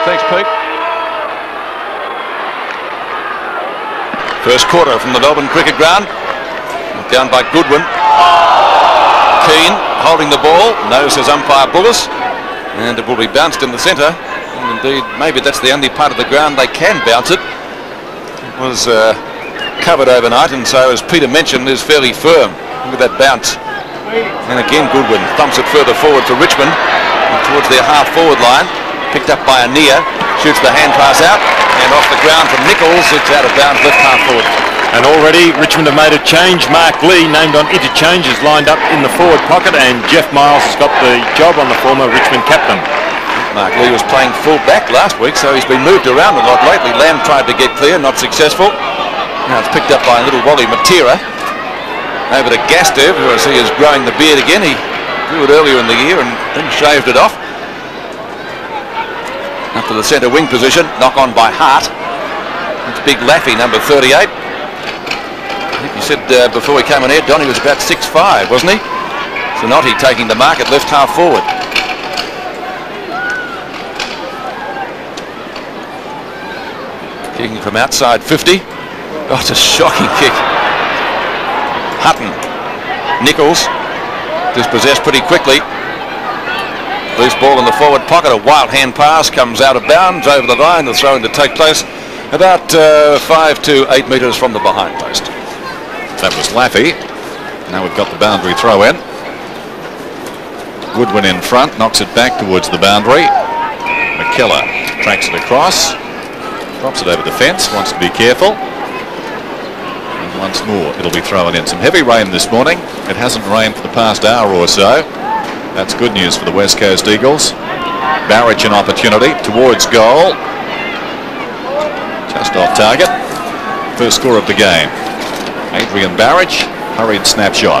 Thanks, Pete. First quarter from the Melbourne Cricket Ground. Down by Goodwin. Keane holding the ball, knows his umpire Bullis, and it will be bounced in the centre. And indeed, maybe that's the only part of the ground they can bounce it. It was covered overnight, and so, as Peter mentioned, is fairly firm. Look at that bounce. And again, Goodwin thumps it further forward for Richmond, towards their half-forward line. Picked up by Ania, shoots the hand pass out, and off the ground from Nichols. It's out of bounds, left half-forward. And already Richmond have made a change. Mark Lee, named on interchange, is lined up in the forward pocket, and Geoff Miles has got the job on the former Richmond captain. Mark Lee was playing full back last week, so he's been moved around a lot lately. Lamb tried to get clear, not successful. Now it's picked up by little Wally Matera. Over to Gastev, who I see is growing the beard again. He grew it earlier in the year and then shaved it off. Up to the centre wing position, knock on by Hart. It's Big Laffy, number 38. I think you said before we came on air, Donny was about 6'5", wasn't he? So Notty taking the mark at left half forward. Kicking from outside 50. Oh, it's a shocking kick. Hutton. Nichols dispossessed pretty quickly. Loose ball in the forward pocket. A wild hand pass comes out of bounds over the line. The throw-in to take place about 5 to 8 metres from the behind post. That was Laffy. Now we've got the boundary throw in. Goodwin in front, knocks it back towards the boundary. McKellar tracks it across, drops it over the fence, wants to be careful. And once more it'll be thrown in. Some heavy rain this morning. It hasn't rained for the past hour or so. That's good news for the West Coast Eagles. Barich an opportunity towards goal. Just off target. First score of the game. Adrian Barich, hurried snapshot.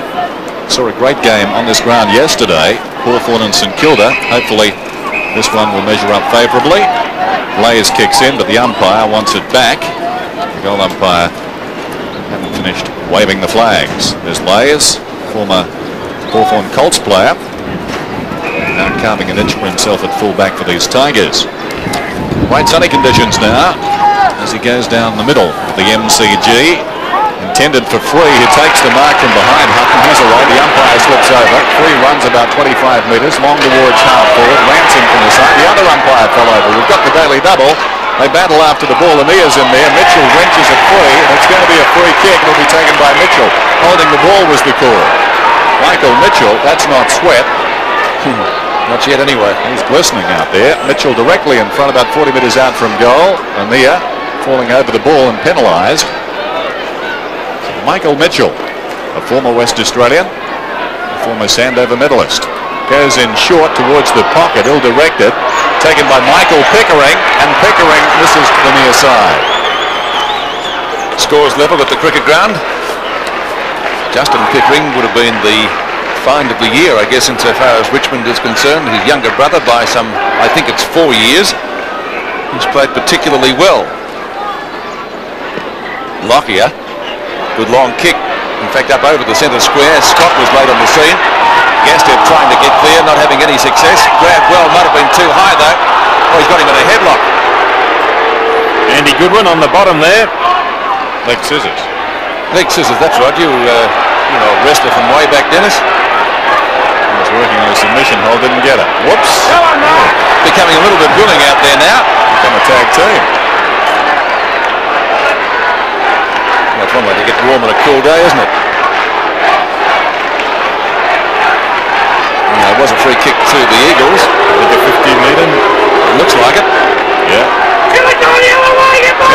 Saw a great game on this ground yesterday. Hawthorn and St Kilda. Hopefully this one will measure up favourably. Blaze kicks in, but the umpire wants it back. The goal umpire hadn't finished waving the flags. There's Blaze, former Hawthorn Colts player. Now carving a niche for himself at full back for these Tigers. Great sunny conditions now as he goes down the middle of the MCG. Intended for free. He takes the mark from behind Hutton. He's away. The umpire slips over. Free runs about 25 metres. Long towards half forward. Ransom from the side. The other umpire fell over. We've got the daily double. They battle after the ball. Amia's in there. Mitchell wrenches it free. And it's going to be a free kick. It'll be taken by Mitchell. Holding the ball was the call. Michael Mitchell. That's not Sweat. Not yet anyway. He's glistening out there. Mitchell directly in front, about 40 metres out from goal. Amia falling over the ball and penalised. Michael Mitchell, a former West Australian, a former Sandover medalist, goes in short towards the pocket, ill-directed, taken by Michael Pickering, and Pickering misses the near side. Scores level at the cricket ground. Justin Pickering would have been the find of the year, I guess, insofar as Richmond is concerned. His younger brother by some, I think it's 4 years. He's played particularly well. Lockyer. Good long kick, in fact up over the centre square. Scott was late on the scene. Gastev trying to get clear, not having any success. Grabbed well, might have been too high though. Oh, he's got him in a headlock. Andy Goodwin on the bottom there. Leg scissors. Leg scissors, that's right. You know, wrestler from way back, Dennis. He was working on a submission hold, didn't get it. Whoops. Becoming a little bit willing out there now. Become a tag team. That's one way to get warm on a cool day, isn't it? It was a free kick to the Eagles. I think a 15-metre. It looks like it. Yeah.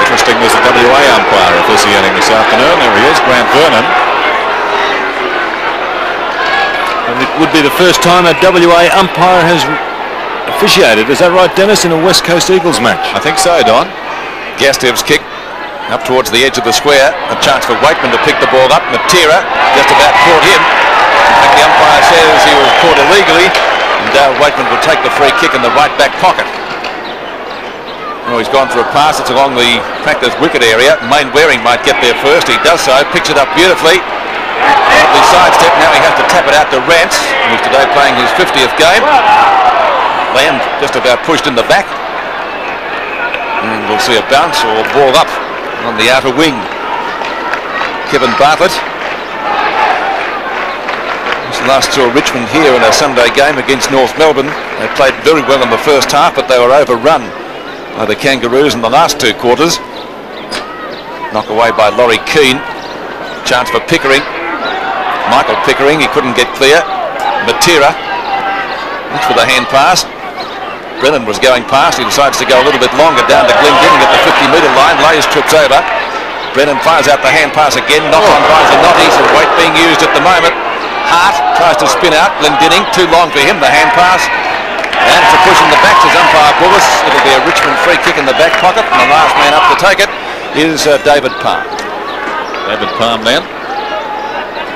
Interesting, there's a WA umpire officiating this afternoon. There he is, Grant Vernon. And it would be the first time a WA umpire has officiated. Is that right, Dennis, in a West Coast Eagles match? I think so, Don. Gastev's kick up towards the edge of the square. A chance for Weightman to pick the ball up. Matera just about caught him. In fact, the umpire says he was caught illegally. And Weightman will take the free kick in the right back pocket. Oh, he's gone for a pass. It's along the practice wicket area. Mainwaring might get there first. He does so. Picks it up beautifully. Lovely sidestep. Now he has to tap it out to Rance, who's today playing his 50th game. Lamb just about pushed in the back. And we'll see a bounce or ball up on the outer wing. Kevin Bartlett. This last saw Richmond here in a Sunday game against North Melbourne. They played very well in the first half, but they were overrun by the Kangaroos in the last 2 quarters. Knock away by Laurie Keane. Chance for Pickering. Michael Pickering, he couldn't get clear. Matera. Looks for the hand pass. Brennan was going past. He decides to go a little bit longer down to Glendinning at the 50-metre line. Lays trips over. Brennan fires out the hand pass again. Knock on by Zanotti. Some weight being used at the moment. Hart tries to spin out. Glendinning, too long for him. The hand pass. And it's a push in the back, says umpire Bullis. It'll be a Richmond free kick in the back pocket. And the last man up to take it is David Palm. David Palm then,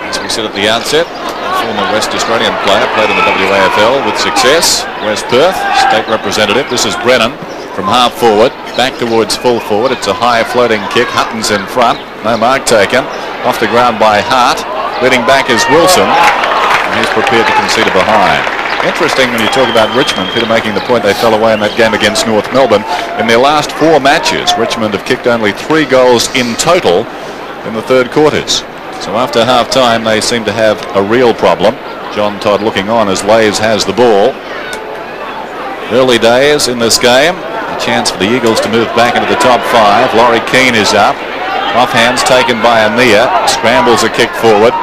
as we said at the outset, a former West Australian player, played in the WAFL with success. West Perth, state representative. This is Brennan from half forward, back towards full forward. It's a high floating kick. Hutton's in front. No mark taken. Off the ground by Hart. Leading back is Wilson. And he's prepared to concede a behind. Interesting when you talk about Richmond, Peter making the point they fell away in that game against North Melbourne. In their last 4 matches, Richmond have kicked only 3 goals in total in the third quarters. So after half-time, they seem to have a real problem. John Todd looking on as Laves has the ball. Early days in this game. A chance for the Eagles to move back into the top 5. Laurie Keane is up. Offhands taken by Ania. Scrambles a kick forward.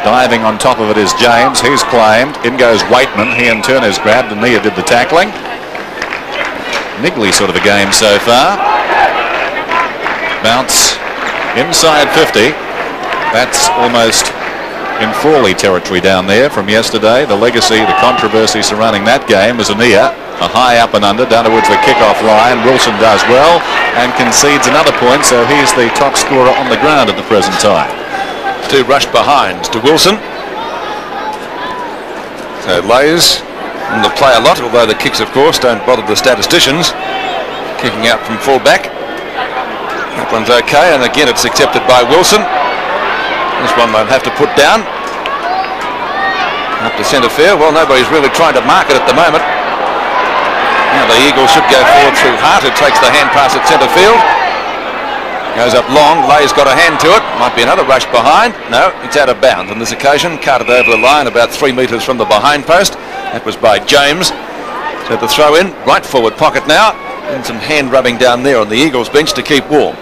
Diving on top of it is James. He's claimed. In goes Weightman. He in turn is grabbed. Ania did the tackling. Niggly sort of a game so far. Bounce inside 50. That's almost in Frawley territory down there from yesterday. The legacy, the controversy surrounding that game was Ania. A high up and under down towards the kickoff line. Wilson does well and concedes another point, so he's the top scorer on the ground at the present time. 2 rush behinds to Wilson. So Lays in the play a lot, although the kicks, of course, don't bother the statisticians. Kicking out from full back. That one's okay, and again it's accepted by Wilson. This one they'll have to put down. Up to centre field. Well, nobody's really trying to mark it at the moment. Now the Eagles should go forward through Hart, who takes the hand pass at centre field. Goes up long. Lay's got a hand to it. Might be another rush behind. No, it's out of bounds on this occasion. Carted over the line about 3 metres from the behind post. That was by James. So the throw in, right forward pocket now. And some hand rubbing down there on the Eagles bench to keep warm.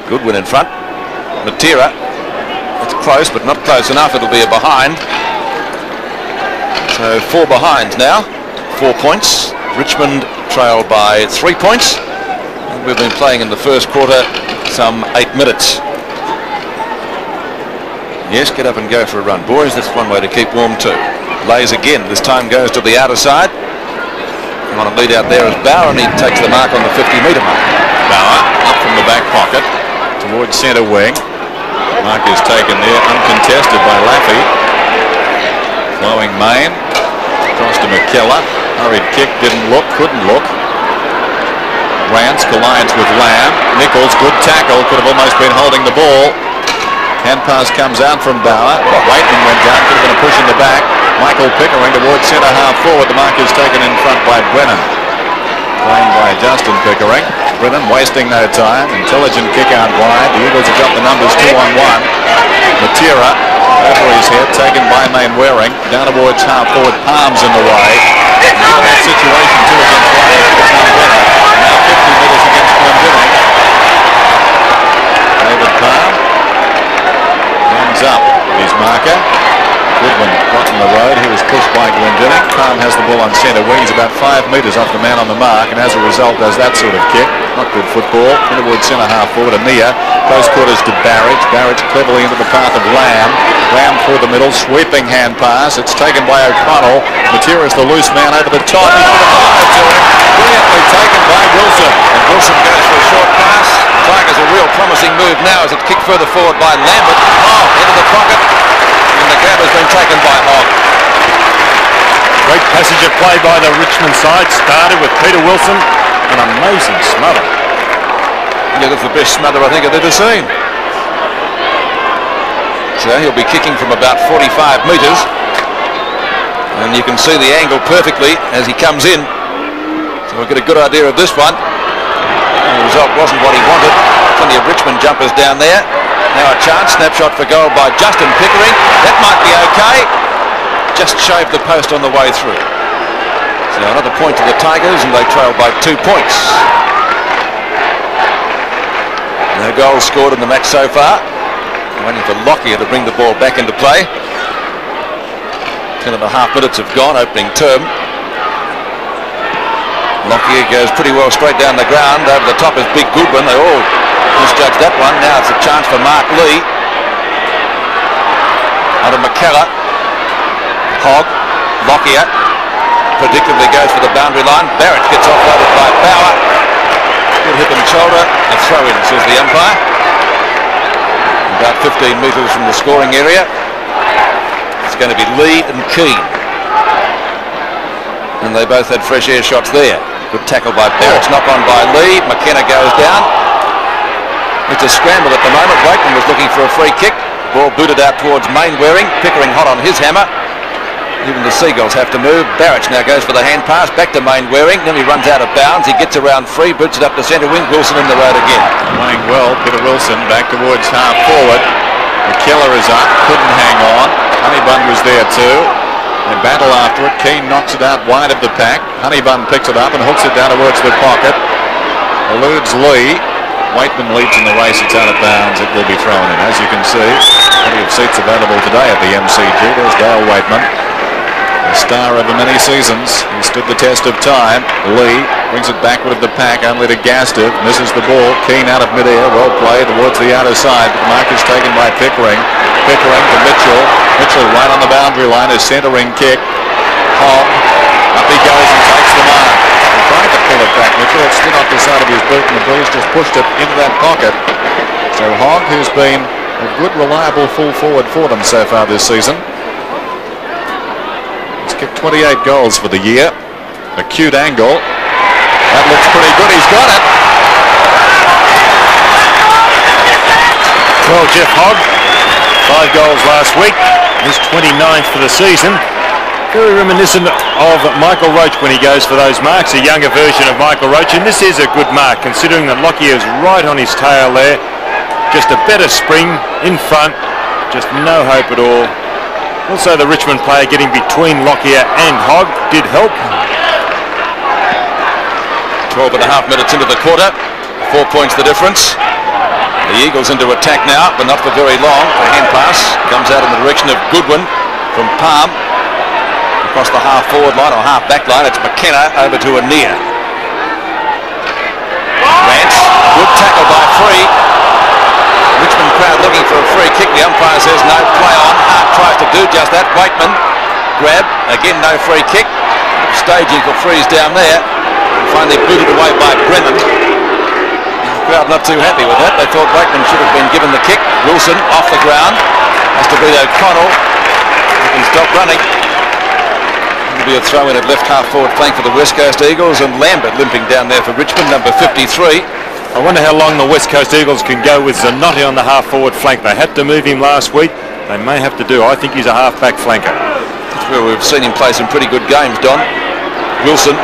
Goodwin in front. Matera. It's close, but not close enough. It'll be a behind. So 4 behinds now. 4 points. Richmond trail by 3 points. And we've been playing in the first quarter some 8 minutes. Yes, get up and go for a run, boys. That's one way to keep warm too. Lays again. This time goes to the outer side. On a lead out there is Bauer, and he takes the mark on the 50-metre mark. Bauer up from the back pocket towards centre wing. Mark is taken there, uncontested by Laffey. Flowing main. Across to McKellar. Hurried kick, didn't look, couldn't look. Rance collides with Lamb. Nichols, good tackle, could have almost been holding the ball. Hand pass comes out from Bauer. Weightman went down, could have been a push in the back. Michael Pickering towards centre half forward. The mark is taken in front by Brennan. Playing by Justin Pickering. Brennan wasting no time. Intelligent kick out wide. The Eagles have got the numbers 2-on-1. Matera over his head, taken by Mainwaring. Down towards half forward. Palms in the way. Now that situation too against Wales has become better. Now 50 metres against Glendinning. David Palm runs up his marker. Goodwin got in the road. He was pushed by Glendinning. Palm has the ball on centre wing. He's about 5 metres off the man on the mark, and as a result does that sort of kick. Not good football. In towards centre half forward. Ania. Close quarters to Barich. Barich cleverly into the path of Lamb. Lamb through the middle. Sweeping hand pass. It's taken by O'Connell. Matera's the loose man over the top. He should have fired to him. Brilliantly taken by Wilson. And Wilson goes for a short pass. Tigers a real promising move now as it kicked further forward by Lambert. Into the pocket. And the grab has been taken by Hogg. Great passage of play by the Richmond side. Started with Peter Wilson. An amazing smother. Yeah, that's the best smother I think I've ever seen. So he'll be kicking from about 45 metres. And you can see the angle perfectly as he comes in. So we'll get a good idea of this one. The result wasn't what he wanted. Plenty of Richmond jumpers down there. Now a chance, snapshot for goal by Justin Pickering. That might be okay. Just shaved the post on the way through. So another point to the Tigers, and they trail by 2 points. No goals scored in the match so far. Waiting for Lockyer to bring the ball back into play. 10.5 minutes have gone, opening term. Lockyer goes pretty well straight down the ground. Over the top is Big Goodwin. They all misjudged that one. Now it's a chance for Mark Lee. Onto McKellar. Hogg. Lockyer. Predictably goes for the boundary line. Barich gets offloaded by Bauer. Good hip and shoulder. A throw-in, says the umpire. About 15 metres from the scoring area. It's going to be Lee and Keane. And they both had fresh air shots there. Good tackle by Barich. Knock on by Lee. McKenna goes down. It's a scramble at the moment. Weightman was looking for a free kick. Ball booted out towards Mainwaring. Pickering hot on his hammer. Even the Seagulls have to move. Barich now goes for the hand pass. Back to Mainwaring. Then he runs out of bounds. He gets around free. Boots it up to centre wing. Wilson in the road again. Playing well. Peter Wilson back towards half forward. McKellar is up. Couldn't hang on. Honybun was there too. They battle after it. Keane knocks it out wide of the pack. Honybun picks it up and hooks it down towards the pocket. Eludes Lee. Weightman leads in the race. It's out of bounds. It will be thrown in. As you can see, plenty of seats available today at the MCG. There's Dale Weightman, a star over many seasons. He stood the test of time. Lee brings it backward of the pack, only to Gastiff. Misses the ball. Keane out of midair. Well played towards the outer side. The mark is taken by Pickering. Pickering to Mitchell. Mitchell right on the boundary line. His centering kick. Hogg. Up he goes and takes the mark. He tried to pull it back, Mitchell. It slid off the side of his boot and the Bulls just pushed it into that pocket. So Hogg, who's been a good, reliable full forward for them so far this season. He's kicked 28 goals for the year. Acute angle. That looks pretty good. He's got it. Well, Geoff Hogg, 5 goals last week. His 29th for the season. Very reminiscent of Michael Roach when he goes for those marks, a younger version of Michael Roach, and this is a good mark considering that Lockyer is right on his tail there. Just a better spring in front, just no hope at all. Also the Richmond player getting between Lockyer and Hogg did help. 12.5 minutes into the quarter, 4 points the difference. The Eagles into attack now, but not for very long. The hand pass comes out in the direction of Goodwin from Palm. Across the half forward line or half back line, it's McKenna over to Anea. Rance, good tackle by Free. Richmond crowd looking for a free kick. The umpire says no, play on. Hart tries to do just that. Weightman grab, again no free kick. Staging for Free's down there. Finally booted away by Brennan. The crowd not too happy with that. They thought Weightman should have been given the kick. Wilson off the ground. Has to beat O'Connell. He can stop running. It'll be a throw in at left half forward flank for the West Coast Eagles, and Lambert limping down there for Richmond, number 53. I wonder how long the West Coast Eagles can go with Zanotti on the half forward flank. They had to move him last week. They may have to do. I think he's a half back flanker. That's where we've seen him play some pretty good games, Don. Wilson.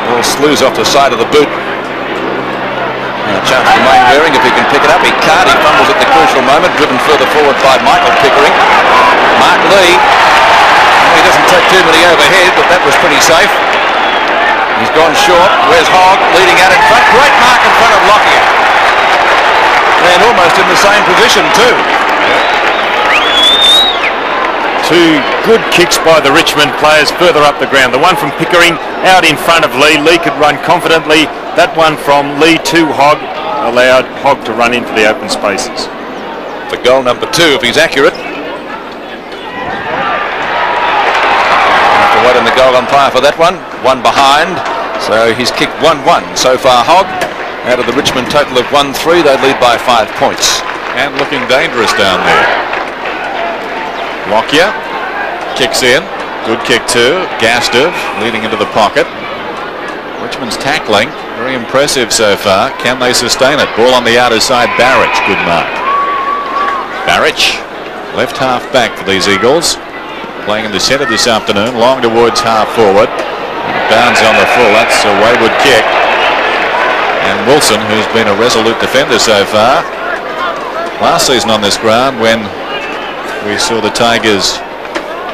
Ball slews off the side of the boot. And a chance for Mainwaring if he can pick it up. He can't. He fumbles at the crucial moment. Driven further forward by Michael Pickering. Mark Lee. He doesn't take too many overhead, but that was pretty safe. He's gone short. Where's Hogg leading out in front? Great mark in front of Lockyer. And almost in the same position too. Two good kicks by the Richmond players further up the ground. The one from Pickering out in front of Lee. Lee could run confidently. That one from Lee to Hogg allowed Hogg to run into the open spaces. For goal number 2, if he's accurate. Wait on the goal umpire for that one. One behind. So he's kicked 1-1 so far, Hogg. Out of the Richmond total of 1-3, they lead by 5 points. And looking dangerous down there. Lockyer kicks in. Good kick too. Gastiff leading into the pocket. Richmond's tackling, very impressive so far. Can they sustain it? Ball on the outer side. Barich, good mark. Barich, left half back for these Eagles. Playing in the centre this afternoon, long towards half forward. bounds on the full. That's a wayward kick. And Wilson, who's been a resolute defender so far, last season on this ground when we saw the Tigers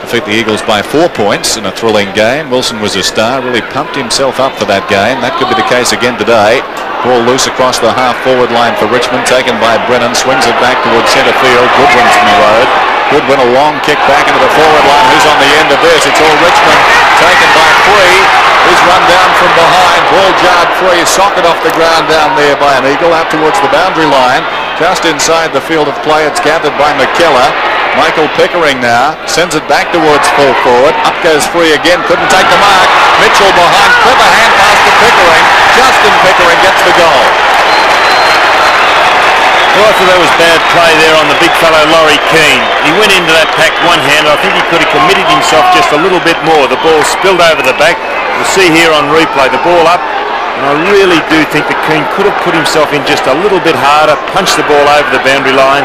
defeat the Eagles by 4 points in a thrilling game, Wilson was a star, really pumped himself up for that game. That could be the case again today. Ball loose across the half-forward line for Richmond, taken by Brennan, swings it back towards centre field. Goodwin's in the road. Goodwin, a long kick back into the forward line. Who's on the end of this? It's all Richmond, taken by Free. He's run down from behind. Ball jarred Free, socket off the ground down there by an Eagle, out towards the boundary line. Just inside the field of play, it's gathered by McKellar. Michael Pickering now sends it back towards full forward. Up goes Free again, couldn't take the mark. Mitchell behind, clever hand pass to Pickering. Justin Pickering gets the goal. Well, I thought that was bad play there on the big fellow Laurie Keane. He went into that pack one-handed. I think he could have committed himself just a little bit more. The ball spilled over the back. You'll see here on replay the ball up. And I really do think that Keane could have put himself in just a little bit harder, punched the ball over the boundary line.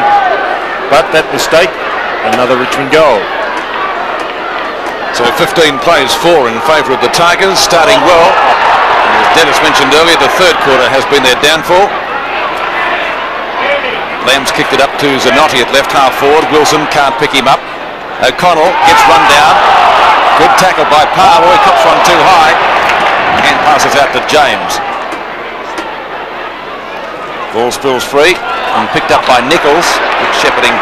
But that mistake, another Richmond goal. So 15 plays 4 in favour of the Tigers, starting well. As Dennis mentioned earlier, the third quarter has been their downfall. Lamb's kicked it up to Zanotti at left half forward. Wilson can't pick him up. O'Connell gets run down. Good tackle by Parr. He cops one too high. And passes out to James. Ball spills free and picked up by Nichols. Good shepherding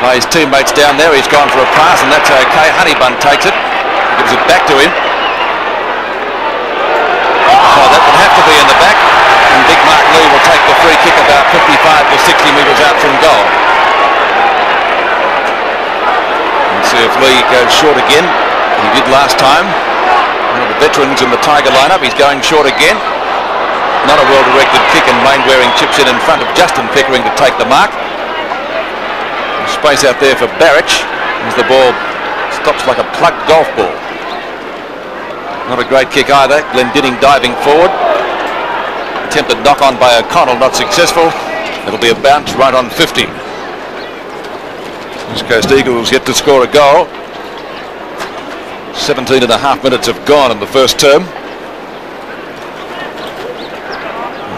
by his teammates down there. He's gone for a pass and that's okay. Honybun takes it. Gives it back to him. Oh, that would have to be in the back. And Big Mark Lee will take the free kick about 55 to 60 metres out from goal. Let's see if Lee goes short again. He did last time. One of the veterans in the Tiger lineup. He's going short again. Not a well-directed kick, and Mainwaring chips in front of Justin Pickering to take the mark. Space out there for Barich as the ball stops like a plugged golf ball. Not a great kick either. Glendinning diving forward. Attempted knock on by O'Connell, not successful. It'll be a bounce right on 50. East Coast Eagles yet to score a goal. 17 and a half minutes have gone in the first term.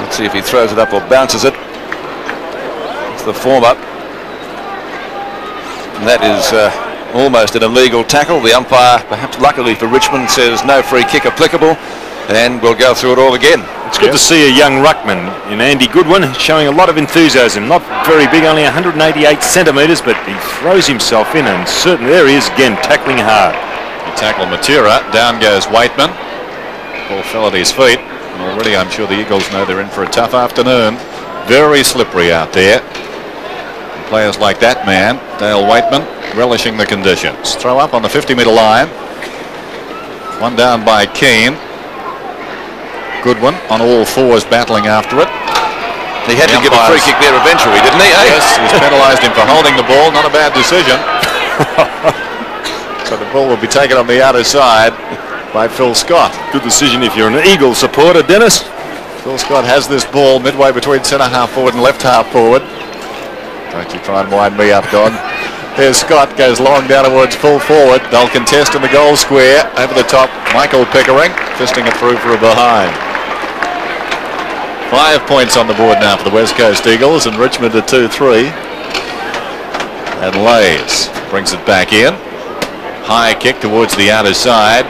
Let's see if he throws it up or bounces it. It's the former. And that is almost an illegal tackle. The umpire, perhaps luckily for Richmond, says no free kick applicable. And we'll go through it all again. It's good to see a young ruckman in Andy Goodwin showing a lot of enthusiasm. Not very big, only 188 centimetres, but he throws himself in, and certainly there he is again, tackling hard. He tackled Matera. Down goes Weightman. Ball fell at his feet. And already I'm sure the Eagles know they're in for a tough afternoon. Very slippery out there. And players like that man, Dale Weightman, relishing the conditions. Throw up on the 50-metre line. One down by Keane. Goodwin on all fours battling after it. He had to give a free kick there eventually, didn't he? Yes, he's penalised him for holding the ball. Not a bad decision. So the ball will be taken on the outer side by Phil Scott. Good decision if you're an Eagle supporter, Dennis. Phil Scott has this ball midway between centre half forward and left half forward. Don't you try and wind me up, Don. There's Scott, goes long down towards full forward. They'll contest in the goal square. Over the top, Michael Pickering fisting it through for a behind. 5 points on the board now for the West Coast Eagles, and Richmond at 2-3. And Lays brings it back in. High kick towards the outer side.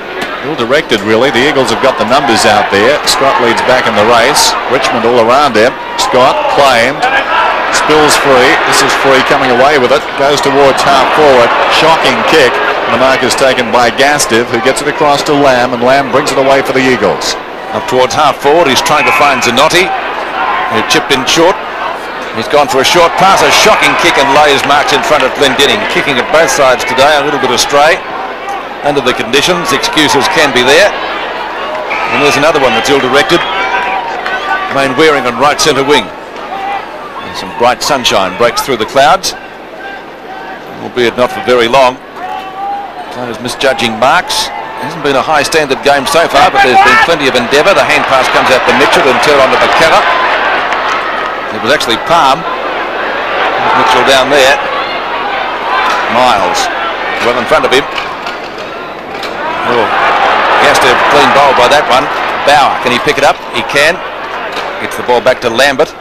Ill directed, really. The Eagles have got the numbers out there. Scott leads back in the race. Richmond all around him. Scott claimed. Spills free. This is Free coming away with it. Goes towards half forward. Shocking kick. And the mark is taken by Gastiff, who gets it across to Lamb, and Lamb brings it away for the Eagles. Up towards half forward, he's trying to find Zanotti, who chipped in short. He's gone for a short pass, a shocking kick, and Lays marks in front of Glendinning. Kicking at both sides today, a little bit astray. Under the conditions, excuses can be there. And there's another one that's ill-directed. Mainwaring on right centre wing. And some bright sunshine breaks through the clouds, albeit not for very long. Players misjudging marks. Hasn't been a high standard game so far, but there's been plenty of endeavour. The hand pass comes out to Mitchell and turned on to McKellar. It was actually Palm. Mitchell down there. Miles well in front of him. Oh, Gastiff clean bowl by that one. Bauer, can he pick it up? He can. Gets the ball back to Lambert.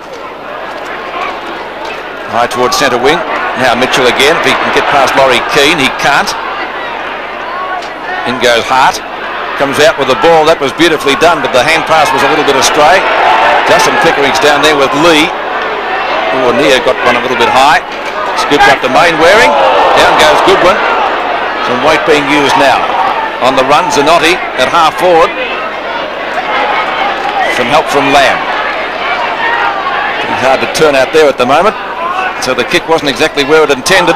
High towards centre wing. Now Mitchell again. If he can get past Laurie Keane, he can't. In goes Hart. Comes out with the ball. That was beautifully done, but the hand pass was a little bit astray. Justin Pickering's down there with Lee. Oh, Nia got one a little bit high. Scoops up to Mainwaring. Down goes Goodwin. Some weight being used now. On the run, Zanotti at half forward. Some help from Lamb. Pretty hard to turn out there at the moment. So the kick wasn't exactly where it intended.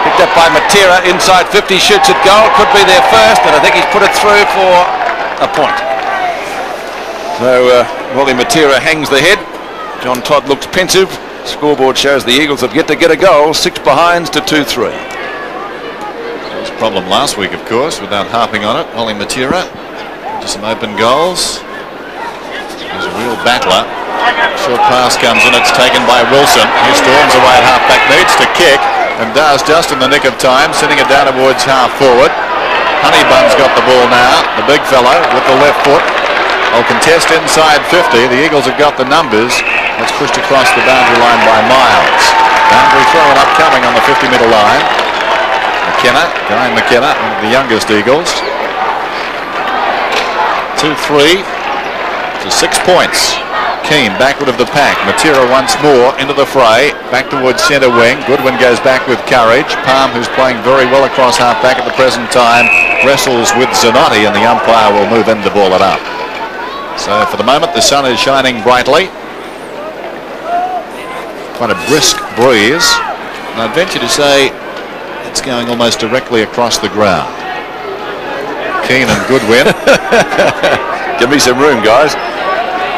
Picked up by Matera, inside 50, shoots at goal. Could be their first, and I think he's put it through for a point. So Wally Matera hangs the head. John Todd looks pensive. Scoreboard shows the Eagles have yet to get a goal. 6 behinds to 2-3. That was a problem last week, of course, without harping on it. Wally Matera into some open goals. He's a real battler. Short pass comes in, it's taken by Wilson. He storms away at half-back, needs to kick, and does just in the nick of time, sending it down towards half-forward. Honybun's got the ball now, the big fellow with the left foot. Will contest inside 50. The Eagles have got the numbers. It's pushed across the boundary line by Miles. Boundary throw and upcoming on the 50-metre line. Guy McKenna, one of the youngest Eagles. 2-3 to 6 points. Keane backward of the pack. Matera once more into the fray. Back towards centre wing. Goodwin goes back with courage. Palm, who's playing very well across half back at the present time, wrestles with Zanotti, and the umpire will move in to ball it up. So for the moment the sun is shining brightly. Quite a brisk breeze. And I'd venture to say it's going almost directly across the ground. Keane and Goodwin. Give me some room, guys.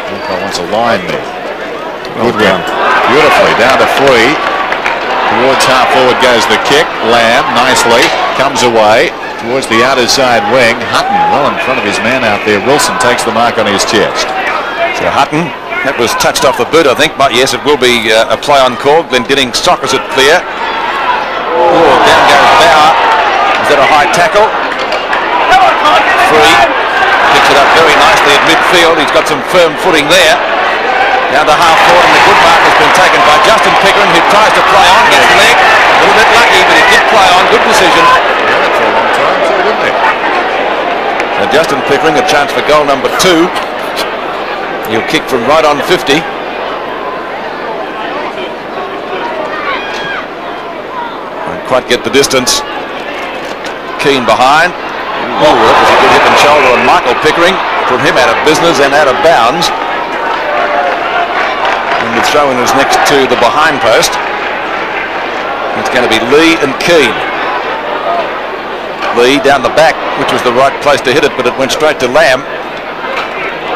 Umpire wants a line there. Goodwin beautifully down to 3. Towards half forward goes the kick. Lamb nicely comes away towards the outer side wing. Hutton well in front of his man out there. Wilson takes the mark on his chest. So Hutton, that was touched off the boot, I think, but yes, it will be a play on call. Glendinning sockers it clear. Oh, down goes Bauer. Is that a high tackle? 3. Picks it up very nicely at midfield. He's got some firm footing there. Down to half forward, and the good mark has been taken by Justin Pickering, who tries to play on, gets leg. A little bit lucky, but he did play on. Good decision. Yeah, for a long time too, didn't he? So Justin Pickering, a chance for goal number 2. He'll kick from right on 50. Won't quite get the distance. Keane behind. Oh, that was a good hip and shoulder on Michael Pickering. Put him out of business and out of bounds. And the throw-in is next to the behind post. It's going to be Lee and Keane. Lee down the back, which was the right place to hit it, but it went straight to Lamb.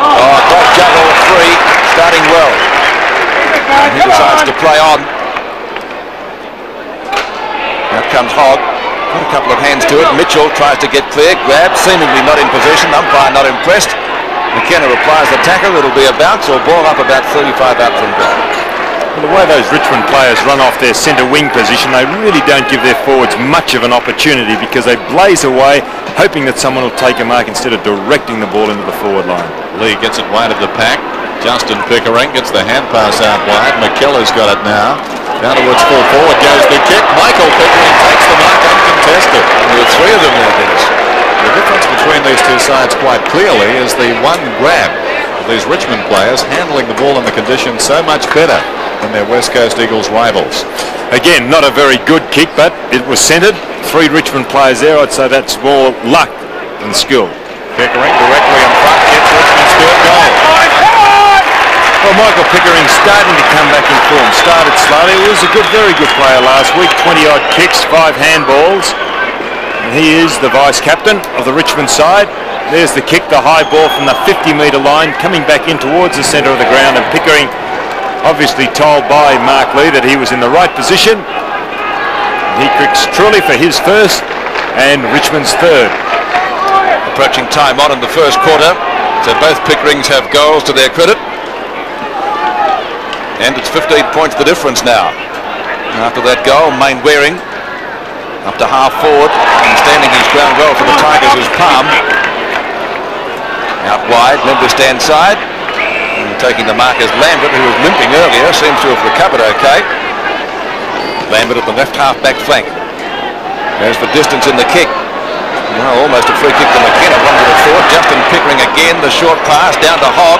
Oh, great juggle, 3, starting well. And he decides to play on. Now comes Hogg. Got a couple of hands to it. Mitchell tries to get clear. Grab, seemingly not in possession. Umpire not impressed. McKenna replies the tackle. It'll be a bounce or ball up about 35 out from goal. Well, the way those Richmond players run off their centre wing position, they really don't give their forwards much of an opportunity because they blaze away, hoping that someone will take a mark instead of directing the ball into the forward line. Lee gets it wide of the pack. Justin Pickering gets the hand pass out wide. McKellar's got it now. Down towards full forward goes the kick. Michael Pickering takes the mark uncontested. There were 3 of them there, Dennis. The difference between these two sides quite clearly is the one grab of these Richmond players handling the ball in the conditions so much better than their West Coast Eagles rivals. Again, not a very good kick, but it was centred. 3 Richmond players there. I'd say that's more luck than skill. Pickering directly in front gets Richmond's 3rd goal. Well, Michael Pickering starting to come back in form. Started slowly. He was a very good player last week. 20-odd kicks, 5 handballs. And he is the vice-captain of the Richmond side. There's the kick, the high ball from the 50-metre line, coming back in towards the centre of the ground. And Pickering, obviously told by Mark Lee that he was in the right position. He kicks truly for his first and Richmond's 3rd. Approaching time on in the first quarter. So both Pickerings have goals to their credit. And it's 15 points the difference now. After that goal, Mainwaring up to half forward and standing his ground well for the Tigers is Palm. Out wide, Lindner stands side. And taking the mark is Lambert, who was limping earlier, seems to have recovered okay. Lambert at the left half-back flank. Goes for distance in the kick. Well, almost a free kick to McKenna, one would have thought. Justin Pickering again, the short pass down to Hogg.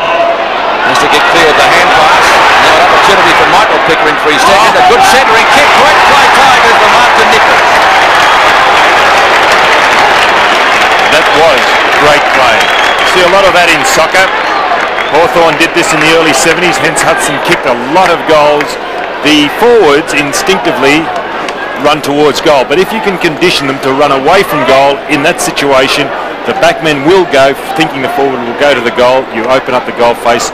Has to get clear of the hand pass. Now an opportunity for Michael Pickering for his second. A good centering kick. Great play, Tigers, the mark to Nichols. That was great play. See a lot of that in soccer. Hawthorn did this in the early 70s, hence Hudson kicked a lot of goals. The forwards instinctively run towards goal, but if you can condition them to run away from goal in that situation, the backmen will go thinking the forward will go to the goal. You open up the goal face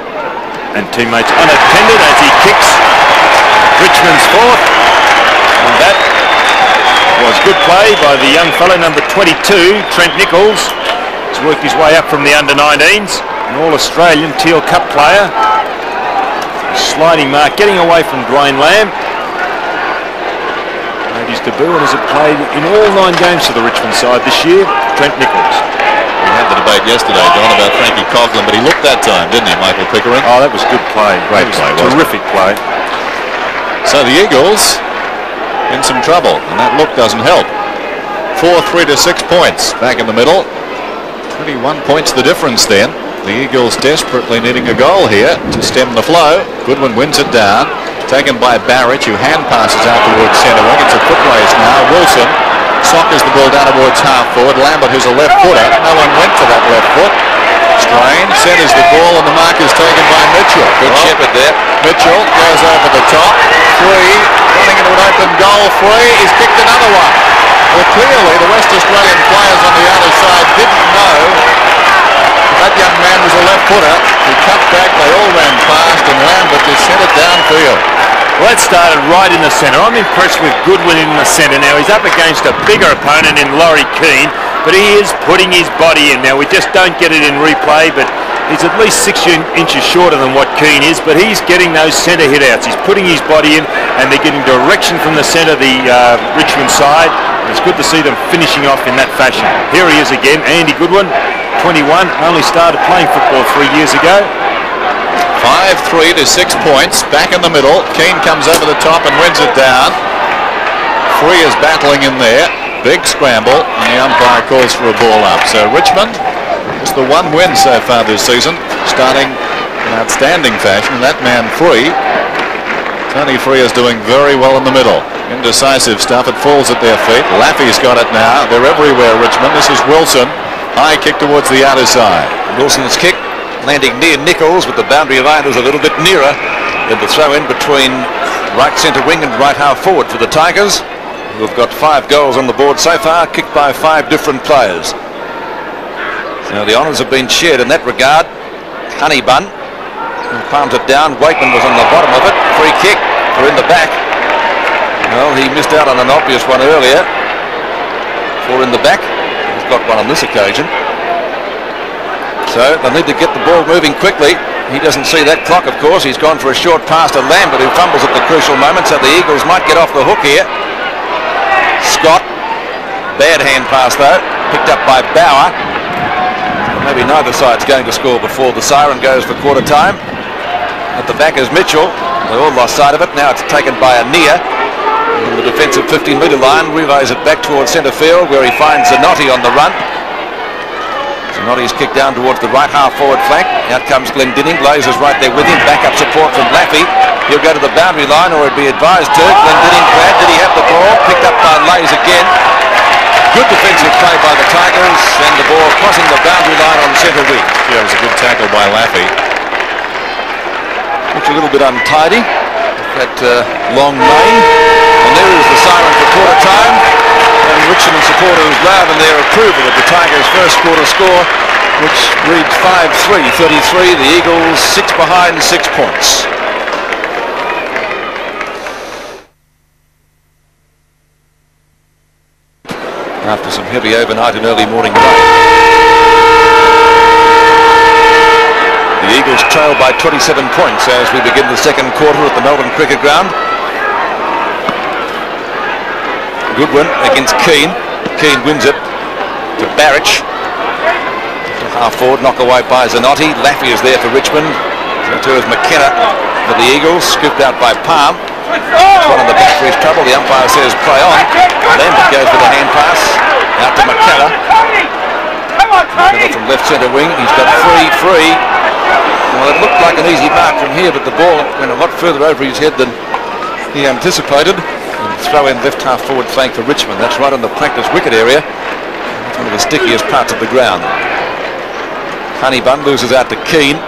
and teammates unattended as he kicks Richmond's fourth, and that was good play by the young fellow number 22, Trent Nichols. He's worked his way up from the under-19s, an All-Australian Teal Cup player. Sliding mark, getting away from Dwayne Lamb. Made his debut and has played in all 9 games for the Richmond side this year. Trent Nichols. We had the debate yesterday, Don, about Frankie Coughlin, but he looked that time, didn't he, Michael Pickering? Oh, that was good play. Great play. Terrific play. So the Eagles in some trouble, and that look doesn't help. 4-3 to 6 points back in the middle. 21 points the difference then. The Eagles desperately needing a goal here to stem the flow. Goodwin wins it down. Taken by Barich, who hand passes out towards centre wing. It's a foot race now. Wilson sockers the ball down towards half forward. Lambert, who's a left footer. No one went for that left foot. Strange centres the ball, and the mark is taken by Mitchell. Good shepherd there. Mitchell goes over the top. Free, running into an open goal. Free, he's kicked another one. Well, clearly the West Australian players on the outer side didn't know that young man was a left footer. He cut back, they all ran past, and Lambert just sent it downfield. Well, that started right in the centre. I'm impressed with Goodwin in the centre now. He's up against a bigger opponent in Laurie Keane, but he is putting his body in now. We just don't get it in replay, but he's at least 6 inches shorter than what Keane is, but he's getting those centre hit-outs. He's putting his body in, and they're getting direction from the centre, the Richmond side. It's good to see them finishing off in that fashion. Here he is again, Andy Goodwin, 21, only started playing football 3 years ago. 5-3 to 6 points, back in the middle. Keane comes over the top and wins it down. Free is battling in there. Big scramble, and the umpire calls for a ball up. So Richmond, just the 1 win so far this season, starting in outstanding fashion. And that man Free, Tony Free, is doing very well in the middle. Indecisive stuff, it falls at their feet. Laffey's got it now. They're everywhere, Richmond. This is Wilson. High kick towards the outer side. Wilson's kick landing near Nichols, but the boundary line was a little bit nearer than the throw in between right centre wing and right half forward for the Tigers, who have got 5 goals on the board so far, kicked by 5 different players. So the honours have been shared in that regard. Honybun palms it down. Weightman was on the bottom of it. Free kick. They're in the back. Well, he missed out on an obvious one earlier. 4 in the back. He's got one on this occasion. So they'll need to get the ball moving quickly. He doesn't see that clock, of course. He's gone for a short pass to Lambert, who fumbles at the crucial moment, so the Eagles might get off the hook here. Scott, bad hand pass though, picked up by Bauer. Maybe neither side's going to score before the siren goes for quarter time. At the back is Mitchell. They all lost sight of it. Now it's taken by Anea. The defensive 15-metre line relays it back towards centre field, where he finds Zanotti on the run. Zanotti's kicked down towards the right half forward flank. Out comes Glendinning. Lays is right there with him. Backup support from Laffey. He'll go to the boundary line, or he'd be advised to. Glendinning glad. Did he have the ball? Picked up by Lays again. Good defensive play by the Tigers, and the ball crossing the boundary line on centre wing. Yeah, it was a good tackle by Laffey. Looks a little bit untidy. That long mane. And there is the siren for quarter time. And Richmond supporters loud in their approval of the Tigers' first quarter score, which reads 5-3, 33. The Eagles 6 behind, 6 points. After some heavy overnight and early morning rain. The Eagles trail by 27 points as we begin the second quarter at the Melbourne Cricket Ground. Goodwin against Keane. Keane wins it to Barich. To Half forward, knock away by Zanotti. Laffy is there for Richmond. So too is McKenna for the Eagles. Scooped out by Palm. One in the back for his trouble. The umpire says play on. Lambert goes for the hand pass. Out to McKenna. McKenna from left centre wing. He's got free. Well, it looked like an easy mark from here, but the ball went a lot further over his head than he anticipated. And throw in left half forward flank for Richmond. That's right on the practice wicket area. It's one of the stickiest parts of the ground. Honybun loses out to Keane.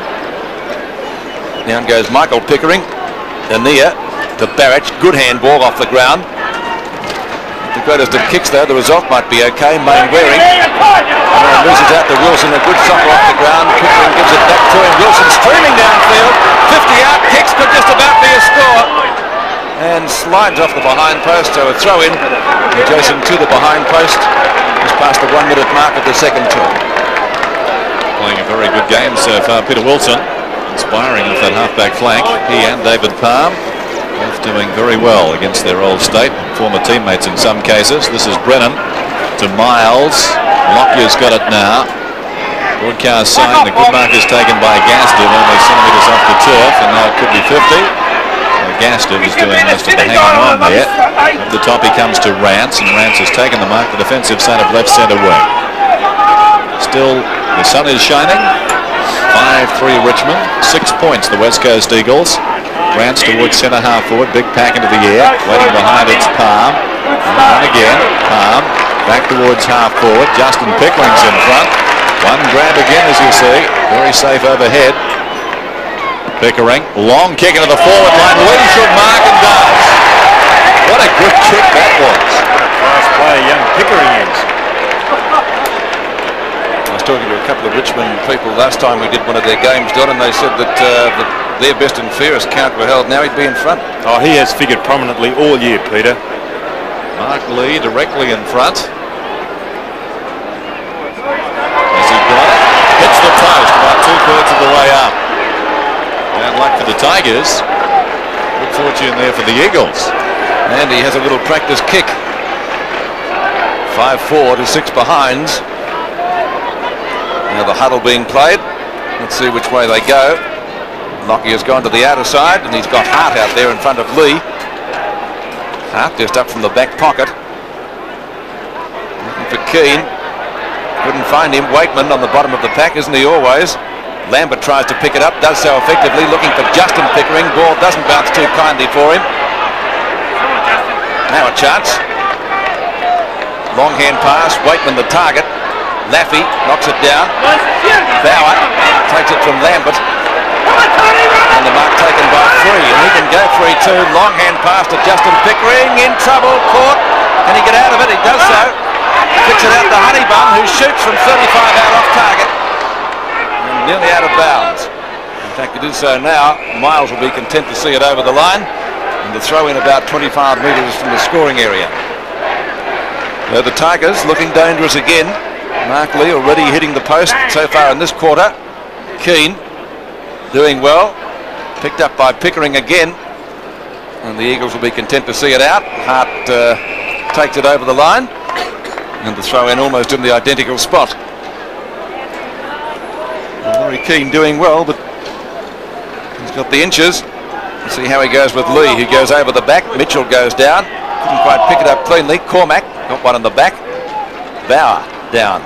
Down goes Michael Pickering. Ania to Barich. Good handball off the ground. The greatest of kicks though, the result might be okay. Mainwaring loses out to Wilson. A good socker off the ground. Pickering gives it back to him. Wilson streaming downfield. 50 out. Kicks could just about be a score. And slides off the behind post. So a throw in. Adjacent to the behind post. Just past the 1 minute mark of the second term. Playing a very good game so far. Peter Wilson inspiring off that half-back flank. He and David Palm both doing very well against their old state, former teammates in some cases. This is Brennan to Miles. Lockyer's got it now. Broadcast sign, the good mark is taken by Gastiv, only centimetres off the turf, and now it could be 50. Gastiv is doing most of the hanging on there. At the top he comes to Rance, and Rance has taken the mark, the defensive side of left centre wing. Still, the sun is shining. 5-3 Richmond, 6 points the West Coast Eagles. Rance towards centre half forward, big pack into the air, waiting behind it's Palm. And again, Palm back towards half forward. Justin Pickering's in front. One grab again, as you see, very safe overhead. Pickering, long kick into the forward line. Lee should mark and does. What a good kick that was. Nice play, young Pickering is. I was talking to a couple of Richmond people last time we did one of their games, Don, and they said that their best and fairest count were held. Now he'd be in front. Oh, he has figured prominently all year, Peter. Mark Lee directly in front. Has he got it? Hits the post about 2/3 of the way up. Bad luck for the Tigers. Good fortune there for the Eagles. And he has a little practice kick. 5-4 to 6 behinds. Now the huddle being played. Let's see which way they go. Lockyer has gone to the outer side, and he's got Hart out there in front of Lee. Hart just up from the back pocket. Looking for Keane. Couldn't find him. Weightman on the bottom of the pack, isn't he always? Lambert tries to pick it up, does so effectively, looking for Justin Pickering. Ball doesn't bounce too kindly for him. Now a chance. Long hand pass. Weightman the target. Laffy knocks it down. Bauer takes it from Lambert. And the mark taken by 3, and he can go 3-2. Long hand pass to Justin Pickering. In trouble, caught. Can he get out of it? He does so. Kicks it out to Honybun, who shoots from 35 out off target. And nearly out of bounds. In fact, it is so now. Miles will be content to see it over the line. And the throw in about 25 metres from the scoring area. Now the Tigers looking dangerous again. Mark Lee already hitting the post so far in this quarter. Keane doing well. Picked up by Pickering again. And the Eagles will be content to see it out. Hart takes it over the line. And the throw in almost in the identical spot. Very Keane doing well, but he's got the inches. Let's see how he goes with Lee, who goes over the back. Mitchell goes down. Couldn't quite pick it up cleanly. Cormack got one in the back. Bauer down.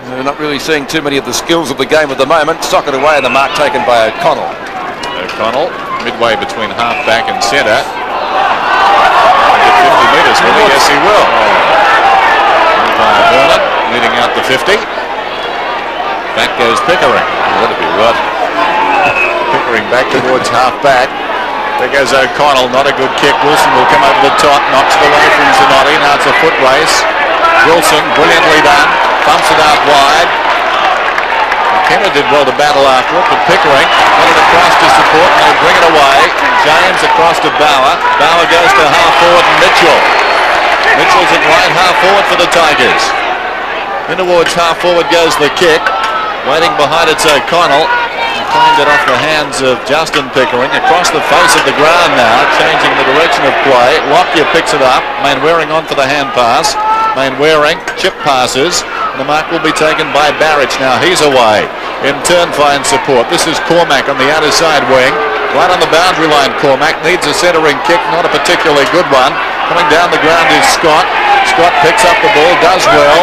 We're not really seeing too many of the skills of the game at the moment. Socket away, and the mark taken by O'Connell. O'Connell, midway between half back and centre. 50 metres, will he? Yes, he will. Vernon leading out the 50. Back goes Pickering. That'll be right. Pickering back towards half back. There goes O'Connell, not a good kick. Wilson will come over the top, knocks it away from Zanotti. Now it's a foot race. Wilson, brilliantly done, bumps it out wide. McKenna did well to battle after it, but Pickering got it across to support, and they bring it away. James across to Bauer. Bauer goes to half forward, and Mitchell. Mitchell's at right half forward for the Tigers. In towards half forward goes the kick. Waiting behind it's O'Connell. Claimed it off the hands of Justin Pickering. Across the face of the ground now, changing the direction of play. Lockyer picks it up. Mainwaring on for the hand pass. Mainwaring chip passes. The mark will be taken by Barich now. He's away. In turn finds support. This is Cormac on the outer side wing. Right on the boundary line, Cormac needs a centering kick, not a particularly good one. Coming down the ground is Scott. Scott picks up the ball, does well.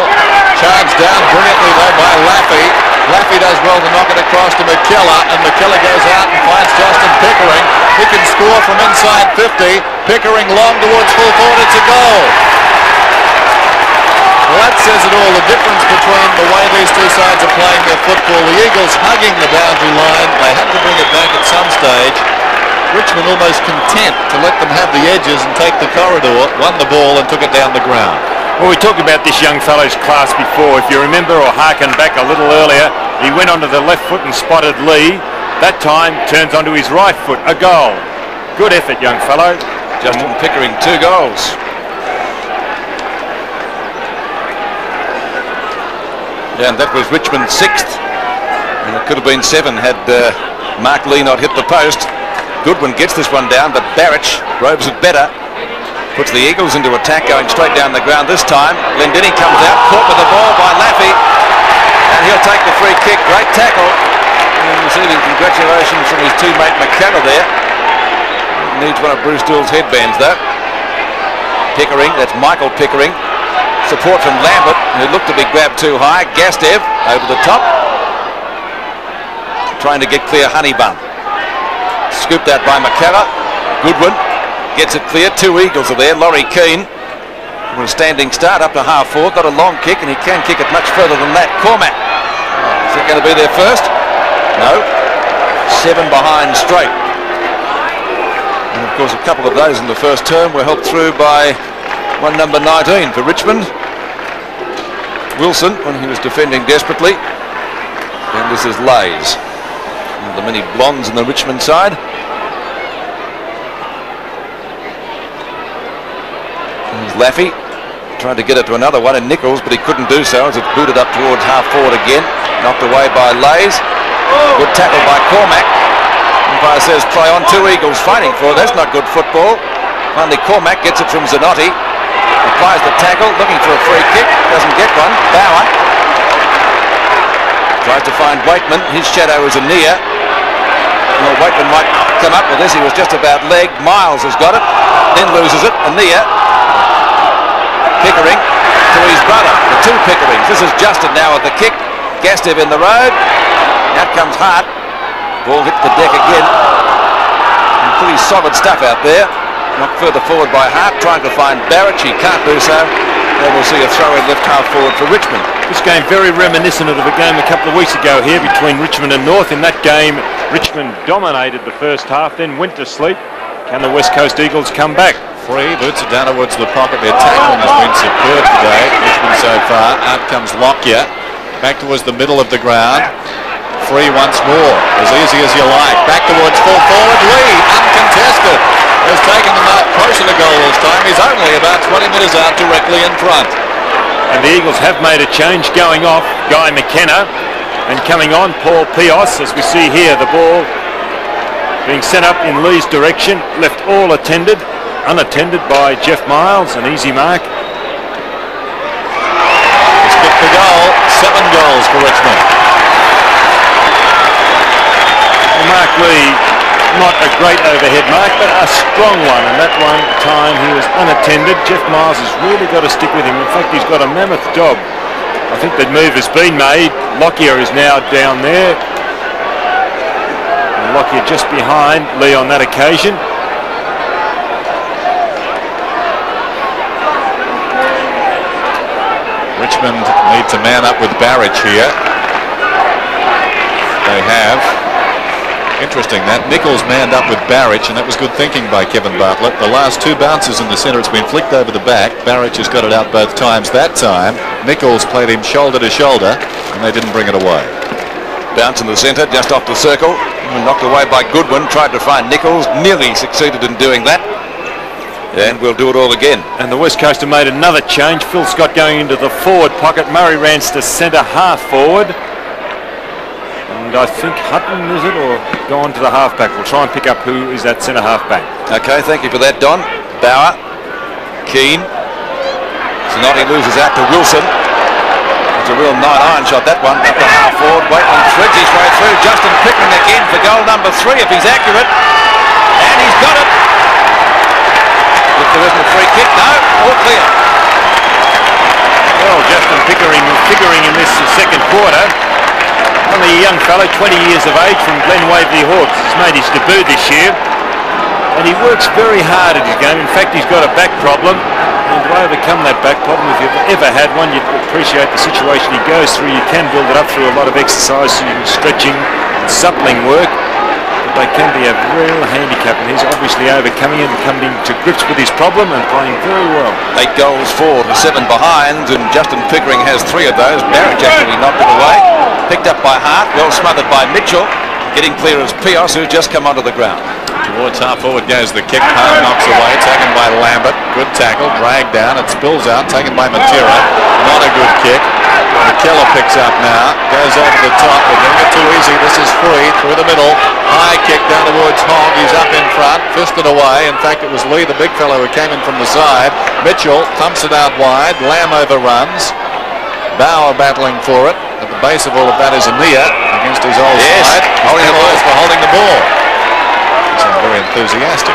Charged down brilliantly though by Laffy. Laffy does well to knock it across to McKellar, and McKellar goes out and finds Justin Pickering. He can score from inside 50. Pickering long towards full forward. It's a goal. Well, that says it all, the difference between the way these two sides are playing their football. The Eagles hugging the boundary line. They had to bring it back at some stage. Richmond almost content to let them have the edges and take the corridor, won the ball and took it down the ground. Well, we talked about this young fellow's class before. If you remember or harken back a little earlier, he went onto the left foot and spotted Lee. That time turns onto his right foot. A goal. Good effort, young fellow. Justin Pickering, 2 goals. And that was Richmond's 6th. And it could have been 7 had Mark Lee not hit the post. Goodwin gets this one down, but Barich robes it better. Puts the Eagles into attack, going straight down the ground this time. Glendinning comes out, caught with the ball by Laffy. And he'll take the free kick. Great tackle. And receiving congratulations from his teammate McKellar there. Needs one of Bruce Dill's headbands though. Pickering, that's Michael Pickering. Support from Lambert, who looked to be grabbed too high. Gastev over the top. Trying to get clear Honybun. Scooped out by McKellar. Goodwin gets it clear. 2 Eagles are there. Laurie Keane with a standing start up to half forward. Got a long kick, and he can kick it much further than that. Cormac. Is it going to be there first? No. 7 behind straight. And of course a couple of those in the first term were helped through by one number 19 for Richmond. Wilson, when he was defending desperately. And this is Lays. One of the many blondes in the Richmond side. There's Laffy. Tried to get it to another one in Nichols, but he couldn't do so as it booted up towards half forward again. Knocked away by Lays. Good tackle by Cormac. Umpire says play on. 2 Eagles fighting for it. That's not good football. Finally Cormac gets it from Zanotti. Applies the tackle, looking for a free kick. Doesn't get one. Bauer tries to find Weightman. His shadow is a near. Well, Weightman might come up with this. He was just about legged. Miles has got it. Then loses it. A near. Pickering to his brother. The 2 Pickerings. This is Justin now with the kick. Gastev in the road. Out comes Hart. Ball hits the deck again. And pretty solid stuff out there. Knocked further forward by Hart, trying to find Barich. He can't do so. And we'll see a throw in left half forward for Richmond. This game very reminiscent of a game a couple of weeks ago here between Richmond and North. In that game, Richmond dominated the first half, then went to sleep. Can the West Coast Eagles come back? Free, boots it down towards the pocket. Their tackling has been superb today, Richmond so far. Out comes Lockyer, back towards the middle of the ground. Free once more, as easy as you like. Back towards full forward. Lee, uncontested, has taken the mark closer to goal this time. He's only about 20 metres out, directly in front. And the Eagles have made a change, going off Guy McKenna and coming on Paul Peos. As we see here, the ball being sent up in Lee's direction, left all unattended by Geoff Miles. An easy mark. He's kicked the goal. 7 goals for Richmond. Mark Lee, not a great overhead mark, but a strong one, and that one time he was unattended. Geoff Miles has really got to stick with him. In fact, he's got a mammoth job. I think the move has been made. Lockyer is now down there. And Lockyer just behind Lee on that occasion. Richmond need to man up with Barich here. They have. Interesting that. Nichols manned up with Barich, and that was good thinking by Kevin Bartlett. The last 2 bounces in the centre, it's been flicked over the back. Barich has got it out both times. That time, Nichols played him shoulder to shoulder, and they didn't bring it away. Bounce in the centre, just off the circle. Knocked away by Goodwin. Tried to find Nichols. Nearly succeeded in doing that. And we'll do it all again. And the West Coast have made another change. Phil Scott going into the forward pocket. Murray Rance to centre half forward. And I think Hutton, is it, or gone to the halfback? We'll try and pick up who is that centre halfback. Okay, thank you for that, Don. Bauer, Keane. Zanotti loses out to Wilson. a real 9-iron shot, that one, up to half forward. Weightman threads his way through. Justin Pickering again for goal number 3 if he's accurate. And he's got it. If there isn't a free kick, no, all clear. Well, Justin Pickering was figuring in this second quarter. Only a young fellow, 20 years of age, from Glenwaverley Hawks. He's made his debut this year. And he works very hard at his game. In fact, he's got a back problem. And to overcome that back problem, if you've ever had one, you'd appreciate the situation he goes through. You can build it up through a lot of exercise, stretching and suppling work. But they can be a real handicap, and he's obviously overcoming it and coming to grips with his problem and playing very well. 8 goals for to 7 behind, and Justin Pickering has 3 of those. Barich actually knocked it away. Picked up by Hart, well smothered by Mitchell. Getting clear as Peos, who's just come onto the ground. Towards half forward goes the kick. Home knocks away, taken by Lambert. Good tackle, dragged down. It spills out, taken by Matera. Not a good kick. McKellar picks up now, goes over the top. We're doing it too easy. This is free through the middle. High kick down towards Hogg. He's up in front, fisted away. In fact, it was Lee, the big fellow, who came in from the side. Mitchell thumps it out wide. Lamb overruns. Bauer battling for it. At the base of all of that is Ania against his old side. Holding the ball. For holding the ball. He's very enthusiastic.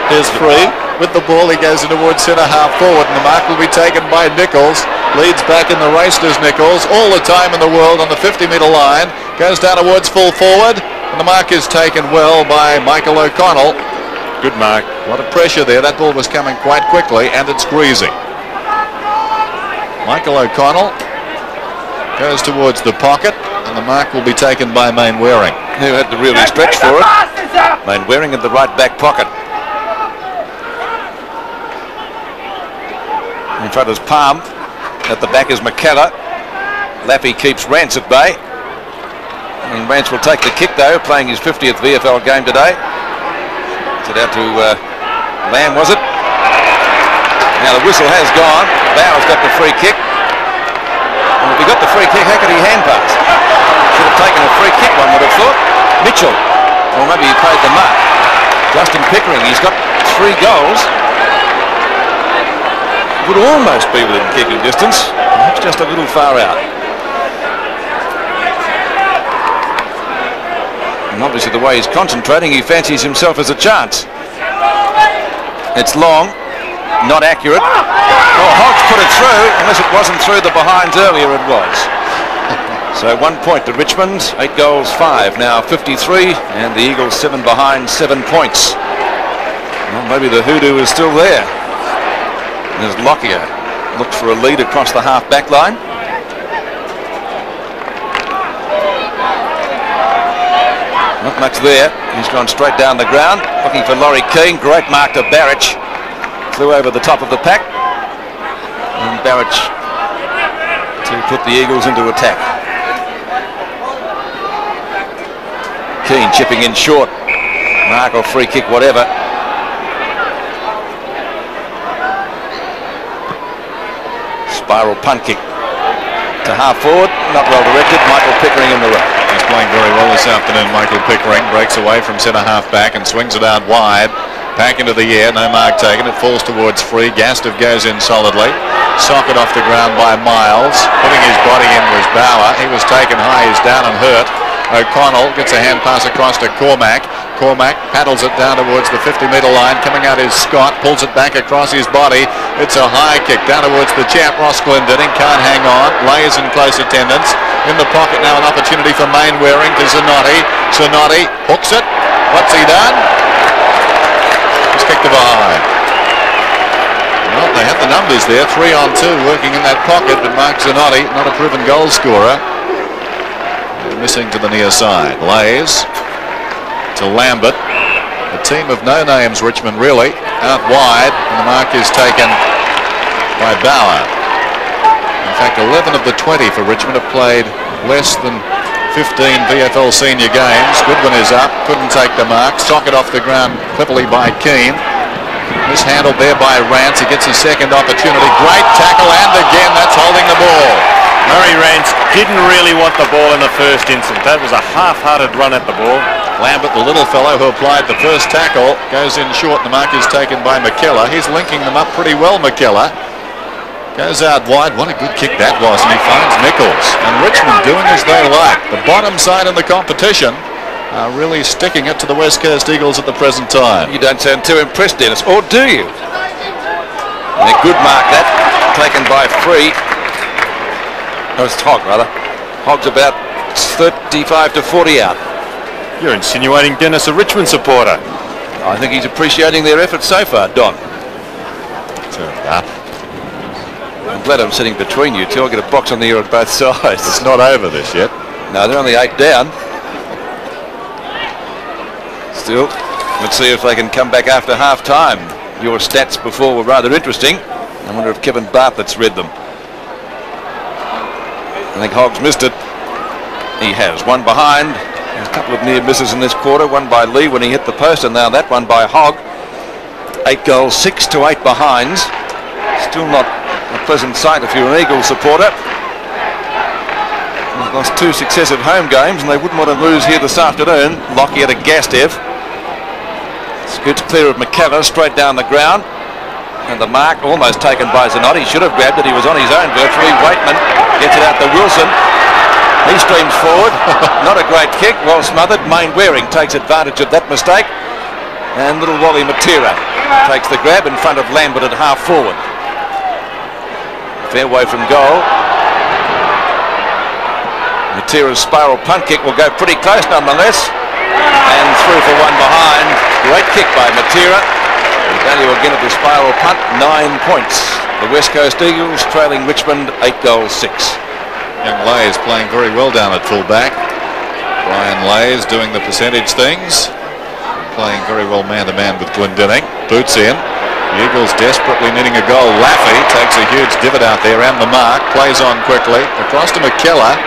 Here's free. With the ball, he goes in towards centre half forward, and the mark will be taken by Nichols. Leads back in the race, does Nichols. All the time in the world on the 50-metre line. Goes down towards full forward, and the mark is taken well by Michael O'Connell. Good mark. A lot of pressure there. That ball was coming quite quickly, and it's greasy. Michael O'Connell goes towards the pocket, and the mark will be taken by Mainwaring, who had to really stretch for it. Mainwaring in the right back pocket. In front is Palm. At the back is McKellar. Lappy keeps Rance at bay. And Rance will take the kick though, playing his 50th VFL game today. It's out to Lamb, was it? Now the whistle has gone. Bauer's got the free kick. And if he got the free kick, how could he hand pass? Should have taken a free kick, one would have thought. Mitchell. Or maybe he paid the mark. Justin Pickering, he's got 3 goals. Would almost be within kicking distance. Perhaps just a little far out. And obviously the way he's concentrating, he fancies himself as a chance. It's long. Not accurate. Oh, Hogg's put it through. Unless it wasn't through the behinds earlier, it was. So 1 point to Richmond. 8 goals, 5. Now 53. And the Eagles 7 behind, 7 points. Well, maybe the hoodoo is still there. As Lockyer looks for a lead across the half-back line. Not much there. He's gone straight down the ground, looking for Laurie Keane. Great mark to Barich. Flew over the top of the pack. And Barich to put the Eagles into attack. Keane chipping in short. Mark or free kick, whatever. Spiral punt kick to half forward, not well directed. Michael Pickering in the row. He's playing very well this afternoon. Michael Pickering breaks away from centre half back and swings it out wide. Back into the air, no mark taken. It falls towards free. Gastiff goes in solidly. Socket off the ground by Miles. Putting his body in was Bauer. He was taken high. He's down and hurt. O'Connell gets a hand pass across to Cormac. Cormac paddles it down towards the 50-metre line. Coming out is Scott. Pulls it back across his body. It's a high kick down towards the champ, Ross Glendinning. Can't hang on. Lays in close attendance. In the pocket now, an opportunity for Mainwaring to Zanotti. Zanotti hooks it. What's he done? He's kicked it behind. Well, they had the numbers there. 3 on 2 working in that pocket, but Mark Zanotti, not a proven goal scorer. Missing to the near side. Lays to Lambert. A team of no names, Richmond, really. Out wide, and the mark is taken by Bauer. In fact, 11 of the 20 for Richmond have played less than 15 VFL senior games. Goodwin is up, couldn't take the mark. Socket off the ground cleverly by Keane. Mishandled there by Rance. He gets his second opportunity. Great tackle, and again, that's holding the ball. Murray Rance didn't really want the ball in the first instance. That was a half-hearted run at the ball. Lambert, the little fellow who applied the first tackle, goes in short. The mark is taken by McKellar. He's linking them up pretty well, McKellar. Goes out wide. What a good kick that was. And he finds Nichols. And Richmond doing as they like. The bottom side of the competition are really sticking it to the West Coast Eagles at the present time. You don't sound too impressed, Dennis, or do you? And a good mark that, taken by Free. No, it's Hogg, rather. Hogg's about 35 to 40 out. You're insinuating Dennis a Richmond supporter. I think he's appreciating their efforts so far, Don. Turn it up. I'm glad I'm sitting between you two. I'll get a box on the ear on both sides. It's not over this yet. No, they're only 8 down. Still, let's see if they can come back after half-time. Your stats before were rather interesting. I wonder if Kevin Bartlett's read them. I think Hogg's missed it. He has. One behind. A couple of near misses in this quarter. One by Lee when he hit the post, and now that one by Hogg. 8 goals, 6 to 8 behinds. Still not a pleasant sight if you're an Eagles supporter. They've lost 2 successive home games, and they wouldn't want to lose here this afternoon. Lockie at a Gastev. Scoots clear of McKellar, straight down the ground. And the mark almost taken by Zanotti. Should have grabbed it. He was on his own virtually. Weightman gets it out to Wilson. He streams forward. Not a great kick. Well smothered. Mainwaring takes advantage of that mistake. And little Wally Matera takes the grab in front of Lambert at half forward. Fair way from goal. Matera's spiral punt kick will go pretty close nonetheless. And through for one behind. Great kick by Matera. The value again of the spiral punt, 9 points. The West Coast Eagles trailing Richmond 8 goals 6. Young Lay is playing very well down at fullback. Brian Lay is doing the percentage things. Playing very well man-to-man with Glendinning. Boots in. The Eagles desperately needing a goal. Laffey takes a huge divot out there and the mark. Plays on quickly. Across to McKellar.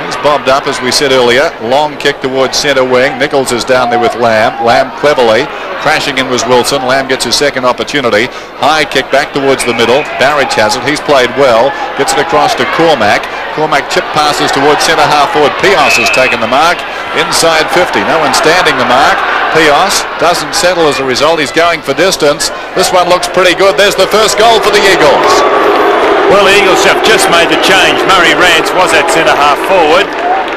He's bobbed up as we said earlier. Long kick towards centre wing. Nichols is down there with Lamb. Lamb cleverly. Crashing in was Wilson. Lamb gets his second opportunity. High kick back towards the middle. Barich has it. He's played well. Gets it across to Cormac. Cormac chip passes towards centre half forward. Peos has taken the mark. Inside 50. No one standing the mark. Peos doesn't settle as a result. He's going for distance. This one looks pretty good. There's the first goal for the Eagles. Well, the Eagles have just made the change. Murray Rance was at centre half forward,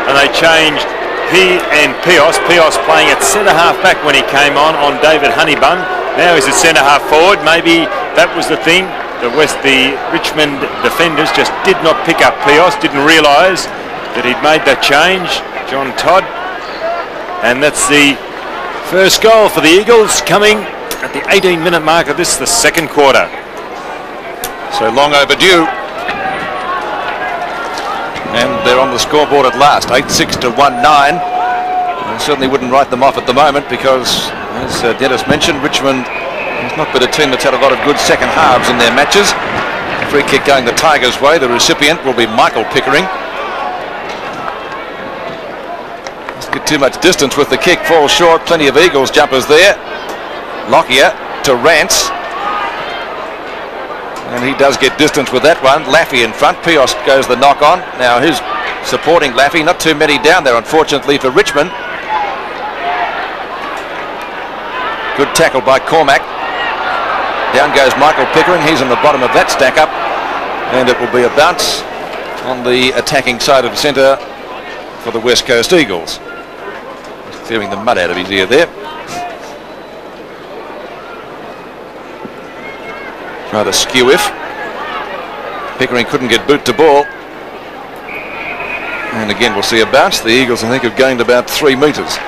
and they changed he and Peos. Peos playing at centre half back when he came on David Honybun. Now he's at centre half forward. Maybe that was the thing. The Richmond defenders just did not pick up Peos, didn't realise that he'd made that change. John Todd. And that's the first goal for the Eagles coming at the 18-minute mark of the second quarter. So long overdue. And they're on the scoreboard at last, 8-6 to 1-9. I certainly wouldn't write them off at the moment because, as Dennis mentioned, Richmond has not been a team that's had a lot of good second halves in their matches. Free kick going the Tigers' way. The recipient will be Michael Pickering. Doesn't get too much distance with the kick, falls short. Plenty of Eagles jumpers there. Lockyer to Rance. And he does get distance with that one. Laffey in front. Peos goes the knock on. Now who's supporting Laffey? Not too many down there, unfortunately, for Richmond. Good tackle by Cormac. Down goes Michael Pickering. He's on the bottom of that stack up. And it will be a bounce on the attacking side of centre for the West Coast Eagles. He's clearing the mud out of his ear there. Rather skew-if. Pickering couldn't get boot to ball. And again we'll see a bounce. The Eagles I think have gained about 3 metres.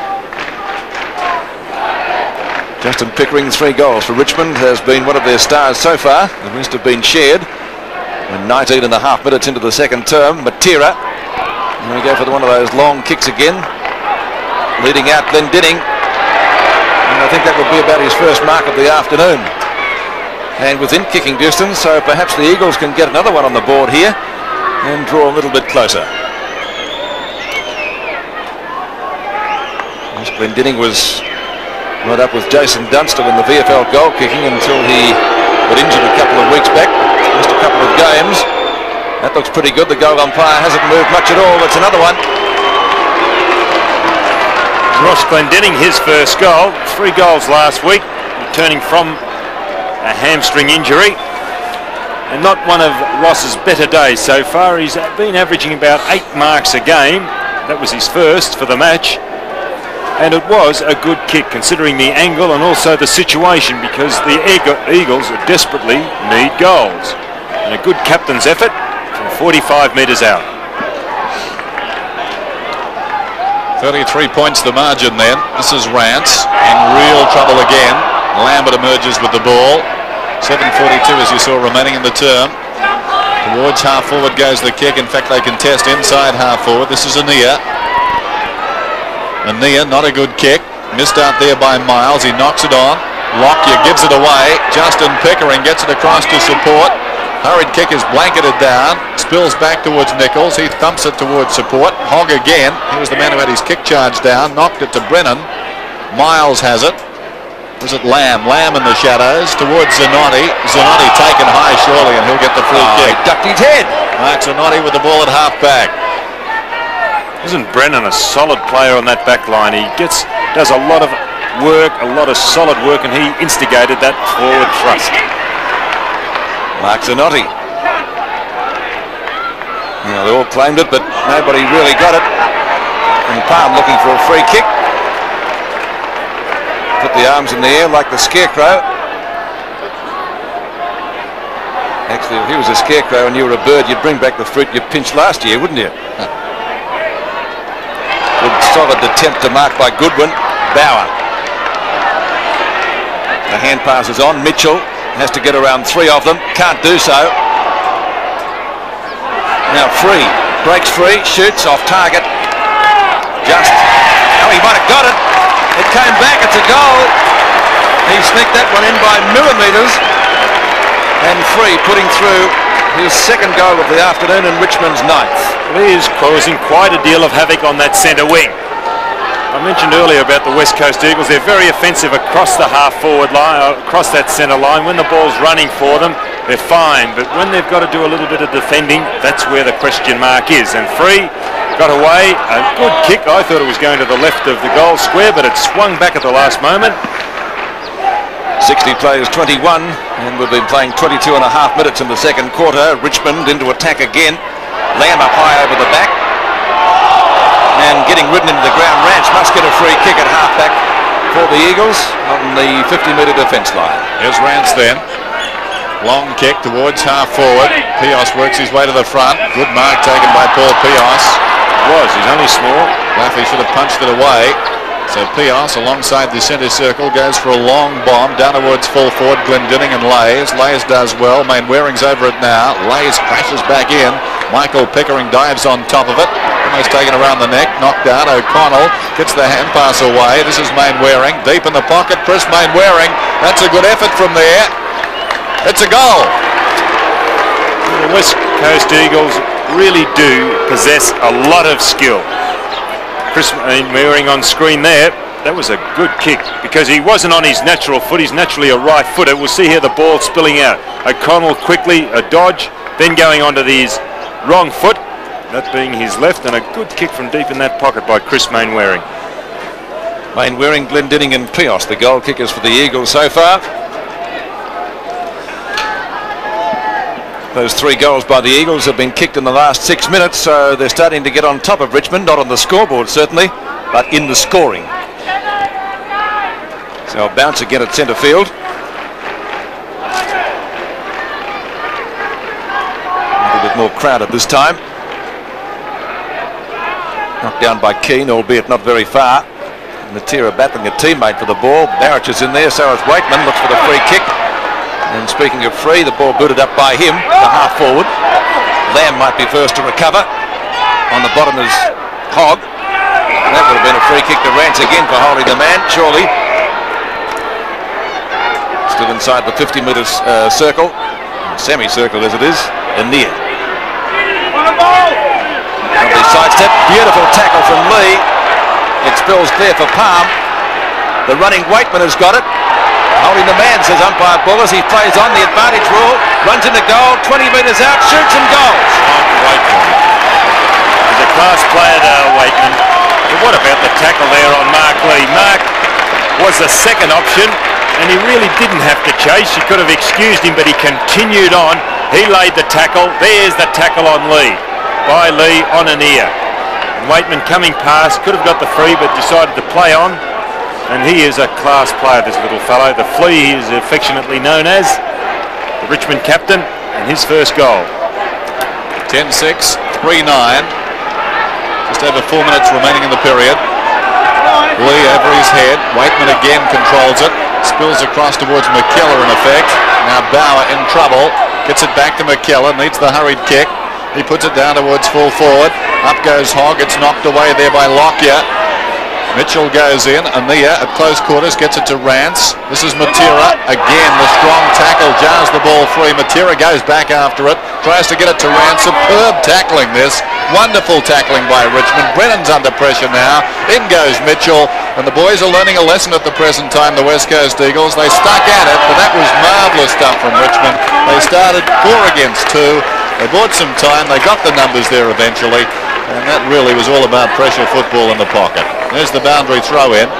Justin Pickering, 3 goals for Richmond, has been one of their stars so far. The rest have been shared. And 19 and a half minutes into the second term. Matera. And we go for one of those long kicks again. Leading out Glendinning. And I think that will be about his first mark of the afternoon. And within kicking distance, so perhaps the Eagles can get another one on the board here and draw a little bit closer. Glendinning was right up with Jason Dunster in the VFL goal kicking until he got injured a couple of weeks back. Missed a couple of games. That looks pretty good. The goal umpire hasn't moved much at all. It's another one. Ross Glendinning, his first goal. 3 goals last week, returning from a hamstring injury. and not one of Ross's better days so far. He's been averaging about 8 marks a game. That was his first for the match. And it was a good kick considering the angle and also the situation, because the Eagles desperately need goals. And a good captain's effort from 45 metres out. 33 points the margin then. This is Rance in real trouble again. Lambert emerges with the ball. 7:42 as you saw remaining in the term. Towards half forward goes the kick. In fact, they contest inside half forward. This is Ania. Ania, not a good kick. Missed out there by Miles. He knocks it on. Lockyer gives it away. Justin Pickering gets it across to support. Hurried kick is blanketed down. Spills back towards Nichols. He thumps it towards support. Hogg again. He was the man who had his kick charge down. Knocked it to Brennan. Miles has it. Was it Lamb? Lamb in the shadows towards Zanotti. Zanotti taken high surely, and he'll get the free kick. He ducked his head. Mark Zanotti with the ball at half back. Isn't Brennan a solid player on that back line? He does a lot of work, a lot of solid work, and he instigated that forward thrust. Mark Zanotti. Now, they all claimed it, but nobody really got it. And Palm looking for a free kick. Put the arms in the air like the scarecrow. Actually, if he was a scarecrow and you were a bird, you'd bring back the fruit you pinched last year, wouldn't you? Good solid attempt to mark by Goodwin. Bauer. The hand pass is on. Mitchell has to get around 3 of them. Can't do so. Now free. Breaks free. Shoots off target. Just. Oh, he might have got it. It came back. It's a goal. He sneaked that one in by millimetres. And free, putting through his second goal of the afternoon and Richmond's 9th. Well, he is causing quite a deal of havoc on that centre wing. I mentioned earlier about the West Coast Eagles. They're very offensive across the half-forward line, across that centre line. When the ball's running for them, they're fine. But when they've got to do a little bit of defending, that's where the question mark is. And free got away. A good kick. I thought it was going to the left of the goal square, but it swung back at the last moment. 60 plays 21, and we've been playing 22 and a half minutes in the second quarter. Richmond into attack again. Lamb up high over the back. And getting ridden into the ground. Rance must get a free kick at half-back for the Eagles on the 50-metre defence line. Here's Rance then. Long kick towards half-forward. Peos works his way to the front. Good mark taken by Paul Peos. He's only small. Laffey should have punched it away. So Peos alongside the centre circle goes for a long bomb down towards full forward. Glendinning and Lays. Lays does well. Mainwaring's over it now. Lays crashes back in. Michael Pickering dives on top of it. Almost taken around the neck. Knocked down. O'Connell gets the hand pass away. This is Mainwaring. Deep in the pocket. Chris Mainwaring. That's a good effort from there. It's a goal. The West Coast Eagles really do possess a lot of skill. Chris Mainwaring on screen there. That was a good kick because he wasn't on his natural foot. He's naturally a right footer. We'll see here the ball spilling out. O'Connell quickly a dodge, then going onto his wrong foot, that being his left, and a good kick from deep in that pocket by Chris Mainwaring. Mainwaring, Glendinning and Peos, the goal kickers for the Eagles so far. Those 3 goals by the Eagles have been kicked in the last 6 minutes, so they're starting to get on top of Richmond, not on the scoreboard certainly, but in the scoring. So a bounce again at centre field. A little bit more crowded this time. Knocked down by Keane, albeit not very far. Natira battling a teammate for the ball. Barich is in there, so is Weightman, looks for the free kick. And speaking of free, the ball booted up by him, the half-forward. Lamb might be first to recover. On the bottom is Hogg. And that would have been a free kick to Rance again for holding the man, surely. Still inside the 50-metre circle. Semi-circle as it is. And near. Lovely sidestep. Beautiful tackle from Lee. It spills clear for Palm. The running Weightman has got it. Holding the man, says umpire Bullis. He plays on the advantage rule, runs into goal, 20 metres out, shoots and goals. Weightman. He's a class player though, Weightman. But what about the tackle there on Mark Lee? Mark was the second option and he really didn't have to chase. He could have excused him, but he continued on He laid the tackle. There's the tackle on Lee. By Lee on an ear. Weightman coming past, could have got the free but decided to play on. And he is a class player, this little fellow. The Flea he is affectionately known as. The Richmond captain and his first goal. 10-6, 3-9. Just over 4 minutes remaining in the period. Lee over his head. Weightman again controls it. Spills across towards McKellar in effect. Now Bauer in trouble. Gets it back to McKellar. Needs the hurried kick. He puts it down towards full forward. Up goes Hogg. It's knocked away there by Lockyer. Mitchell goes in. Ania at close quarters gets it to Rance. This is Matera. Again, the strong tackle jars the ball free. Matera goes back after it. Tries to get it to Rance. Superb tackling this. Wonderful tackling by Richmond. Brennan's under pressure now. In goes Mitchell. And the boys are learning a lesson at the present time, the West Coast Eagles. They stuck at it, but that was marvellous stuff from Richmond. They started 4 against 2. They bought some time. They got the numbers there eventually. And that really was all about pressure football in the pocket. There's the boundary throw in.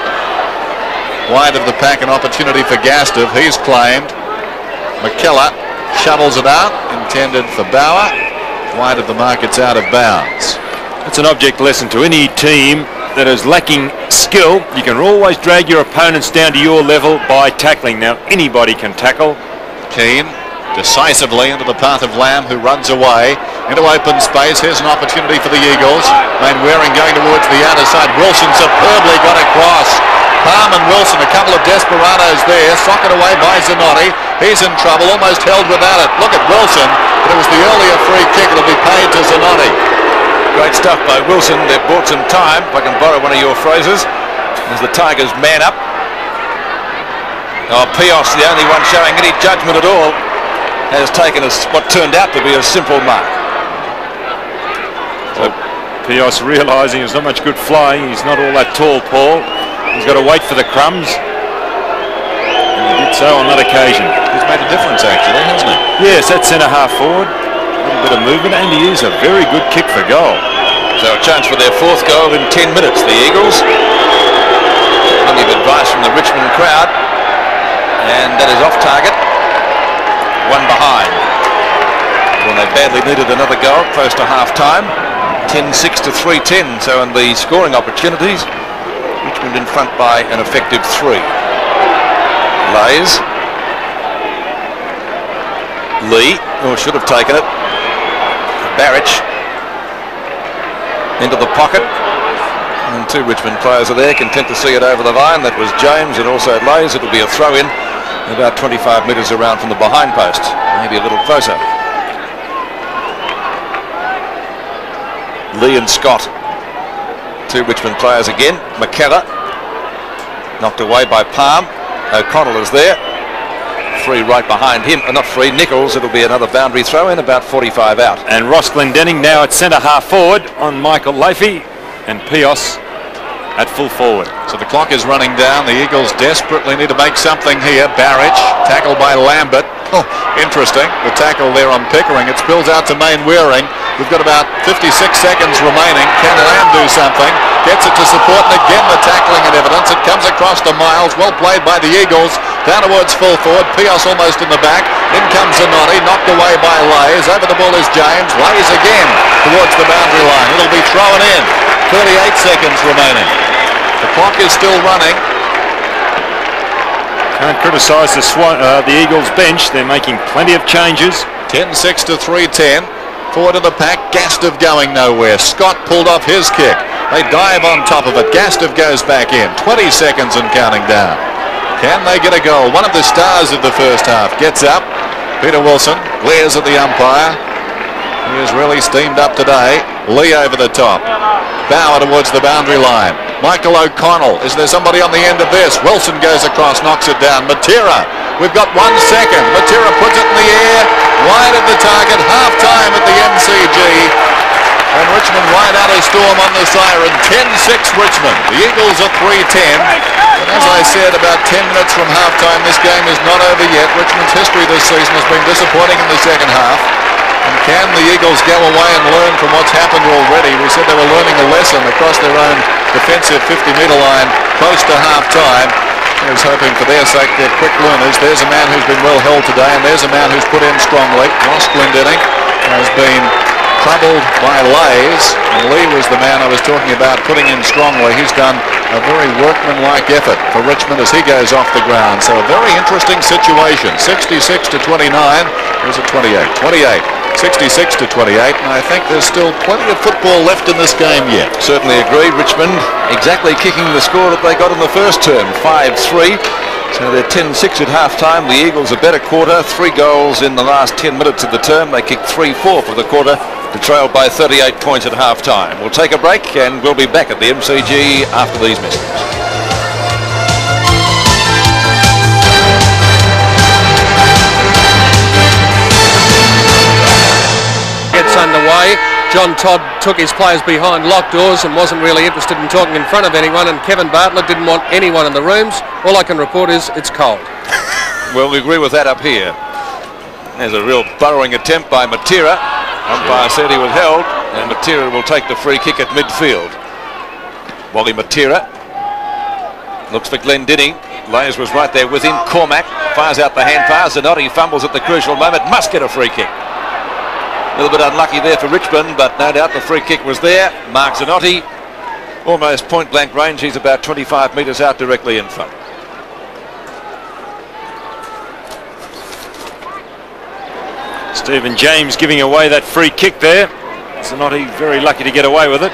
Wide of the pack, an opportunity for Gastiff. He's claimed. McKellar shovels it out. Intended for Bauer. Wide of the mark, it's out of bounds. It's an object lesson to any team that is lacking skill. You can always drag your opponents down to your level by tackling. Now, anybody can tackle. Keane decisively into the path of Lamb, who runs away into open space. Here's an opportunity for the Eagles. Mainwaring going towards the outer side. Wilson superbly got across. Palm and Wilson, a couple of desperados there. Socked away by Zanotti. He's in trouble, almost held without it. Look at Wilson, but it was the earlier free kick. It'll be paid to Zanotti. Great stuff by Wilson. They've bought some time, if I can borrow one of your phrases, as the Tigers man up. Oh, Peos, the only one showing any judgment at all, has taken what turned out to be a simple mark. So Peos realising there's not much good flying. He's not all that tall, Paul. He's got to wait for the crumbs. And he did so on that occasion. He's made a difference actually, hasn't he? Yes, that centre half forward. A little bit of movement, and he is a very good kick for goal. So a chance for their 4th goal in 10 minutes, the Eagles. Plenty of advice from the Richmond crowd. And that is off target. 1 behind. When they badly needed another goal, close to half-time. 10-6 to 3-10. So in the scoring opportunities, Richmond in front by an effective 3. Lays. Lee, should have taken it. Barich into the pocket. And 2 Richmond players are there, content to see it over the line. That was James and also Lays. It'll be a throw-in about 25 metres around from the behind post. Maybe a little closer. Lee and Scott. 2 Richmond players again. McKellar knocked away by Palm. O'Connell is there. Free right behind him. Not free. Nichols. It'll be another boundary throw in, about 45 out. And Ross Glendinning now at centre half forward on Michael Leafy, and Peos at full forward. So the clock is running down. The Eagles desperately need to make something here. Barich tackled by Lambert. Oh, interesting. The tackle there on Pickering. It spills out to Mainwaring. We've got about 56 seconds remaining. Can Lamb do something? Gets it to support, and again the tackling in evidence. It comes across to Miles. Well played by the Eagles. Down towards full forward. Peos almost in the back. In comes Zanotti. Knocked away by Lays. Over the ball is James. Lays again towards the boundary line. It'll be thrown in. 38 seconds remaining. The clock is still running. Can't criticise the Eagles bench. They're making plenty of changes. 10-6 to 3-10. Forward of the pack. Gastiff going nowhere. Scott pulled off his kick. They dive on top of it. Gastiff goes back in. 20 seconds and counting down. Can they get a goal? One of the stars of the first half gets up. Peter Wilson glares at the umpire. He is really steamed up today. Lee over the top. Bauer towards the boundary line. Michael O'Connell. Is there somebody on the end of this? Wilson goes across, knocks it down. Matera. We've got 1 second. Matera puts it in the air. Wide of the target. Half-time at the MCG. And Richmond wide out of storm on the siren. 10-6 Richmond. The Eagles are 3-10. And as I said, about 10 minutes from half-time, this game is not over yet. Richmond's history this season has been disappointing in the second half. And can the Eagles go away and learn from what's happened already? We said they were learning a lesson across their own defensive 50-metre line close to half-time. Who's hoping for their sake they're quick learners. There's a man who's been well held today, and there's a man who's put in strongly. Ross Glendinning has been troubled by Lays, and Lee was the man I was talking about putting in strongly. He's done a very workmanlike effort for Richmond as he goes off the ground. So a very interesting situation. 66 to 29. Or is it 28? 28. 66 to 28, and I think there's still plenty of football left in this game yet. Certainly agree. Richmond exactly kicking the score that they got in the first term, 5-3. So they're 10-6 at half-time. The Eagles a better quarter, 3 goals in the last 10 minutes of the term. They kicked 3-4 for the quarter to trail by 38 points at half-time. We'll take a break and we'll be back at the MCG after these messages. Gets underway. John Todd took his players behind locked doors and wasn't really interested in talking in front of anyone, and Kevin Bartlett didn't want anyone in the rooms. All I can report is it's cold. Well, we agree with that up here. There's a real burrowing attempt by Matera. Umpire said he was held, and Matera will take the free kick at midfield. Wally Matera looks for Glendinning. Lays was right there with him. Cormac fires out the hand pass. Zanotti fumbles at the crucial moment. Must get a free kick. A little bit unlucky there for Richmond, but no doubt the free kick was there. Mark Zanotti, almost point blank range. He's about 25 metres out directly in front. Stephen James giving away that free kick there. Zanotti very lucky to get away with it.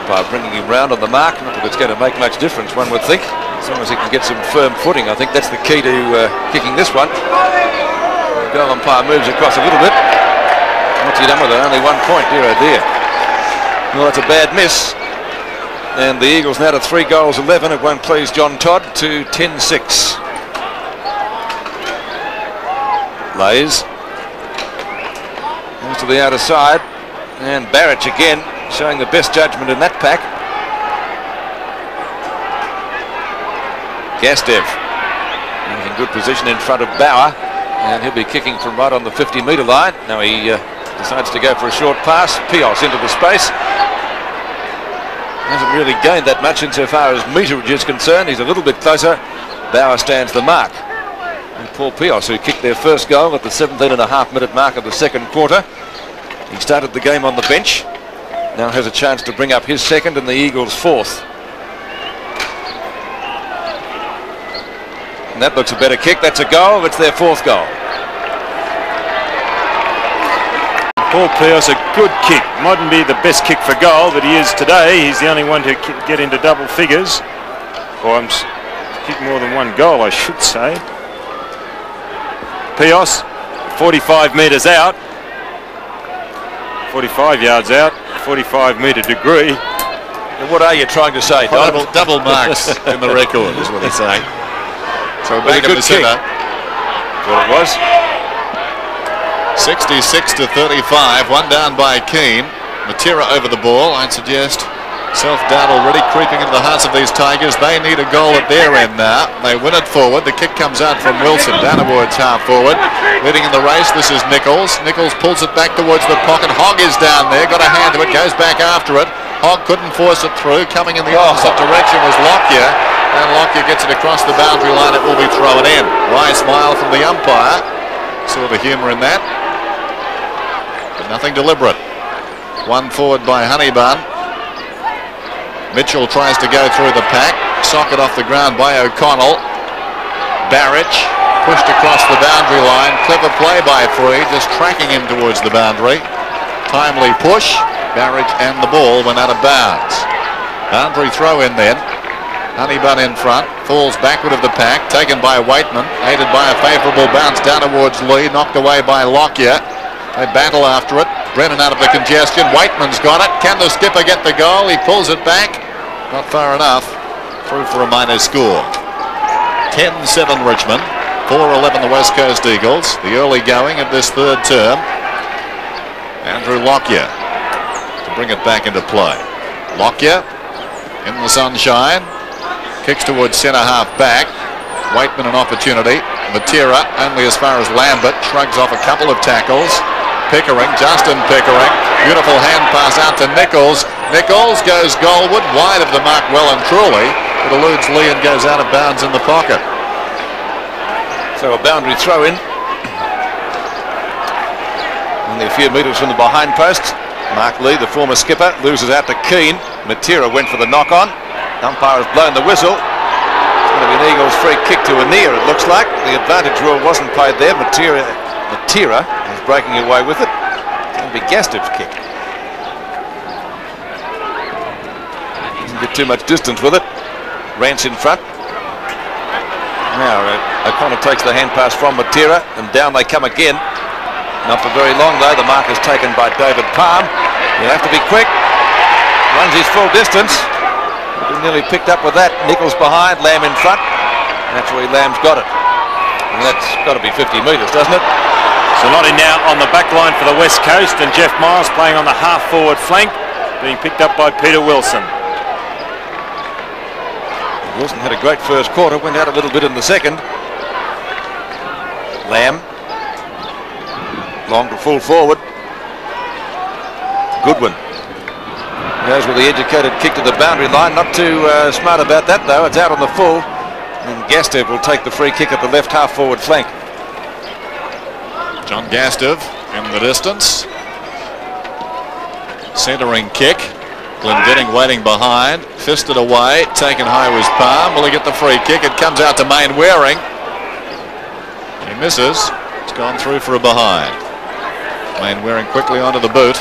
By bringing him round on the mark, not that it's going to make much difference, one would think. As long as he can get some firm footing, I think that's the key to kicking this one. The goal umpire moves across a little bit. What's he done with it? Only 1 point, dear oh dear. Well, that's a bad miss. And the Eagles now to 3 goals 11. It won't please John Todd to 10-6. Lays goes to the outer side. And Barich again showing the best judgment in that pack. Gastev in good position in front of Bauer, and he'll be kicking from right on the 50-metre line. Now he decides to go for a short pass. Peos into the space. Hasn't really gained that much insofar as meterage is concerned. He's a little bit closer. Bauer stands the mark. And Paul Peos, who kicked their first goal at the 17.5-minute mark of the second quarter. He started the game on the bench. Now has a chance to bring up his second and the Eagles' fourth. And that looks a better kick. That's a goal. It's their fourth goal. Paul Peos, a good kick. Mightn't be the best kick for goal, but he is today. He's the only one to get into double figures. Or kick more than 1 goal, I should say. Peos, 45 metres out. 45 yards out. 45-metre degree. And what are you trying to say, Don? Double marks in the record is what he's saying. So back at the centre. What it was. 66 to 35. 1 down by Keane. Matera over the ball. I'd suggest self-doubt already creeping into the hearts of these Tigers. They need a goal at their end now. They win it forward. The kick comes out from Wilson down towards half forward. Leading in the race, this is Nichols. Nichols pulls it back towards the pocket. Hogg is down there. Got a hand to it. Goes back after it. Hogg couldn't force it through. Coming in the opposite direction was Lockyer. And Lockyer gets it across the boundary line. It will be thrown in. Wry smile from the umpire. Saw the humour in that. But nothing deliberate. 1 forward by Honybun. Mitchell tries to go through the pack. Socket off the ground by O'Connell. Barich pushed across the boundary line. Clever play by Free, just tracking him towards the boundary. Timely push. Barich and the ball went out of bounds. Boundary throw in then. Honybun in front, falls backward of the pack, taken by Weightman, aided by a favourable bounce down towards Lee, knocked away by Lockyer. They battle after it. Brennan out of the congestion. Weightman's got it. Can the skipper get the goal? He pulls it back. Not far enough. Through for a minor score. 10-7 Richmond. 4-11 the West Coast Eagles. The early going of this third term. Andrew Lockyer to bring it back into play. Lockyer in the sunshine. Kicks towards centre half back. Weightman an opportunity. Matera only as far as Lambert. Shrugs off a couple of tackles. Pickering, Justin Pickering. Beautiful hand pass out to Nichols. Nichols goes goalward, wide of the mark well and truly. It eludes Lee and goes out of bounds in the pocket. So a boundary throw in. Only a few metres from the behind post. Mark Lee, the former skipper, loses out to Keane. Matera went for the knock-on. Umpire has blown the whistle. It's going to be an Eagles free kick to Anea, it looks like. The advantage rule wasn't played there. Matera is breaking away with it. It's going to be Gastov's kick. Doesn't get too much distance with it. Rance in front. Now O'Connor takes the hand pass from Matera, and down they come again. Not for very long though. The mark is taken by David Palm. He'll have to be quick. Runs his full distance. He nearly picked up with that. Nichols behind, Lamb in front. Naturally, Lamb's got it. And that's got to be 50 metres, doesn't it? Zanotti now on the back line for the West Coast, and Geoff Miles playing on the half-forward flank, being picked up by Peter Wilson. Wilson had a great first quarter, went out a little bit in the second. Lamb. Long to full forward. Goodwin goes with the educated kick to the boundary line. Not too smart about that though. It's out on the full. And Gastov will take the free kick at the left half forward flank. John Gastov in the distance. Centering kick. Glendinning waiting behind. Fisted away. Taken high with Palm. Will he get the free kick? It comes out to Mainwaring. He misses. It's gone through for a behind. Mainwaring quickly onto the boot.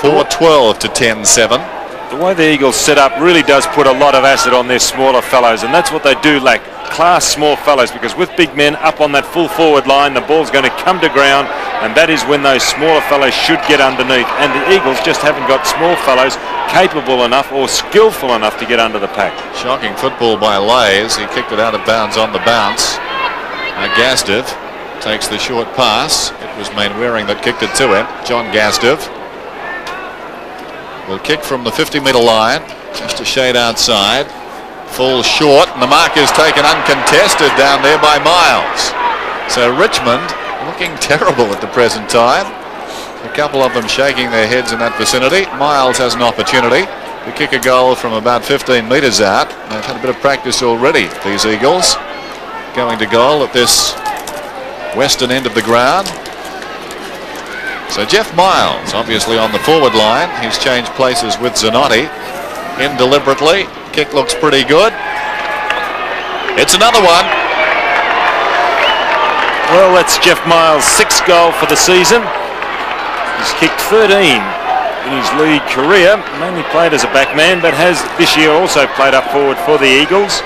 4-12 to 10-7. The way the Eagles set up really does put a lot of acid on their smaller fellows, and that's what they do lack. Class small fellows, because with big men up on that full forward line, the ball's going to come to ground, and that is when those smaller fellows should get underneath. And the Eagles just haven't got small fellows capable enough or skillful enough to get under the pack. Shocking football by Lays. He kicked it out of bounds on the bounce. Gastov takes the short pass. It was Mainwaring that kicked it to him. John Gastov will kick from the 50-metre line, just a shade outside. Full short, and the mark is taken uncontested down there by Miles. So Richmond looking terrible at the present time. A couple of them shaking their heads in that vicinity. Miles has an opportunity to kick a goal from about 15 metres out. They've had a bit of practice already, these Eagles. Going to goal at this western end of the ground. So Geoff Miles obviously on the forward line. He's changed places with Zanotti. In deliberately. Kick looks pretty good. It's another one. Well, that's Geoff Miles' 6th goal for the season. He's kicked 13 in his league career. Mainly played as a backman, but has this year also played up forward for the Eagles.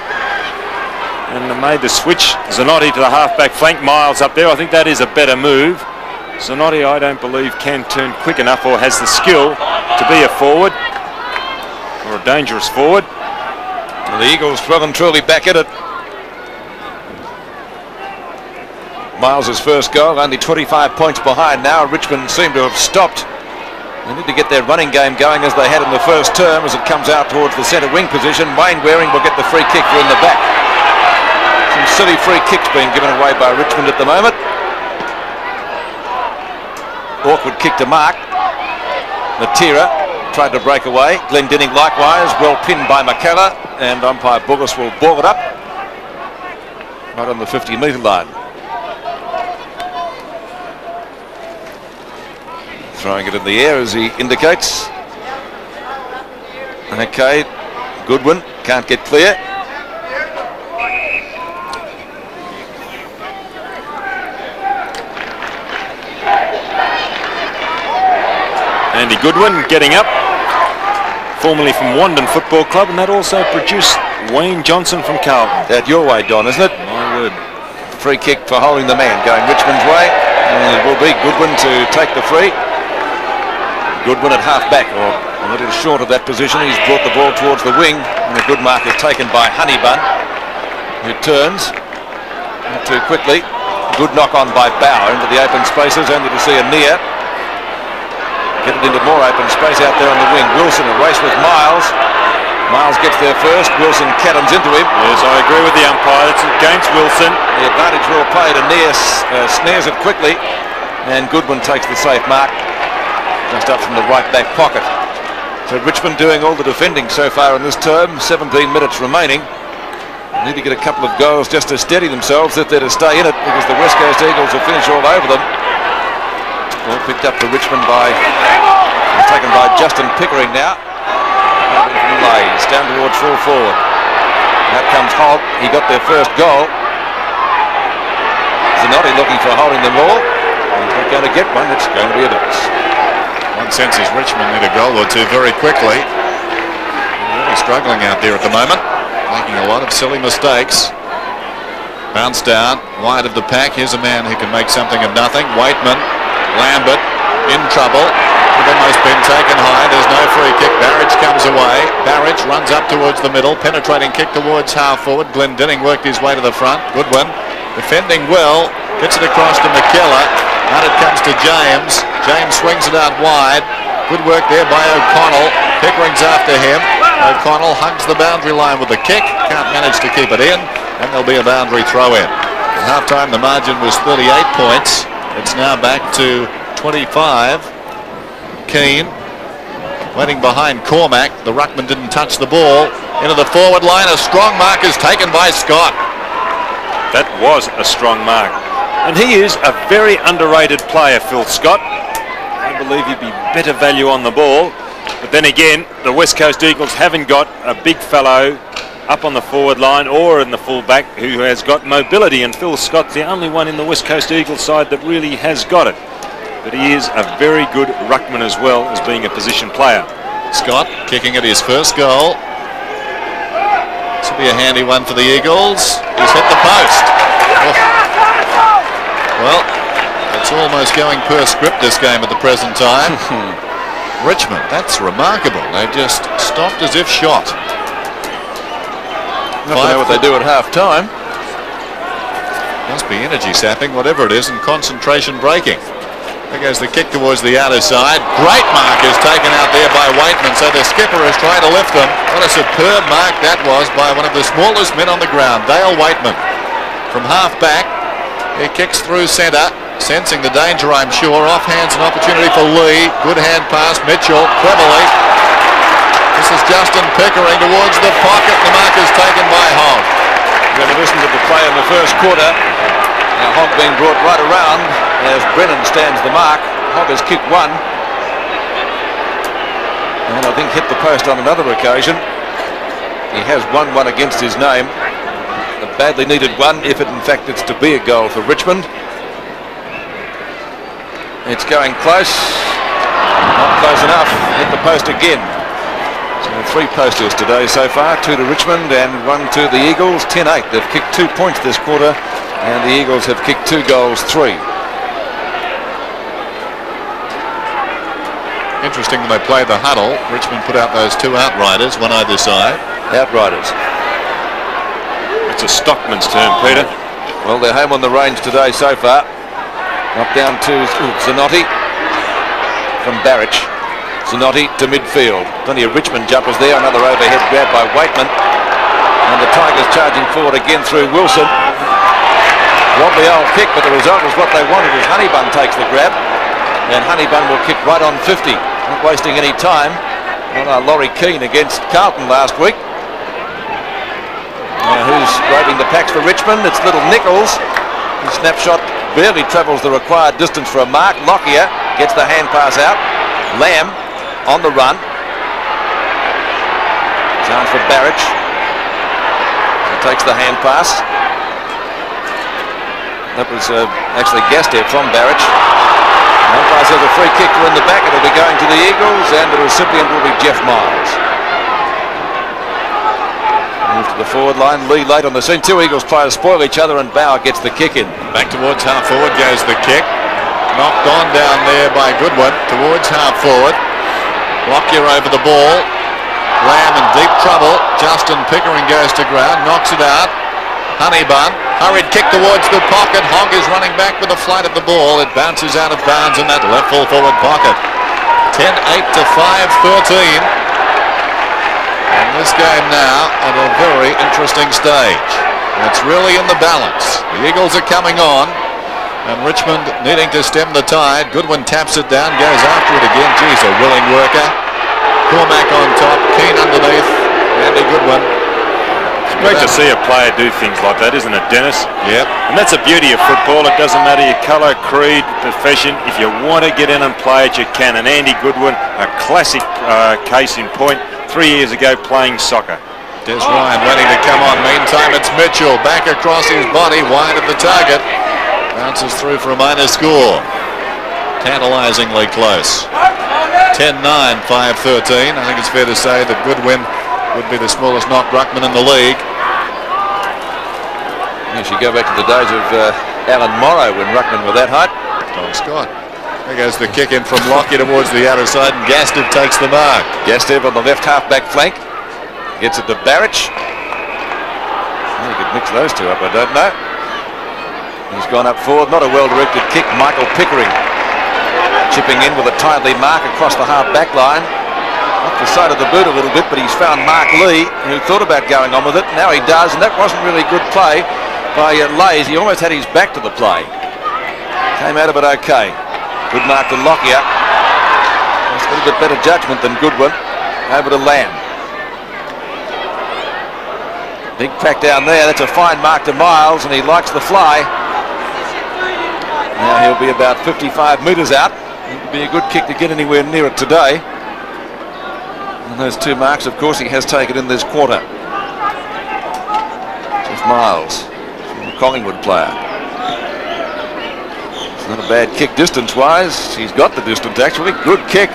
And made the switch. Zanotti to the half-back flank. Miles up there. I think that is a better move. Zanotti, I don't believe, can turn quick enough or has the skill to be a forward, or a dangerous forward. Well, the Eagles well and truly back at it. Miles' first goal, only 25 points behind now. Richmond seem to have stopped. They need to get their running game going as they had in the first term. As it comes out towards the centre wing position, Mainwaring will get the free kick for in the back. Some silly free kicks being given away by Richmond at the moment. Awkward kick to mark. Matera tried to break away. Glendinning likewise, well pinned by McKellar, and umpire Bullis will ball it up right on the 50-metre line. Throwing it in the air as he indicates. Okay, Goodwin can't get clear. Andy Goodwin getting up, formerly from Wandon Football Club, and that also produced Wayne Johnson from Carlton. That your way, Don, isn't it? My word. Free kick for holding the man, going Richmond's way, and it will be Goodwin to take the free. Goodwin at half-back, or a little short of that position. He's brought the ball towards the wing, and a good mark is taken by Honybun, who turns not too quickly. Good knock on by Bauer into the open spaces, only to see Anea get it into more open space out there on the wing. Wilson a race with Miles. Miles gets there first. Wilson cattons into him. Yes, I agree with the umpire. It's against Wilson. The advantage well played. Anea snares it quickly. and Goodwin takes the safe mark just up from the right back pocket. So Richmond doing all the defending so far in this term. 17 minutes remaining. Need to get a couple of goals just to steady themselves if they're to stay in it, because the West Coast Eagles will finish all over them. All picked up for Richmond taken by Justin Pickering now. Lays down towards full forward. Out comes Hogg. He got their first goal. Zanotti looking for holding the ball. He's not going to get one. It's going to be a miss. One sense is Richmond need a goal or two very quickly. They're really struggling out there at the moment, making a lot of silly mistakes. Bounce down, wide of the pack. Here's a man who can make something of nothing. Weightman, Lambert in trouble. They've almost been taken high. There's no free kick. Barich comes away. Barich runs up towards the middle. Penetrating kick towards half forward. Glendinning worked his way to the front. Goodwin defending well. Gets it across to McKellar. Out it comes to James. James swings it out wide. Good work there by O'Connell. Pickering's after him. O'Connell hugs the boundary line with the kick. Can't manage to keep it in. And there'll be a boundary throw in. At half time the margin was 38 points. It's now back to 25. Keane waiting behind Cormac. The ruckman didn't touch the ball. Into the forward line. A strong mark is taken by Scott. That was a strong mark. And he is a very underrated player, Phil Scott. I believe he'd be better value on the ball. But then again, the West Coast Eagles haven't got a big fellow up on the forward line or in the fullback who has got mobility. And Phil Scott's the only one in the West Coast Eagles side that really has got it. But he is a very good ruckman as well as being a position player. Scott kicking at his first goal. This will be a handy one for the Eagles. He's hit the post. Oh. Well, it's almost going per script this game at the present time. Richmond, that's remarkable. They just stopped as if shot. Not to know what they do at half time. Must be energy sapping, whatever it is, and concentration breaking. There goes the kick towards the outer side. Great mark is taken out there by Weightman, so the skipper is trying to lift them. What a superb mark that was by one of the smallest men on the ground, Dale Weightman. From half back, he kicks through centre, sensing the danger, I'm sure. Offhand's an opportunity for Lee. Good hand pass, Mitchell, cleverly. This is Justin Pickering towards the pocket. The mark is taken by Hogg. Reminiscent of the play in the first quarter. Now Hogg being brought right around as Brennan stands the mark. Hogg has kicked one. And I think hit the post on another occasion. He has won one against his name. A badly needed one, if it in fact it's to be a goal for Richmond. It's going close. Not close enough. Hit the post again. So 3 posters today so far. 2 to Richmond and 1 to the Eagles. 10-8. They've kicked 2 points this quarter. And the Eagles have kicked 2 goals, 3. Interesting when they play the huddle. Richmond put out those 2 outriders, one either side. Outriders. It's a stockman's term, Peter. Well, they're home on the range today so far. Up down to Zanotti from Barich. Zanotti to midfield. Plenty of Richmond jumpers there. Another overhead grab by Weightman. And the Tigers charging forward again through Wilson. Wobbly old kick, but the result was what they wanted as Honybun takes the grab. And Honybun will kick right on 50. Not wasting any time. Well, Laurie Keane against Carlton last week. Now who's raving the packs for Richmond? It's little Nichols. His snapshot barely travels the required distance for a mark. Lockyer gets the hand pass out. Lamb on the run. Chance for Barich. He takes the hand pass. That was actually Gastev from Barich. Umpire says a free kick to in the back. It'll be going to the Eagles, and the recipient will be Geoff Miles. Move to the forward line. Lee late on the scene. 2 Eagles players spoil each other, and Bauer gets the kick in. Back towards half forward goes the kick. Knocked on down there by Goodwin towards half forward. Lockyer over the ball. Lamb in deep trouble. Justin Pickering goes to ground, knocks it out. Honybun, hurried kick towards the pocket. Hogg is running back with the flight of the ball. It bounces out of bounds in that left full forward pocket. 10-8 to 5-13. And this game now at a very interesting stage. It's really in the balance. The Eagles are coming on. And Richmond needing to stem the tide. Goodwin taps it down, goes after it again. Geez, a willing worker. Cormac on top, Keane underneath. Andy Goodwin. It's great to see a player do things like that, isn't it, Dennis? Yep. And that's the beauty of football. It doesn't matter your colour, creed, profession. If you want to get in and play it, you can. And Andy Goodwin, a classic case in point, 3 years ago playing soccer. Des Ryan waiting to come on. Meantime, it's Mitchell back across his body, wide of the target. Bounces through for a minor score. Tantalisingly close. 10-9, 5-13. I think it's fair to say that Goodwin would be the smallest knock ruckman in the league. Yes, you go back to the days of Alan Morrow when ruckmen were that height. Don Scott. There goes the kick in from Lockyer towards the outer side, and Gastev takes the mark. Gastev on the left half-back flank. Gets it to Barich. You could mix those two up, I don't know. He's gone up forward. Not a well-directed kick. Michael Pickering chipping in with a tidely mark across the half-back line. Off the side of the boot a little bit, but he's found Mark Lee, who thought about going on with it. Now he does, and that wasn't really good play by Lays. He almost had his back to the play. Came out of it okay. Good mark to Lockyer. That's a little bit better judgment than Goodwin. Over to Lamb. Big crack down there. That's a fine mark to Miles, and he likes the fly. Now he'll be about 55 metres out. It would be a good kick to get anywhere near it today. And those two marks, of course, he has taken in this quarter. Jeff Miles, a Collingwood player. It's not a bad kick distance-wise. He's got the distance, actually. Good kick.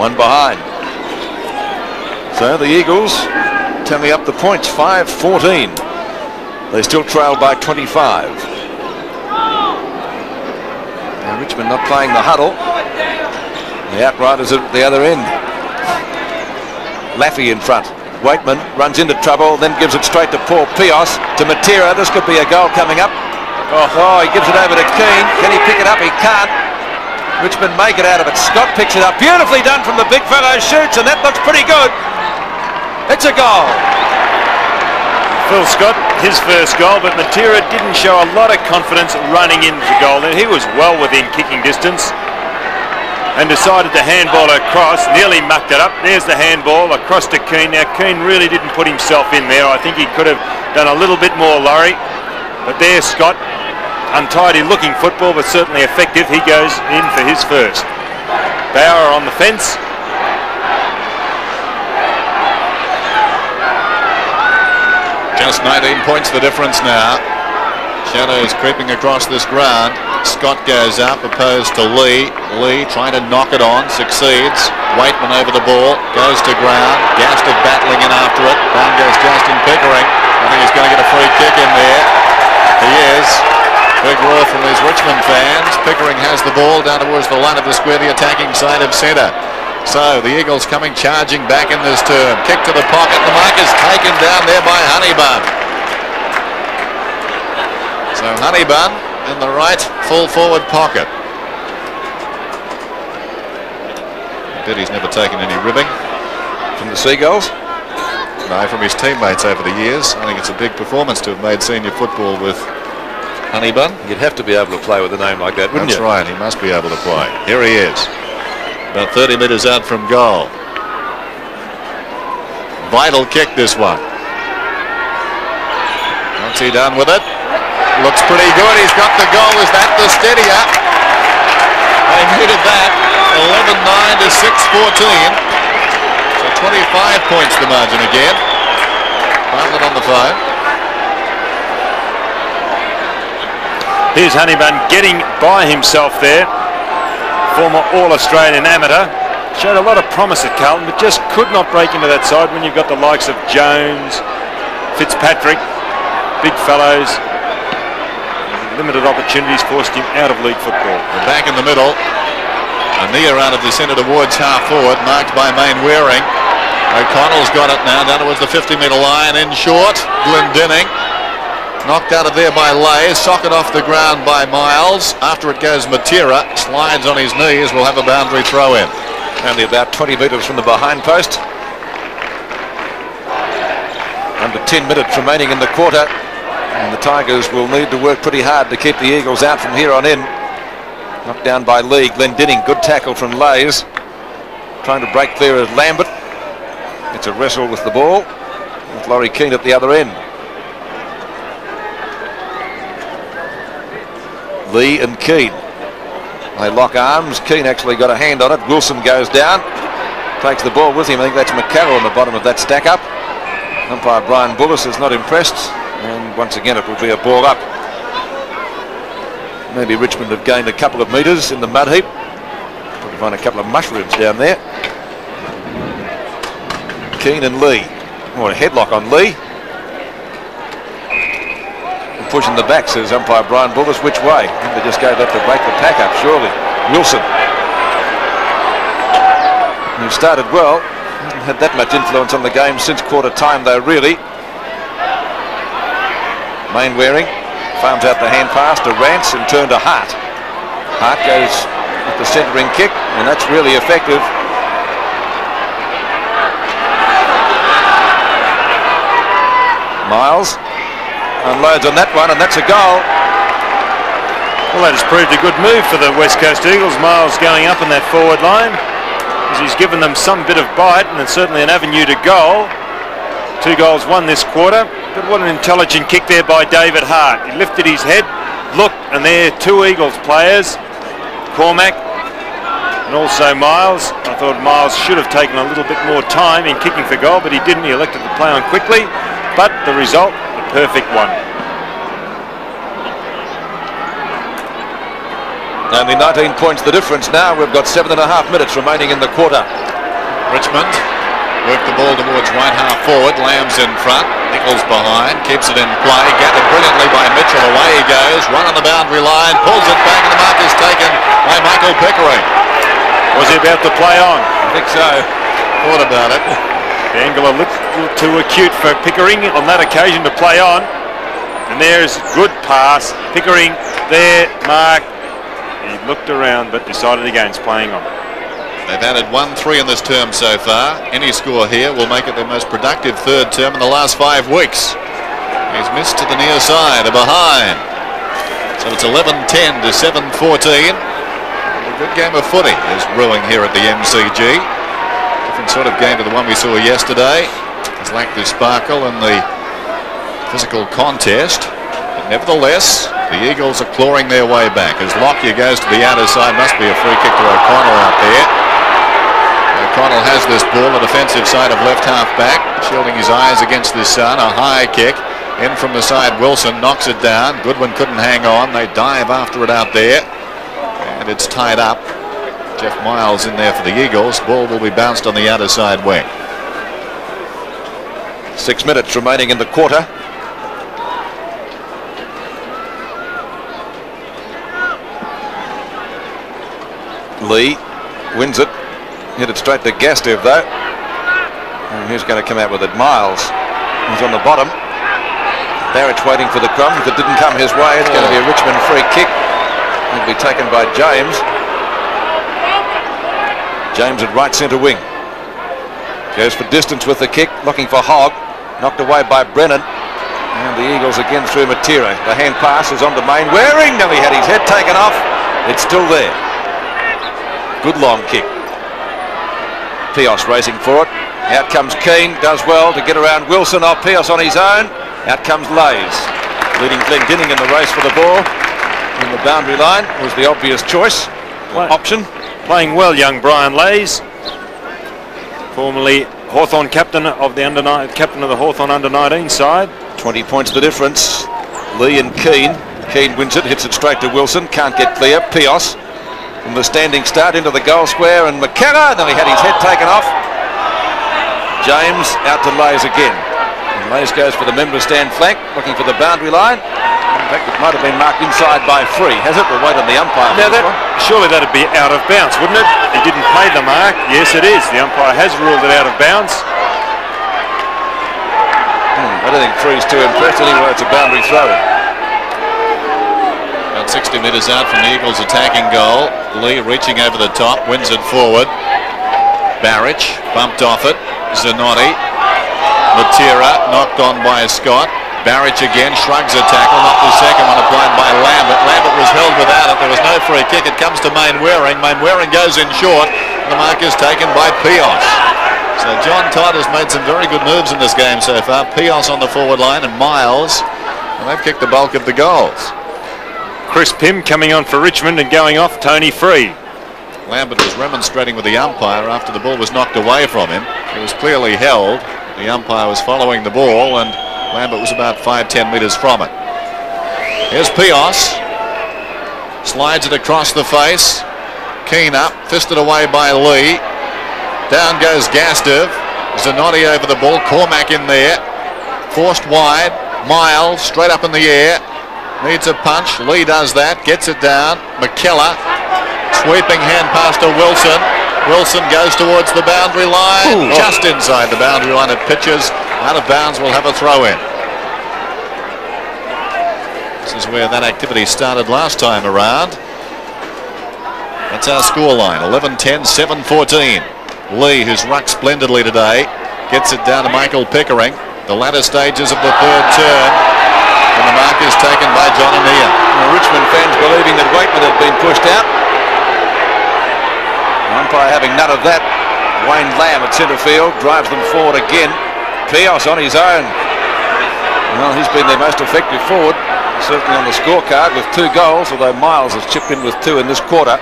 One behind. So the Eagles tally up the points, 5-14. They still trail by 25. Now Richmond not playing the huddle. The Outriders at the other end. Laffey in front. Weightman runs into trouble, then gives it straight to Paul Peos, to Matera. This could be a goal coming up. Oh, he gives it over to Keane. Can he pick it up? He can't. Richmond may get out of it. Scott picks it up. Beautifully done from the big fellow. Shoots, and that looks pretty good. It's a goal. Phil Scott, his first goal, but Matera didn't show a lot of confidence running into the goal. He was well within kicking distance and decided to handball across, nearly mucked it up. There's the handball across to Keane. Now Keane really didn't put himself in there. I think he could have done a little bit more, Laurie. But there's Scott, untidy looking football, but certainly effective. He goes in for his first. Bauer on the fence. Just 19 points the difference now. Shadows creeping across this ground. Scott goes up, opposed to Lee. Lee trying to knock it on, succeeds. Weightman over the ball, goes to ground. Gastev battling in after it. Down goes Justin Pickering. I think he's going to get a free kick in there. He is. Big roar from these Richmond fans. Pickering has the ball down towards the line of the square, the attacking side of centre. So the Eagles coming charging back in this term. Kick to the pocket. The mark is taken down there by Honybun. So Honybun in the right full forward pocket. I bet he's never taken any ribbing. From the Seagulls? No, from his teammates over the years. I think it's a big performance to have made senior football with Honybun. You'd have to be able to play with a name like that, wouldn't you? That's right. He must be able to play. Here he is. About 30 metres out from goal. Vital kick, this one. What's he done with it? Looks pretty good. He's got the goal. Is that the steadier? They needed that. 11-9 to 6-14. So 25 points the margin again. Bartlett on the phone. Here's Honybun getting by himself there. Former All-Australian amateur. Showed a lot of promise at Carlton, but just could not break into that side when you've got the likes of Jones, Fitzpatrick, big fellows. Limited opportunities forced him out of league football. We're back in the middle. Ania out of the centre towards half forward, marked by Mainwaring. O'Connell's got it now down towards the 50-metre line in short. Glendinning. Knocked out of there by Lay, socket off the ground by Miles. After it goes Matera, slides on his knees, will have a boundary throw in. Only about 20 metres from the behind post. Under 10 minutes remaining in the quarter. And the Tigers will need to work pretty hard to keep the Eagles out from here on in. Knocked down by Lee. Glendinning, good tackle from Lays. Trying to break clear of Lambert. It's a wrestle with the ball, with Laurie Keane at the other end. Lee and Keane. They lock arms. Keane actually got a hand on it. Wilson goes down. Takes the ball with him. I think that's McCarroll on the bottom of that stack up. Umpire Brian Bullis is not impressed. And once again it will be a ball up. Maybe Richmond have gained a couple of metres in the mud heap. Probably find a couple of mushrooms down there. Keane and Lee. Oh, a headlock on Lee. And pushing the back, says umpire Brian Bullis. Which way? I think they just gave that to break the pack up, surely. Wilson. Who started well. Hasn't had that much influence on the game since quarter time though, really. Mainwaring farms out the hand pass to Rance and turn to Hart. Hart goes with the centering kick, and that's really effective. Miles unloads on that one, and that's a goal. Well, that has proved a good move for the West Coast Eagles. Miles going up in that forward line, as he's given them some bit of bite, and it's certainly an avenue to goal. 2 goals won this quarter, but what an intelligent kick there by David Hart. He lifted his head, looked, and there 2 Eagles players, Cormac and also Miles. I thought Miles should have taken a little bit more time in kicking for goal, but he didn't. He elected to play on quickly, but the result, the perfect one. Only 19 points the difference now. We've got 7.5 minutes remaining in the quarter. Richmond work the ball towards right half forward. Lamb's in front. Nichols behind. Keeps it in play. Gathered brilliantly by Mitchell. Away he goes. Run on the boundary line. Pulls it back, and the mark is taken by Michael Pickering. Was he about to play on? I think so. Thought about it. The angle a little too acute for Pickering on that occasion to play on. And there's good pass. Pickering there, mark. He looked around but decided against playing on. They've added 1-3 in this term so far. Any score here will make it their most productive third term in the last 5 weeks. He's missed to the near side, a behind. So it's 11-10 to 7-14. A good game of footy is brewing here at the MCG. Different sort of game to the one we saw yesterday. It's lacked the sparkle and the physical contest. But nevertheless, the Eagles are clawing their way back. As Lockyer goes to the outer side, must be a free kick to O'Connell out there. O'Connell has this ball, the defensive side of left half back, shielding his eyes against the sun. A high kick in from the side. Wilson knocks it down. Goodwin couldn't hang on. They dive after it out there, and it's tied up. Jeff Miles in there for the Eagles. Ball will be bounced on the outer side wing. 6 minutes remaining in the quarter. Lee wins it. Hit it straight to Gastev though. And who's going to come out with it? Miles. He's on the bottom. Barich waiting for the crumbs. If it didn't come his way, it's going to be a Richmond free kick. It'll be taken by James. James at right centre wing. Goes for distance with the kick, looking for Hogg. Knocked away by Brennan. And the Eagles again through Matera. The hand pass is on to Mainwaring. Nearly had his head taken off. It's still there. Good long kick. Peos racing for it. Out comes Keane. Does well to get around Wilson. Oh, Peos on his own. Out comes Lays. Leading Glendinning in the race for the ball. And the boundary line was the obvious choice. Option. Playing well, young Brian Lays. Formerly Hawthorn captain of the captain of the Hawthorn under-19 side. 20 points the difference. Lee and Keane. Keane wins it. Hits it straight to Wilson. Can't get clear. Peos. From the standing start into the goal square, and McKenna, then he had his head taken off. James out to Lays again. And Lays goes for the member stand flank, looking for the boundary line. In fact, it might have been marked inside by free. Has it? We'll wait on the umpire. Now surely that'd be out of bounds, wouldn't it? He didn't pay the mark. Yes, it is. The umpire has ruled it out of bounds. I don't think free's too impressed anyway. It's a boundary throw. 60 metres out from the Eagles' attacking goal. Lee reaching over the top, wins it forward. Barich bumped off it. Zanotti. Matera knocked on by Scott. Barich again shrugs a tackle, not the second one applied by Lambert. Lambert was held without it. There was no free kick. It comes to Mainwaring. Mainwaring goes in short. The mark is taken by Peos. So John Todd has made some very good moves in this game so far. Peos on the forward line and Miles, and they've kicked the bulk of the goals. Chris Pym coming on for Richmond and going off Tony Free. Lambert was remonstrating with the umpire after the ball was knocked away from him. It was clearly held. The umpire was following the ball and Lambert was about 5-10 metres from it. Here's Peos. Slides it across the face. Keane up, fisted away by Lee. Down goes Gastev. Zanotti over the ball. Cormac in there. Forced wide. Miles straight up in the air. Needs a punch. Lee does that. Gets it down. McKellar. Sweeping hand pass to Wilson. Wilson goes towards the boundary line. Ooh. Just inside the boundary line. It pitches. Out of bounds. Will have a throw in. This is where that activity started last time around. That's our scoreline. 11-10, 7-14. Lee, who's rucked splendidly today, gets it down to Michael Pickering. The latter stages of the third term. And the mark is taken by John O'Neill. Richmond fans believing that Weightman had been pushed out. The umpire having none of that. Wayne Lamb at centre field drives them forward again. Peos on his own. Well, he's been their most effective forward, certainly on the scorecard with 2 goals, although Miles has chipped in with 2 in this quarter.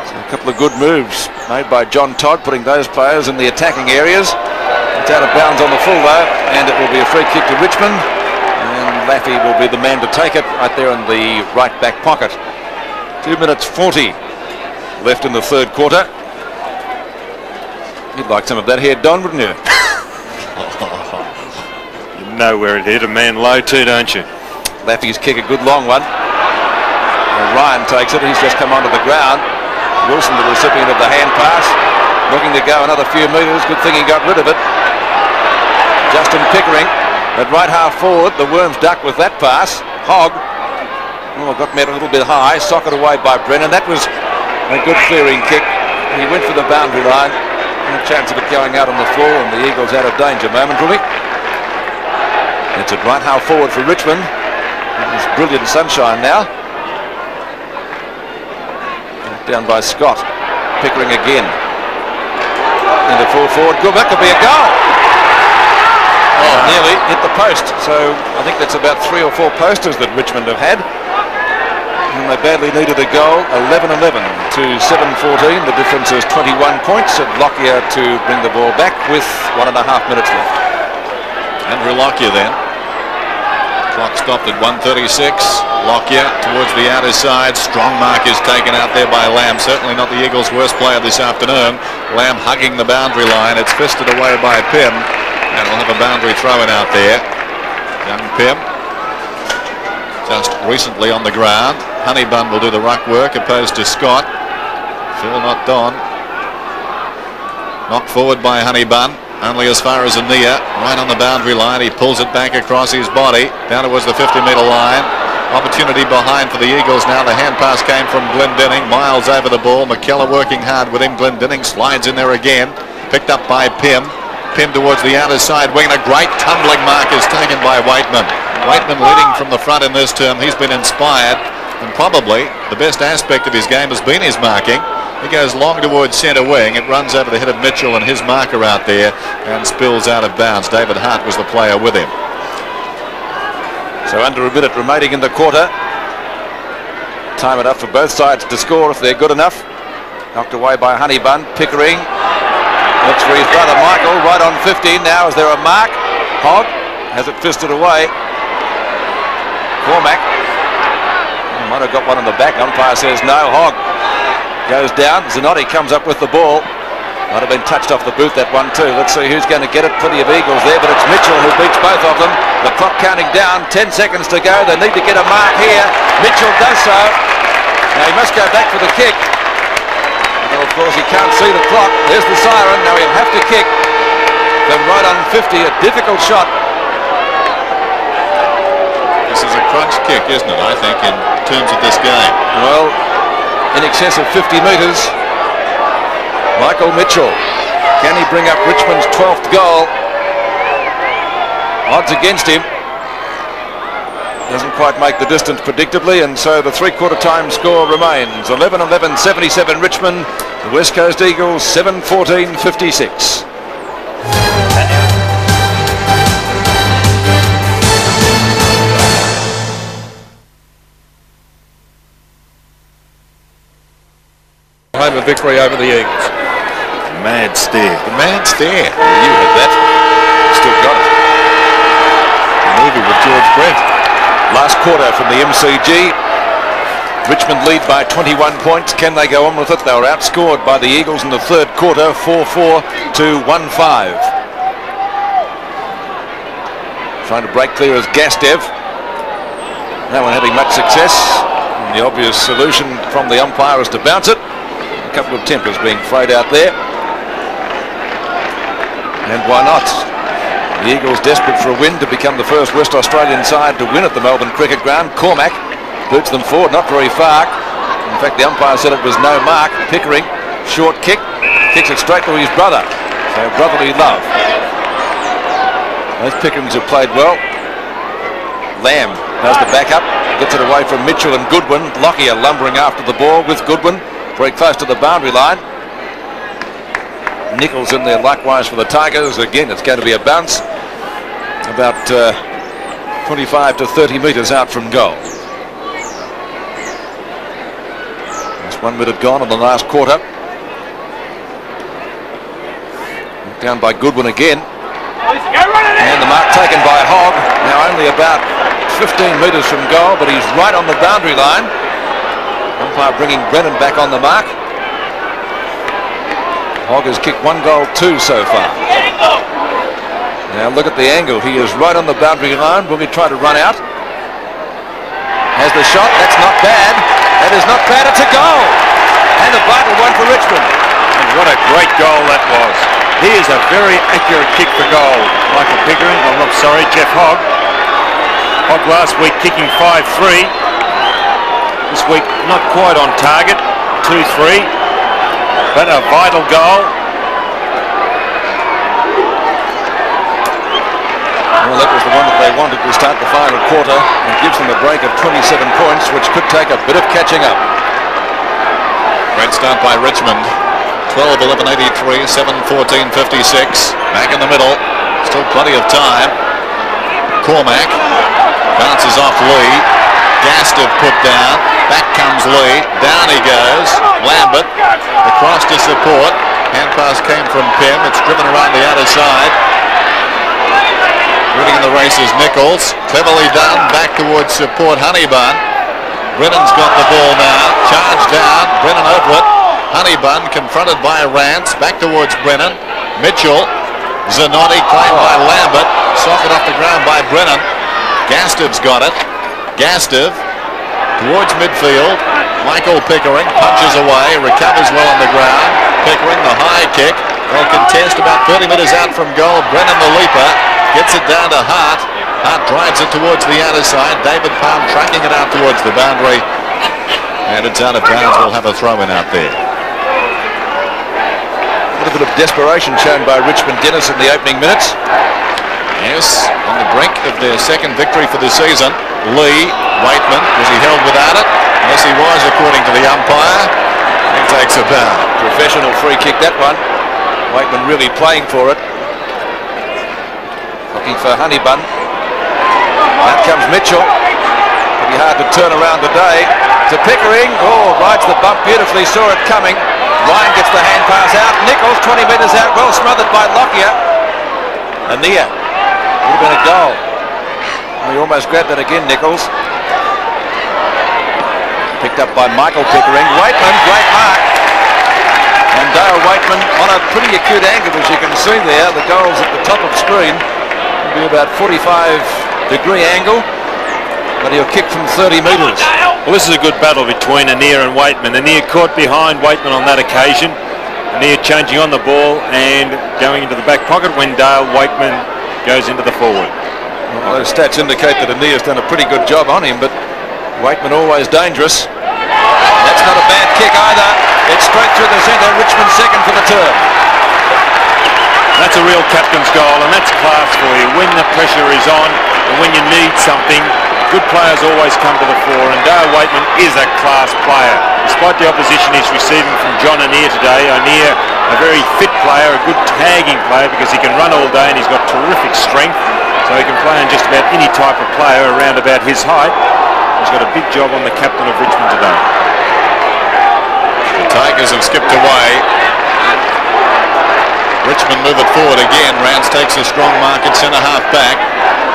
So a couple of good moves made by John Todd, putting those players in the attacking areas. It's out of bounds on the full though, and it will be a free kick to Richmond. And Laffey will be the man to take it right there in the right back pocket. 2 minutes 40 left in the third quarter. You'd like some of that here, Don, wouldn't you? You know where it hit a man low too, don't you? Laffey's kick, a good long one. And Ryan takes it. He's just come onto the ground. Wilson, the recipient of the hand pass, looking to go another few metres. Good thing he got rid of it. Justin Pickering at right half forward. The Worms duck with that pass. Hogg, got met a little bit high. Socked away by Brennan. That was a good clearing kick. He went for the boundary line. And a chance of it going out on the floor, and the Eagles out of danger momentarily. It's at right half forward for Richmond. It's brilliant sunshine now. Down by Scott. Pickering again. Into full forward. Good, that could be a goal. Oh, nearly hit the post. So I think that's about 3 or 4 posters that Richmond have had. And they badly needed a goal. 11-11 to 7-14. The difference is 21 points. And Lockyer to bring the ball back with 1.5 minutes left. Andrew Lockyer then. Clock stopped at 1:36. Lockyer towards the outer side. Strong mark is taken out there by Lamb. Certainly not the Eagles' worst player this afternoon. Lamb hugging the boundary line. It's fisted away by Pym. And we'll have a boundary throw-in out there. Young Pym. Just recently on the ground. Honybun will do the ruck work opposed to Scott. Phil, not Don. Knocked forward by Honybun. Only as far as Ania, right on the boundary line. He pulls it back across his body, down towards the 50-metre line. Opportunity behind for the Eagles now. The hand pass came from Glendinning. Miles over the ball. McKellar working hard with him. Glendinning slides in there again. Picked up by Pym. Pym towards the outer side wing. A great tumbling mark is taken by Weightman. Weightman leading from the front in this term. He's been inspired. And probably the best aspect of his game has been his marking. He goes long towards centre wing. It runs over the head of Mitchell and his marker out there and spills out of bounds. David Hart was the player with him. So under a minute remaining in the quarter. Time enough for both sides to score if they're good enough. Knocked away by Honybun. Pickering looks for his brother Michael right on 15 now. Is there a mark? Hogg has it fisted away. Cormac might have got one in the back. Umpire says no. Hogg goes down. Zanotti comes up with the ball. Might have been touched off the boot, that one too. Let's see who's going to get it. Plenty of Eagles there, but it's Mitchell who beats both of them. The clock counting down. 10 seconds to go. They need to get a mark here. Mitchell does so. Now he must go back for the kick. Well, of course he can't see the clock. There's the siren. Now he'll have to kick from right on 50. A difficult shot. This is a crunch kick, isn't it, I think, in terms of this game? Well, in excess of 50 metres. Michael Mitchell. Can he bring up Richmond's 12th goal? Odds against him. doesn't quite make the distance predictably, and so the three-quarter time score remains 11-11, 77 Richmond, the West Coast Eagles 7-14, 56. Home a victory over the Eagles. Mad stare. The mad stare. You had that. Still got it. The movie with George Brent. Last quarter from the MCG. Richmond lead by 21 points. Can they go on with it? They were outscored by the Eagles in the third quarter, 4-4 to 1-5. Trying to break clear as Gastev. No one having much success. And the obvious solution from the umpire is to bounce it. A couple of tempers being frayed out there. And why not? The Eagles desperate for a win to become the first West Australian side to win at the Melbourne Cricket Ground. Cormac boots them forward, not very far. In fact, the umpire said it was no mark. Pickering, short kick, kicks it straight to his brother. So brotherly love. Those Pickerings have played well. Lamb does the backup, gets it away from Mitchell and Goodwin. Lockyer lumbering after the ball with Goodwin, very close to the boundary line. Nichols in there likewise for the Tigers. Again, it's going to be a bounce about 25 to 30 metres out from goal. There's 1 minute gone in the last quarter. Down by Goodwin again. And the mark taken by Hogg. Now only about 15 metres from goal, but he's right on the boundary line. Umpire bringing Brennan back on the mark. Hogg has kicked 1 goal, 2 so far. Now look at the angle. He is right on the boundary line. Will he try to run out? Has the shot. That's not bad. That is not bad. It's a goal. And a vital one for Richmond. And what a great goal that was. He is a very accurate kick for goal. Michael Pickering, I'm not sorry, Geoff Hogg. Hogg last week kicking 5-3. This week not quite on target, 2-3. But a vital goal. Well, that was the one that they wanted to start the final quarter, and gives them a break of 27 points, which could take a bit of catching up. Great start by Richmond. 12-11-83, 7-14-56. Back in the middle. Still plenty of time. Cormac bounces off Lee. Gastev put down. Back comes Lee. Down he goes. Lambert across to support. Hand pass came from Pym. It's driven around the outer side. Winning in the race is Nichols. Cleverly done. Back towards support Honybun. Brennan's got the ball now. Charge down. Brennan over it. Honybun confronted by Rance. Back towards Brennan. Mitchell. Zanotti claimed by Lambert. Softened off the ground by Brennan. Gastev's got it. Gastev towards midfield. Michael Pickering punches away. Recovers well on the ground. Pickering the high kick. They'll contest about 30 metres out from goal. Brennan the leaper. Gets it down to Hart. Hart drives it towards the outer side. David Palm tracking it out towards the boundary. And it's out of bounds. We'll have a throw-in out there. A little bit of desperation shown by Richmond Dennis in the opening minutes. Yes, on the brink of their second victory for the season. Lee, Weightman, was he held without it? Yes, he was, according to the umpire. He takes a bow. Professional free kick, that one. Weightman really playing for it. Looking for Honybun. Out comes Mitchell. Pretty hard to turn around today. To Pickering. Oh, rides the bump beautifully, saw it coming. Ryan gets the hand pass out. Nichols 20 metres out, well smothered by Lockyer. Ania. Would have been a goal. He almost grabbed it again, Nichols. Picked up by Michael Pickering. Weightman, great mark. And Dale Weightman on a pretty acute angle, as you can see there. The goal's at the top of screen. It'll be about 45-degree angle. But he'll kick from 30 metres. Well, this is a good battle between Ania and Weightman. Ania caught behind Weightman on that occasion. Ania changing on the ball and going into the back pocket when Dale Weightman goes into the forward. Well, those stats indicate that Ania's done a pretty good job on him, but Weightman always dangerous. That's not a bad kick either. It's straight through the centre. Richmond second for the term. That's a real captain's goal, and that's class for you. When the pressure is on and when you need something, good players always come to the fore, and Weightman is a class player. Despite the opposition he's receiving from John O'Neill today, O'Neill, a very fit player, a good tagging player because he can run all day and he's got terrific strength, so he can play on just about any type of player around about his height. He's got a big job on the captain of Richmond today. The Tigers have skipped away. Richmond move it forward again. Rance takes a strong mark at centre-half back.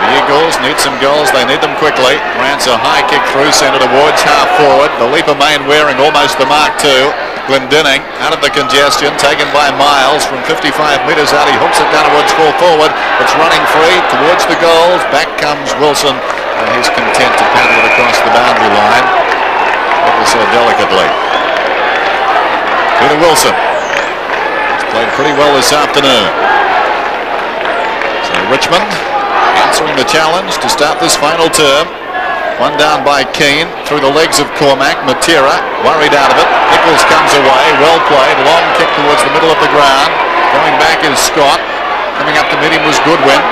The Eagles need some goals. They need them quickly. Rance a high kick through centre towards half forward. The leap of Mainwaring almost the mark too. Glendinning out of the congestion, taken by Miles from 55 metres out. He hooks it down towards full forward. It's running free towards the goals. Back comes Wilson. And he's content to paddle it across the boundary line ever so delicately. Peter Wilson. Played pretty well this afternoon. So Richmond answering the challenge to start this final term. One down by Keane through the legs of Cormac. Matera worried out of it. Nichols comes away. Well played. Long kick towards the middle of the ground. Going back is Scott. Coming up to meet him was Goodwin.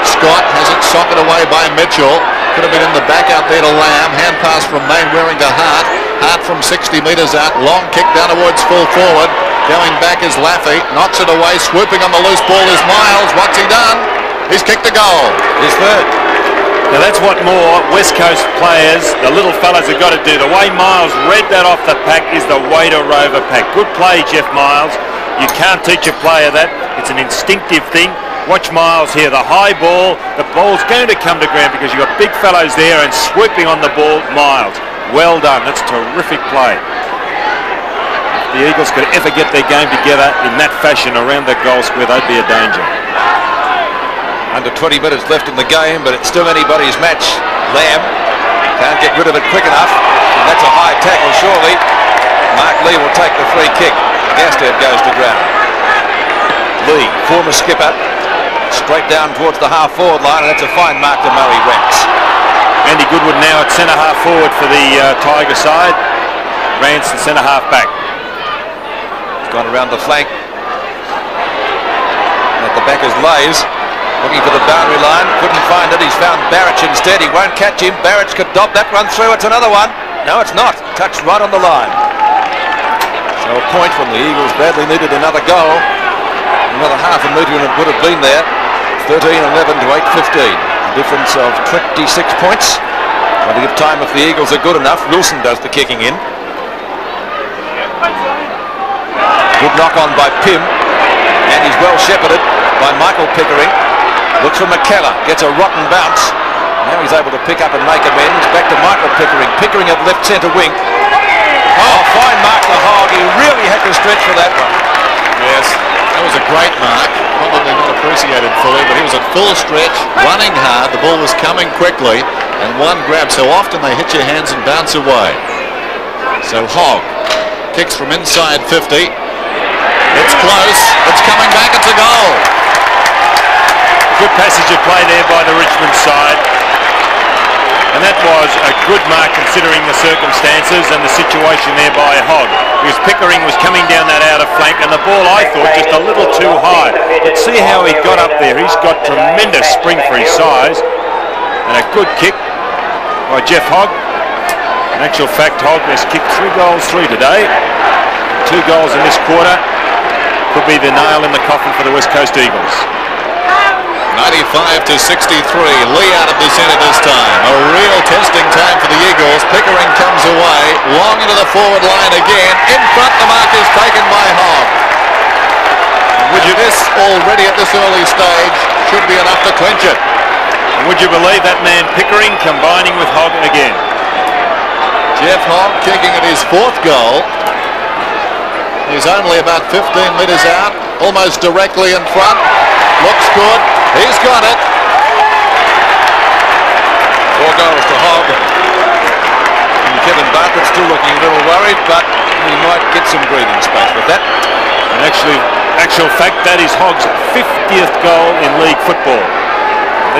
Scott has it socked away by Mitchell. Could have been in the back out there to Lamb. Hand pass from Mainwaring to Hart. Hart from 60 metres out. Long kick down towards full forward. Going back is Laffey. Knocks it away. Swooping on the loose ball is Miles. What's he done? He's kicked a goal. His third. Now that's what more West Coast players, the little fellas, have got to do. The way Miles read that off the pack is the way to rove a pack. Good play, Geoff Miles. You can't teach a player that. It's an instinctive thing. Watch Miles here. The high ball. The ball's going to come to ground because you've got big fellows there and swooping on the ball. Miles. Well done. That's terrific play. If the Eagles could ever get their game together in that fashion around the goal square, they'd be a danger. Under 20 minutes left in the game, but it's still anybody's match. Lamb can't get rid of it quick enough. And that's a high tackle, surely. Mark Lee will take the free kick. Gastead goes to ground. Lee, former skipper, straight down towards the half-forward line, and that's a fine mark to Murray Rance. Andy Goodwin now at centre-half forward for the Tiger side. Rance the centre-half back. He's gone around the flank. And at the back is Lays. Looking for the boundary line, couldn't find it. He's found Barich instead. He won't catch him. Barich could dob that one through. It's another one. No, it's not. Touched right on the line. So a point when the Eagles badly needed another goal. Another half a metre and it would have been there. 13-11 to 8-15. A difference of 26 points. Plenty of time if the Eagles are good enough. Wilson does the kicking in. Good knock on by Pym. And he's well shepherded by Michael Pickering. Looks for McKellar, gets a rotten bounce. Now he's able to pick up and make amends. Back to Michael Pickering. Pickering at left centre wing. Oh, fine mark to Hogg. He really had to stretch for that one. Yes, that was a great mark. Probably not appreciated fully, but he was at full stretch, running hard. The ball was coming quickly, and one grab. So often they hit your hands and bounce away. So Hogg kicks from inside 50. It's close. It's coming back. It's a goal. Good passage of play there by the Richmond side. And that was a good mark considering the circumstances and the situation there by Hogg. Because Pickering was coming down that outer flank and the ball, I thought, just a little too high. But see how he got up there. He's got tremendous spring for his size. And a good kick by Geoff Hogg. In actual fact, Hogg has kicked 3 goals through today. 2 goals in this quarter. Could be the nail in the coffin for the West Coast Eagles. 95 to 63. Lee out of the centre this time. A real testing time for the Eagles. Pickering comes away. Long into the forward line again. In front, the mark is taken by Hogg. Would you this already at this early stage should be enough to clinch it. And would you believe that man Pickering combining with Hogg again? Geoff Hogg kicking at his 4th goal. He's only about 15 metres out. Almost directly in front. Looks good. He's got it. 4 goals to Hogg. And Kevin Bartlett's still looking a little worried, but he might get some breathing space with that. And actual fact, that is Hogg's 50th goal in league football.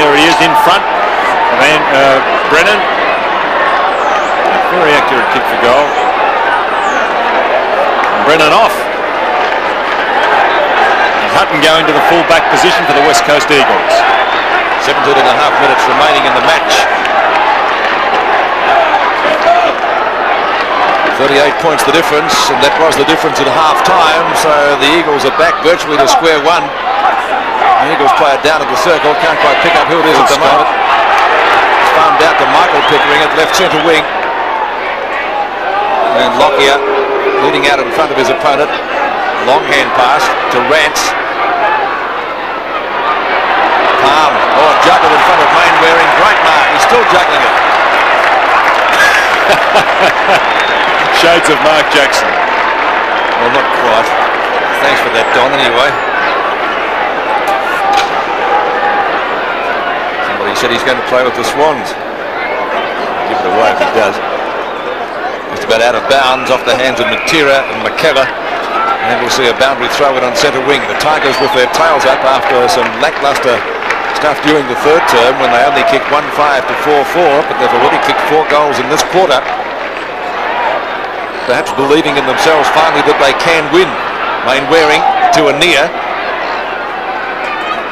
There he is in front of Brennan. A very accurate kick for goal. And Brennan off. Hutton going to the full-back position for the West Coast Eagles. 17.5 minutes remaining in the match. 38 points the difference, and that was the difference at half-time, so the Eagles are back virtually to square one. The Eagles player down at the circle, can't quite pick up who it is at the moment. It's farmed out to Michael Pickering at left centre wing. And Lockyer leading out in front of his opponent. Long hand pass to Rance. Palm, juggled in front of Mainwaring. Great mark, he's still juggling it. Shades of Mark Jackson. Well, not quite. Thanks for that, Don, anyway. Somebody said he's going to play with the Swans. Give it away if he does. Just about out of bounds off the hands of Matera and McKellar. And we'll see a boundary throw in on centre wing. The Tigers with their tails up after some lacklustre stuff during the third term when they only kicked 1-5 to 4-4, but they've already kicked 4 goals in this quarter. Perhaps believing in themselves finally that they can win. Mainwaring to Anea.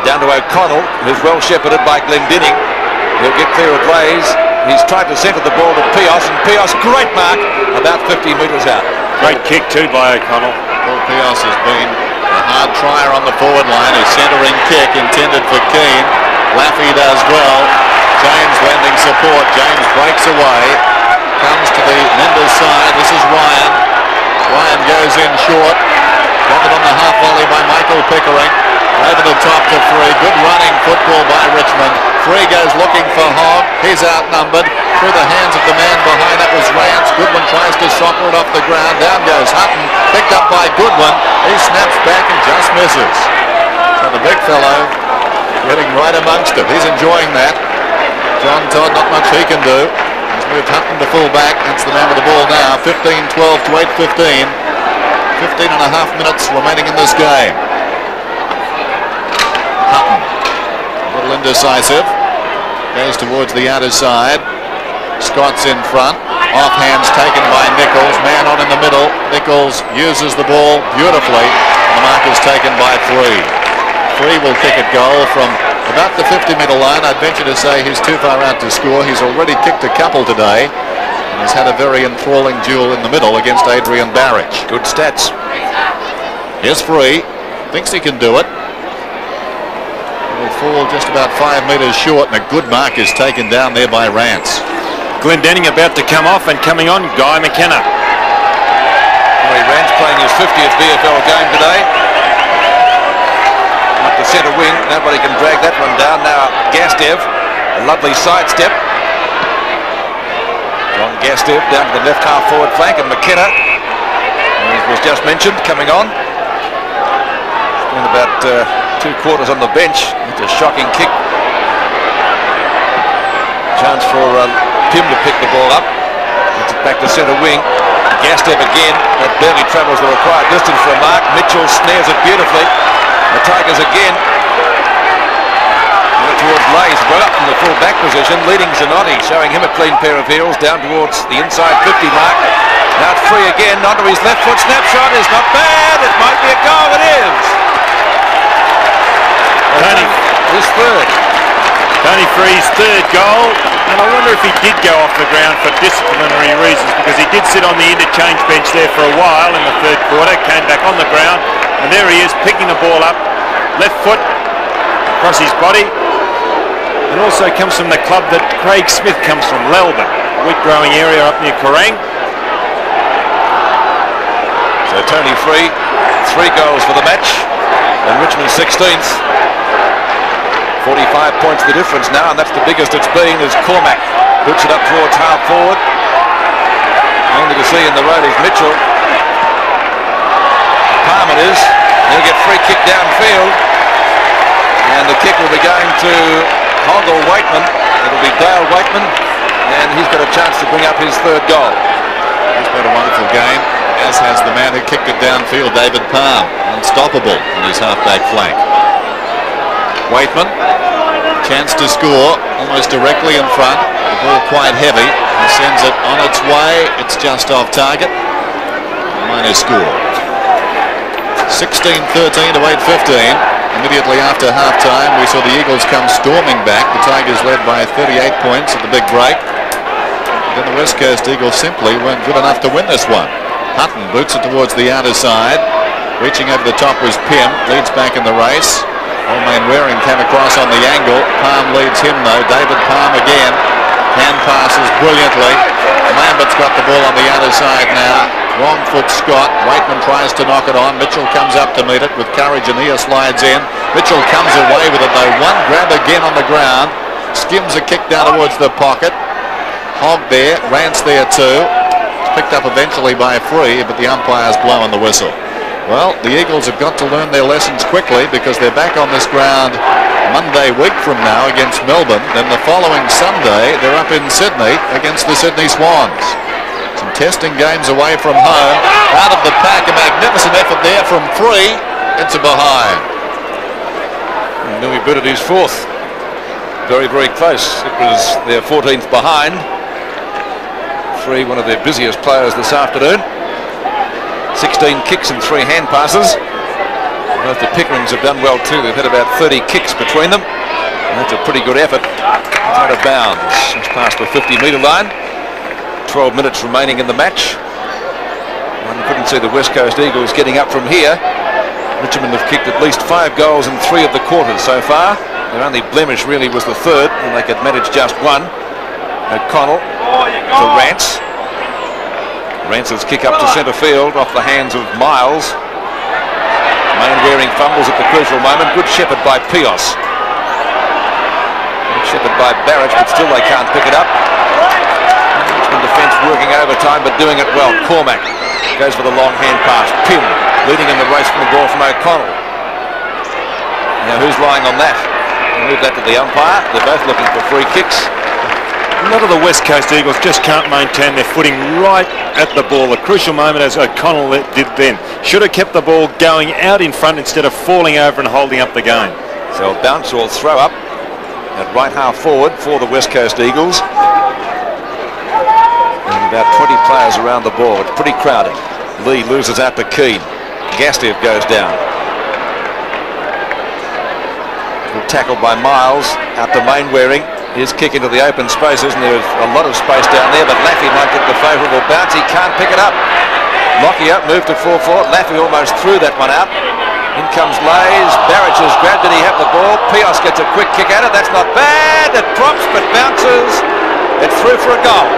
Down to O'Connell, who's well shepherded by Glendinning. He'll get clear of Blaze. He's tried to centre the ball to Peos, and Peos, great mark, about 50 metres out. Great kick too by O'Connell. Well, Peos has been a hard trier on the forward line. A centering kick intended for Keane. Laffey does well. James lending support. James breaks away. Comes to the Mendes side. This is Ryan. Ryan goes in short. Got it on the half volley by Michael Pickering. Over the top to 3. Good running football by Richmond. 3 goes looking for Hogg. He's outnumbered. Through the hands of the man behind. That was Rance. Goodwin tries to soccer it off the ground. Down goes Hutton. Picked up by Goodwin. He snaps back and just misses. So the big fellow getting right amongst it. He's enjoying that. John Todd, not much he can do. He's moved Hutton to full back. That's the man with the ball now. 15-12 to 8-15. 15 and a half minutes remaining in this game. Hutton, a little indecisive. Goes towards the outer side. Scott's in front. Offhands taken by Nichols. Man on in the middle. Nichols uses the ball beautifully. The mark is taken by 3. 3 will kick at goal from about the 50-metre line. I'd venture to say he's too far out to score. He's already kicked a couple today. And has had a very enthralling duel in the middle against Adrian Barich. Good stats. Here's Free. Thinks he can do it. Will fall just about 5 metres short, and a good mark is taken down there by Rance. Glendinning about to come off, and coming on, Guy McKenna. Rance playing his 50th VFL game today. Up the centre wing, nobody can drag that one down. Now Gastev, a lovely sidestep. John Gastev down to the left half forward flank, and McKenna, as was just mentioned, coming on. Spent about 2 quarters on the bench. It's a shocking kick. Chance for Pym to pick the ball up. Gets it back to centre wing. Gastev again. That barely travels the required distance for a mark. Mitchell snares it beautifully. The Tigers again. Towards Lays, well up from the full back position, leading Zanotti, showing him a clean pair of heels down towards the inside 50 mark. Now it's Free again, onto his left foot, snapshot is not bad, it might be a goal, it is. Tony, his third. Tony Free's 3rd goal, and I wonder if he did go off the ground for disciplinary reasons, because he did sit on the interchange bench there for a while in the 3rd quarter, came back on the ground, and there he is picking the ball up, left foot across his body. And also comes from the club that Craig Smith comes from, Lelba, wheat growing area up near Kerrang. So Tony Free, 3 goals for the match, and Richmond 16th. 45 points the difference now, and that's the biggest it's been as Cormac puts it up towards half forward. Only to see in the road is Mitchell. Palm it is. He'll get free kick downfield, and the kick will be going to Hogg or Weightman. It'll be Dale Weightman, and he's got a chance to bring up his 3rd goal. He's played a wonderful game, as has the man who kicked it downfield, David Palm. Unstoppable in his half-back flank. Weightman, chance to score, almost directly in front. The ball quite heavy. He sends it on its way. It's just off target. Minor score. 16-13 to 8-15. Immediately after half-time, we saw the Eagles come storming back. The Tigers led by 38 points at the big break. then the West Coast Eagles simply weren't good enough to win this one. Hutton boots it towards the outer side. Reaching over the top was Pym, leads back in the race. Old Mainwaring came across on the angle. Palm leads him though. David Palm again. Hand passes brilliantly. Lambert's got the ball on the outer side now. Wrong foot Scott. Weightman tries to knock it on. Mitchell comes up to meet it with courage and here slides in. Mitchell comes away with it though. One grab again on the ground. Skims a kick down towards the pocket. Hogg there. Rance there too. Picked up eventually by a free, but the umpire's blowing the whistle. Well, the Eagles have got to learn their lessons quickly because they're back on this ground Monday week from now against Melbourne. Then the following Sunday, they're up in Sydney against the Sydney Swans. Some testing games away from home. Out of the pack, a magnificent effort there from Free. It's a behind. And Nui booted his fourth. Very, very close. It was their 14th behind. Free, one of their busiest players this afternoon. 16 kicks and 3 hand passes. Both the Pickerings have done well too. They've had about 30 kicks between them. And that's a pretty good effort. It's out of bounds. It's past the 50-metre line. 12 minutes remaining in the match. One couldn't see the West Coast Eagles getting up from here. Richmond have kicked at least 5 goals in 3 of the quarters so far. Their only blemish really was the third, and they could manage just one. O'Connell to Rance. Rance's kick up to centre field off the hands of Miles. Mainwaring fumbles at the crucial moment. Good shepherd by Peos. Good shepherd by Barich, but still they can't pick it up. Richmond defence working overtime, but doing it well. Cormac goes for the long hand pass. Pym leading in the race from the ball from O'Connell. Now who's lying on that? We'll move that to the umpire. They're both looking for free kicks. A lot of the West Coast Eagles just can't maintain their footing right at the ball. A crucial moment as O'Connell did then. Should have kept the ball going out in front instead of falling over and holding up the game. So a bounce or throw up at right half forward for the West Coast Eagles. And about 20 players around the ball. It's pretty crowded. Lee loses out to Keane. Gastev goes down. Good tackle by Miles out to Mainwaring. His kick into the open spaces, and there's a lot of space down there, but Laffey might get the favourable bounce. He can't pick it up. Lockyer moved to 4-4. Laffey almost threw that one out. In comes Lays. Barich has grabbed it. He had the ball. Peos gets a quick kick at it. That's not bad. It drops but bounces. It's through for a goal.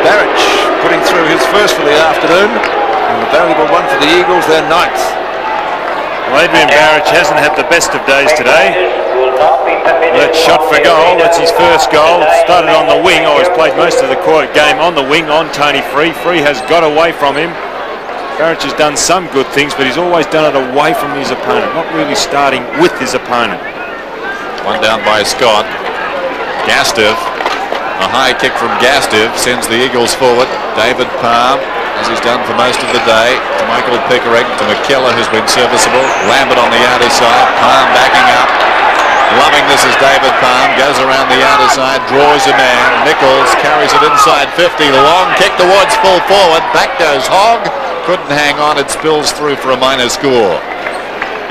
Barich putting through his first for the afternoon. And a valuable one for the Eagles, their 9th. Well, Adrian Barich hasn't had the best of days today. That shot for goal, that's his first goal. Started on the wing, or he's played most of the game on the wing on Tony Free. Free has got away from him. Barich has done some good things, but he's always done it away from his opponent, not really starting with his opponent. One down by Scott. Gastev. A high kick from Gastev sends the Eagles forward. David Palm, as he's done for most of the day, to Michael Pickering, to McKellar, who's been serviceable. Lambert on the outer side. Palm backing up. Loving this is David Palm, goes around the outer side, draws a man. Nichols carries it inside 50, long kick towards full forward. Back goes Hogg, couldn't hang on, it spills through for a minor score.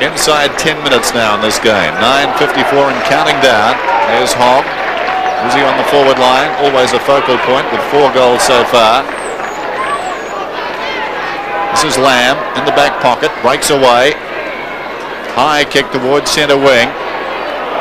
Inside 10 minutes now in this game, 9:54 and counting down. There's Hogg, busy on the forward line, always a focal point with 4 goals so far. This is Lamb in the back pocket, breaks away. High kick towards centre wing.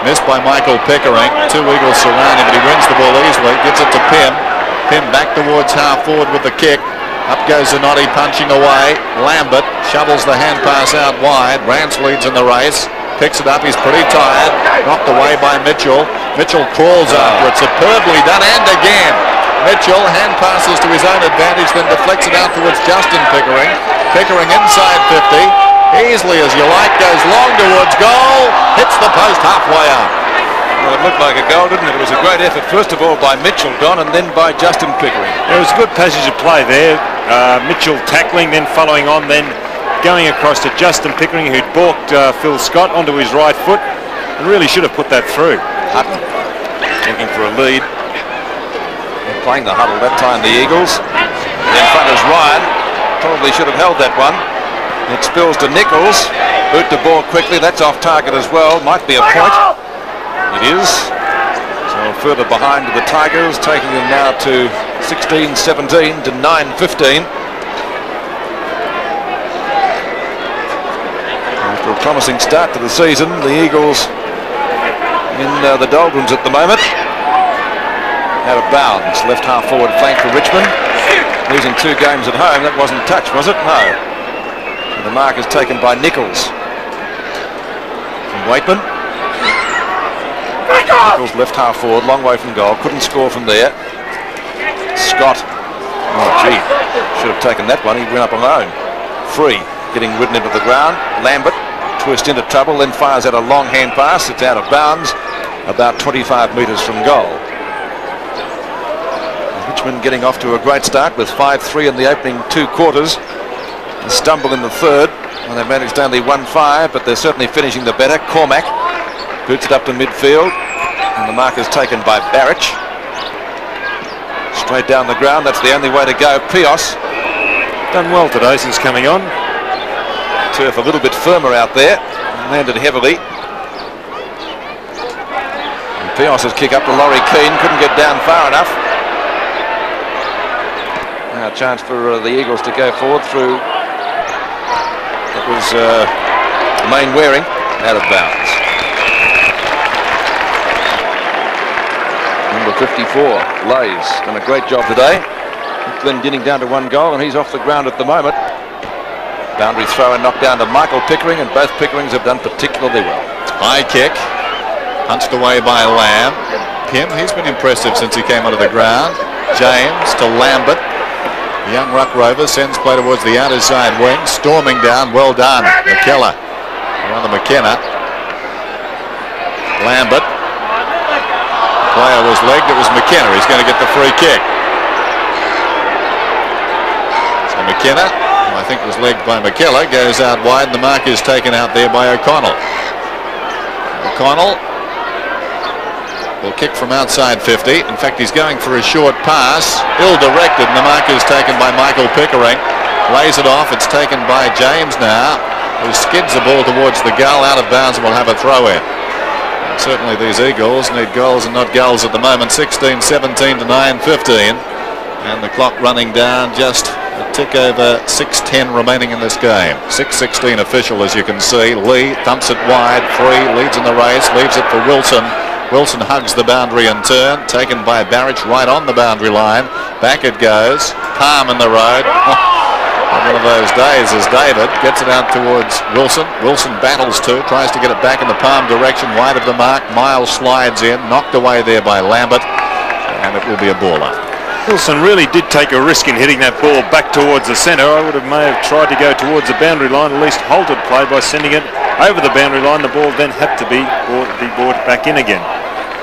Missed by Michael Pickering. 2 Eagles surround him, but he wins the ball easily. Gets it to Pym. Pym back towards half forward with the kick. Up goes Zanotti punching away. Lambert shovels the hand pass out wide. Rance leads in the race. Picks it up. He's pretty tired. Knocked away by Mitchell. Mitchell crawls after it. Superbly done. And again. Mitchell hand passes to his own advantage, then deflects it out towards Justin Pickering. Pickering inside 50. Easily as you like, goes long towards goal, hits the post halfway up. Well, it looked like a goal, didn't it? It was a great effort, first of all by Mitchell, Don, and then by Justin Pickering. There was a good passage of play there. Mitchell tackling, then following on, then going across to Justin Pickering, who'd balked Phil Scott onto his right foot, and really should have put that through. Hutton looking for a lead. They're playing the huddle that time, the Eagles. And in front is Ryan. Probably should have held that one. It spills to Nichols. Boot the ball quickly. That's off target as well. Might be a point. It is. So So further behind the Tigers, taking them now to 16-17 to 9-15. After a promising start to the season, the Eagles in the doldrums at the moment. Out of bounds, left half forward flank for Richmond. Losing 2 games at home, that wasn't touched, was it? No. And the mark is taken by Nichols. From Weightman. Nichols left half forward, long way from goal, couldn't score from there. Scott. Oh gee, should have taken that one, he went up alone. Free, getting ridden into the ground. Lambert, twist into trouble, then fires out a long hand pass. It's out of bounds, about 25 metres from goal. Richmond getting off to a great start with 5-3 in the opening 2 quarters. A stumble in the third, and they've managed only 1-5, but they're certainly finishing the better. Cormac boots it up to midfield, and the mark is taken by Barich. Straight down the ground, that's the only way to go. Peos Done well today since coming on. Turf a little bit firmer out there, landed heavily. And Peos' kick up to Laurie Keane, couldn't get down far enough. Now a chance for the Eagles to go forward through. It was Mainwaring, out of bounds. Number 54, Lays, done a great job today. Glendinning down to 1 goal, and he's off the ground at the moment. Boundary throw and knocked down to Michael Pickering, and both Pickerings have done particularly well. High kick, punched away by Lamb. Pim, he's been impressive since he came onto the ground. James to Lambert. The young ruck rover sends play towards the outer side wing, storming down. Well done, McKellar. Around the McKenna. Lambert. The player was legged. It was McKenna. He's going to get the free kick. So McKenna, who I think was legged by McKellar, goes out wide, and the mark is taken out there by O'Connell. O'Connell will kick from outside 50. In fact, he's going for a short pass, ill-directed, and the mark is taken by Michael Pickering. Lays it off. It's taken by James now, who skids the ball towards the goal, out of bounds, and will have a throw in. And certainly these Eagles need goals and not goals at the moment. 16-17 to 9-15, and the clock running down, just a tick over 6:10 remaining in this game. 6:16 official, as you can see. Lee thumps it wide, free, leads in the race, leaves it for Wilson. Wilson hugs the boundary in turn, taken by Barich right on the boundary line. Back it goes. Palm in the road. One of those days as David gets it out towards Wilson. Wilson battles to, tries to get it back in the palm direction, wide of the mark. Miles slides in, knocked away there by Lambert, and it will be a baller. Wilson really did take a risk in hitting that ball back towards the centre. I may have tried to go towards the boundary line, at least halted play by sending it over the boundary line. The ball then had to be brought back in again.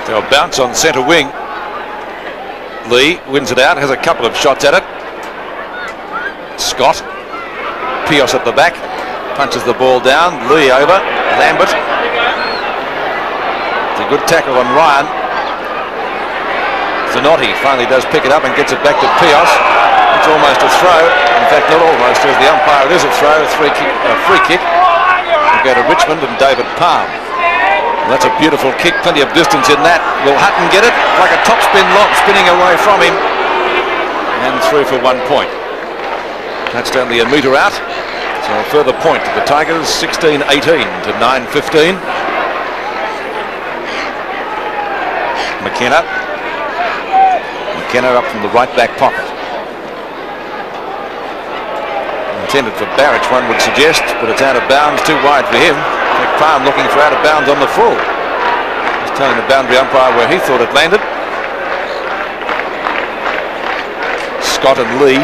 They'll bounce on centre wing. Lee wins it out, has a couple of shots at it. Scott. Peos at the back, punches the ball down. Lee over. Lambert. It's a good tackle on Ryan. Zanotti finally does pick it up and gets it back to Peos. It's almost a throw. In fact, not almost. As the umpire, it is a throw. A free kick. We'll go to Richmond and David Palm. Well, that's a beautiful kick. Plenty of distance in that. Will Hutton get it? Like a top spin lock, spinning away from him. And through for 1 point. Touchdown, the metre out. So a further point to the Tigers. 16-18 to 9-15. McKenna up from the right back pocket. Intended for Barich, one would suggest, but it's out of bounds, too wide for him. In fact, Palm looking for out of bounds on the full. He's telling the boundary umpire where he thought it landed. Scott and Lee.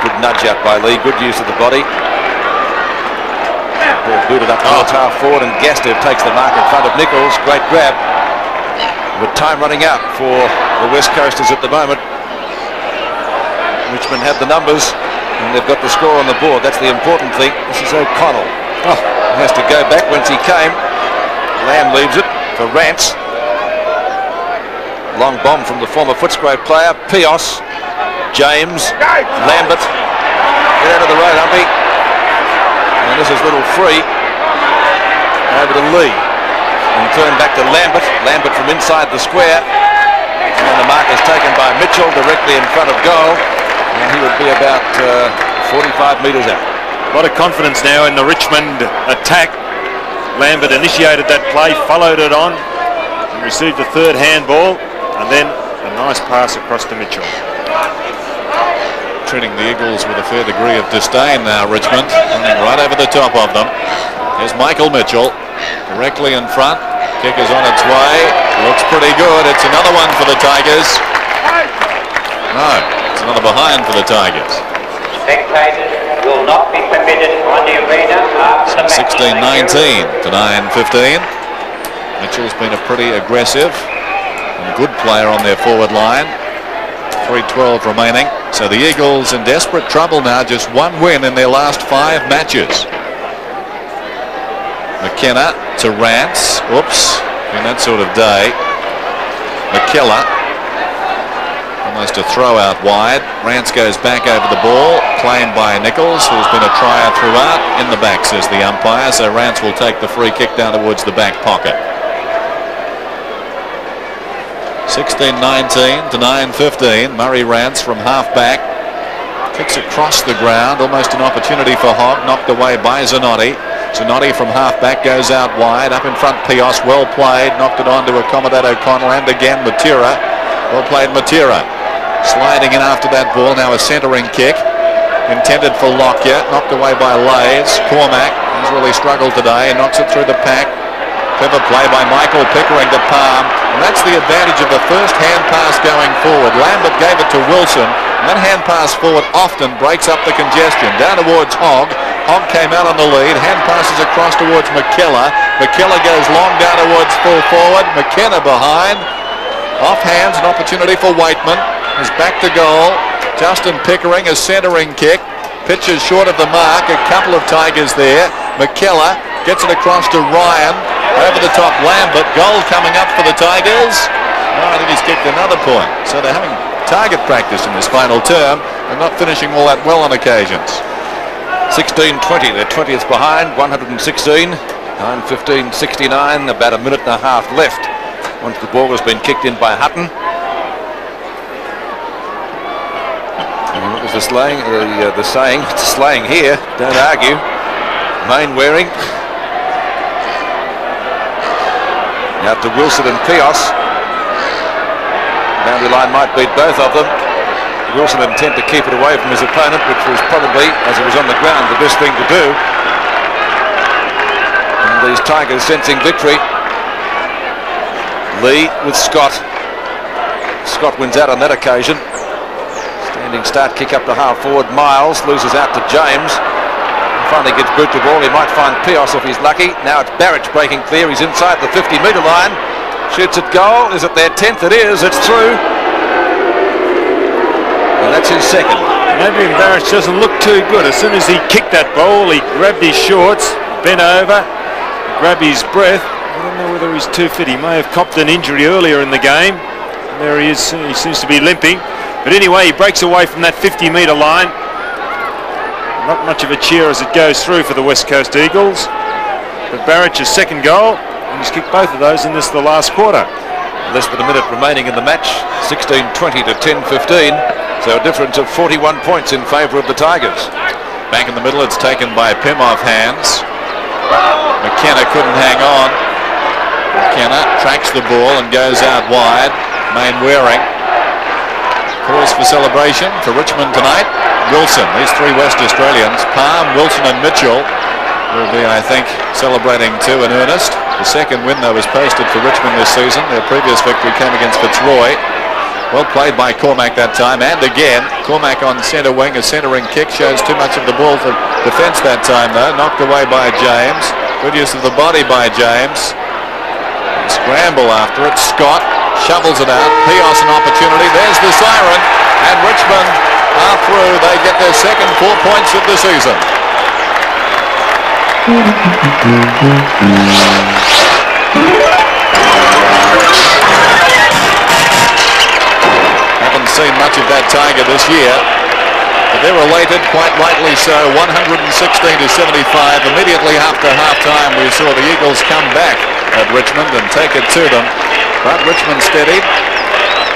Good nudge out by Lee, good use of the body. Ball booted up towards half forward, and Gastev takes the mark in front of Nichols. Great grab. With time running out for the West Coasters at the moment. Richmond have the numbers, and they've got the score on the board. That's the important thing. This is O'Connell. He has to go back whence he came. Lamb leaves it for Rance. Long bomb from the former Footscray player. Peos. James. Lambert. Get out of the road, Humpy. And this is little free. Over to Lee. and turned back to Lambert. Lambert from inside the square. And the mark is taken by Mitchell directly in front of goal. And he would be about 45 metres out. A lot of confidence now in the Richmond attack. Lambert initiated that play, followed it on, and received a third handball, and then a nice pass across to Mitchell. Treating the Eagles with a fair degree of disdain now, Richmond, running right over the top of them. Here's Michael Mitchell, directly in front. Kick is on its way. Looks pretty good. It's another one for the Tigers. No, it's another behind for the Tigers. Spectators will not be permitted on the arena after the match. 16-19 to 9-15. Mitchell's been a pretty aggressive and good player on their forward line. 3:12 remaining. So the Eagles in desperate trouble now. Just one win in their last 5 matches. McKenna to Rance. Oops, in that sort of day. McKellar. Almost a throw out wide. Rance goes back over the ball. Claimed by Nichols, who's been a trier throughout. In the back, says the umpire. So Rance will take the free kick down towards the back pocket. 16-19 to 9-15. Murray Rance from half back. Kicks across the ground. Almost an opportunity for Hogg. Knocked away by Zanotti. Zanotti from half back goes out wide. Up in front, Peos. Well played. Knocked it on to accommodate O'Connell. And again, Matera. Well played, Matera. Sliding in after that ball. Now a centering kick. Intended for Lockyer. Knocked away by Lays. Cormac. He's really struggled today. Knocks it through the pack. Clever play by Michael Pickering to Palm, and that's the advantage of the first hand pass going forward. Lambert gave it to Wilson, and that hand pass forward often breaks up the congestion. Down towards Hogg. Hogg came out on the lead. Hand passes across towards McKellar. McKellar goes long down towards full forward. McKenna behind. Off hands, an opportunity for Weightman. He's back to goal. Justin Pickering, a centering kick. Pitches short of the mark. A couple of Tigers there. McKellar gets it across to Ryan. Over the top, Lambert. Goal coming up for the Tigers. Oh, I think he's kicked another point. So they're having target practice in this final term and not finishing all that well on occasions. 16-20. They're 20th behind. 116. 9-15-69. About a minute and a half left. Once the ball has been kicked in by Hutton. And what was the slaying? The saying? It's slaying here. Don't argue. Mainwaring. Now to Wilson and Peos. Boundary line might beat both of them. Wilson intent to keep it away from his opponent, which was probably, as it was on the ground, the best thing to do. And these Tigers sensing victory. Lee with Scott. Scott wins out on that occasion. Standing start kick up to half forward. Miles loses out to James. Finally gets boot the ball. He might find Peos if he's lucky. Now it's Barich breaking clear. He's inside the 50-metre line. Shoots at goal. Is it their 10th? It is. It's through. And that's his second. Adrian Barich doesn't look too good. As soon as he kicked that ball, he grabbed his shorts, bent over, grabbed his breath. I don't know whether he's too fit. He may have copped an injury earlier in the game. And there he is. He seems to be limping. But anyway, he breaks away from that 50-metre line. Not much of a cheer as it goes through for the West Coast Eagles. But Barich's second goal, and he's kicked both of those in the last quarter. Less than a minute remaining in the match. 16-20 to 10-15. So a difference of 41 points in favour of the Tigers. Back in the middle, it's taken by Pym off hands. McKenna couldn't hang on. McKenna tracks the ball and goes out wide. Mainwaring. Cause for celebration for Richmond tonight. Wilson, these 3 West Australians, Palm, Wilson and Mitchell will be, I think, celebrating too in earnest. The second win, though, was posted for Richmond this season. Their previous victory came against Fitzroy. Well played by Cormac that time, and again, Cormac on centre wing. A centering kick shows too much of the ball for defence that time, though. Knocked away by James. Good use of the body by James. Scramble after it. Scott shovels it out. Peos an opportunity. There's the siren, and Richmond are through. They get their second 4 points of the season. Haven't seen much of that Tiger this year, but they're elated, quite rightly so. 116 to 75. Immediately after half time, we saw the Eagles come back at Richmond and take it to them. But Richmond steadied.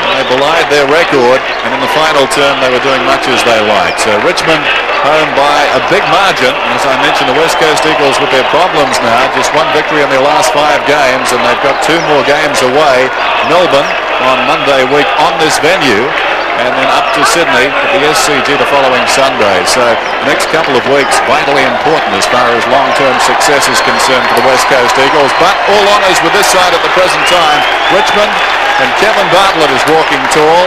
They belied their record, and in the final term they were doing much as they liked. So Richmond home by a big margin. As I mentioned, the West Coast Eagles with their problems now, just one victory in their last 5 games, and they've got 2 more games away. Melbourne on Monday week on this venue, and then up to Sydney at the SCG the following Sunday. So the next couple of weeks vitally important as far as long-term success is concerned for the West Coast Eagles. But all honours with this side at the present time. Richmond, and Kevin Bartlett is walking tall.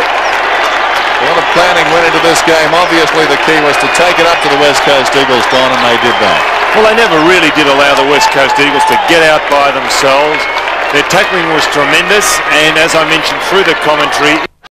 A lot of planning went into this game. Obviously the key was to take it up to the West Coast Eagles, Don, and they did that. Well, they never really did allow the West Coast Eagles to get out by themselves. Their tackling was tremendous, and as I mentioned through the commentary,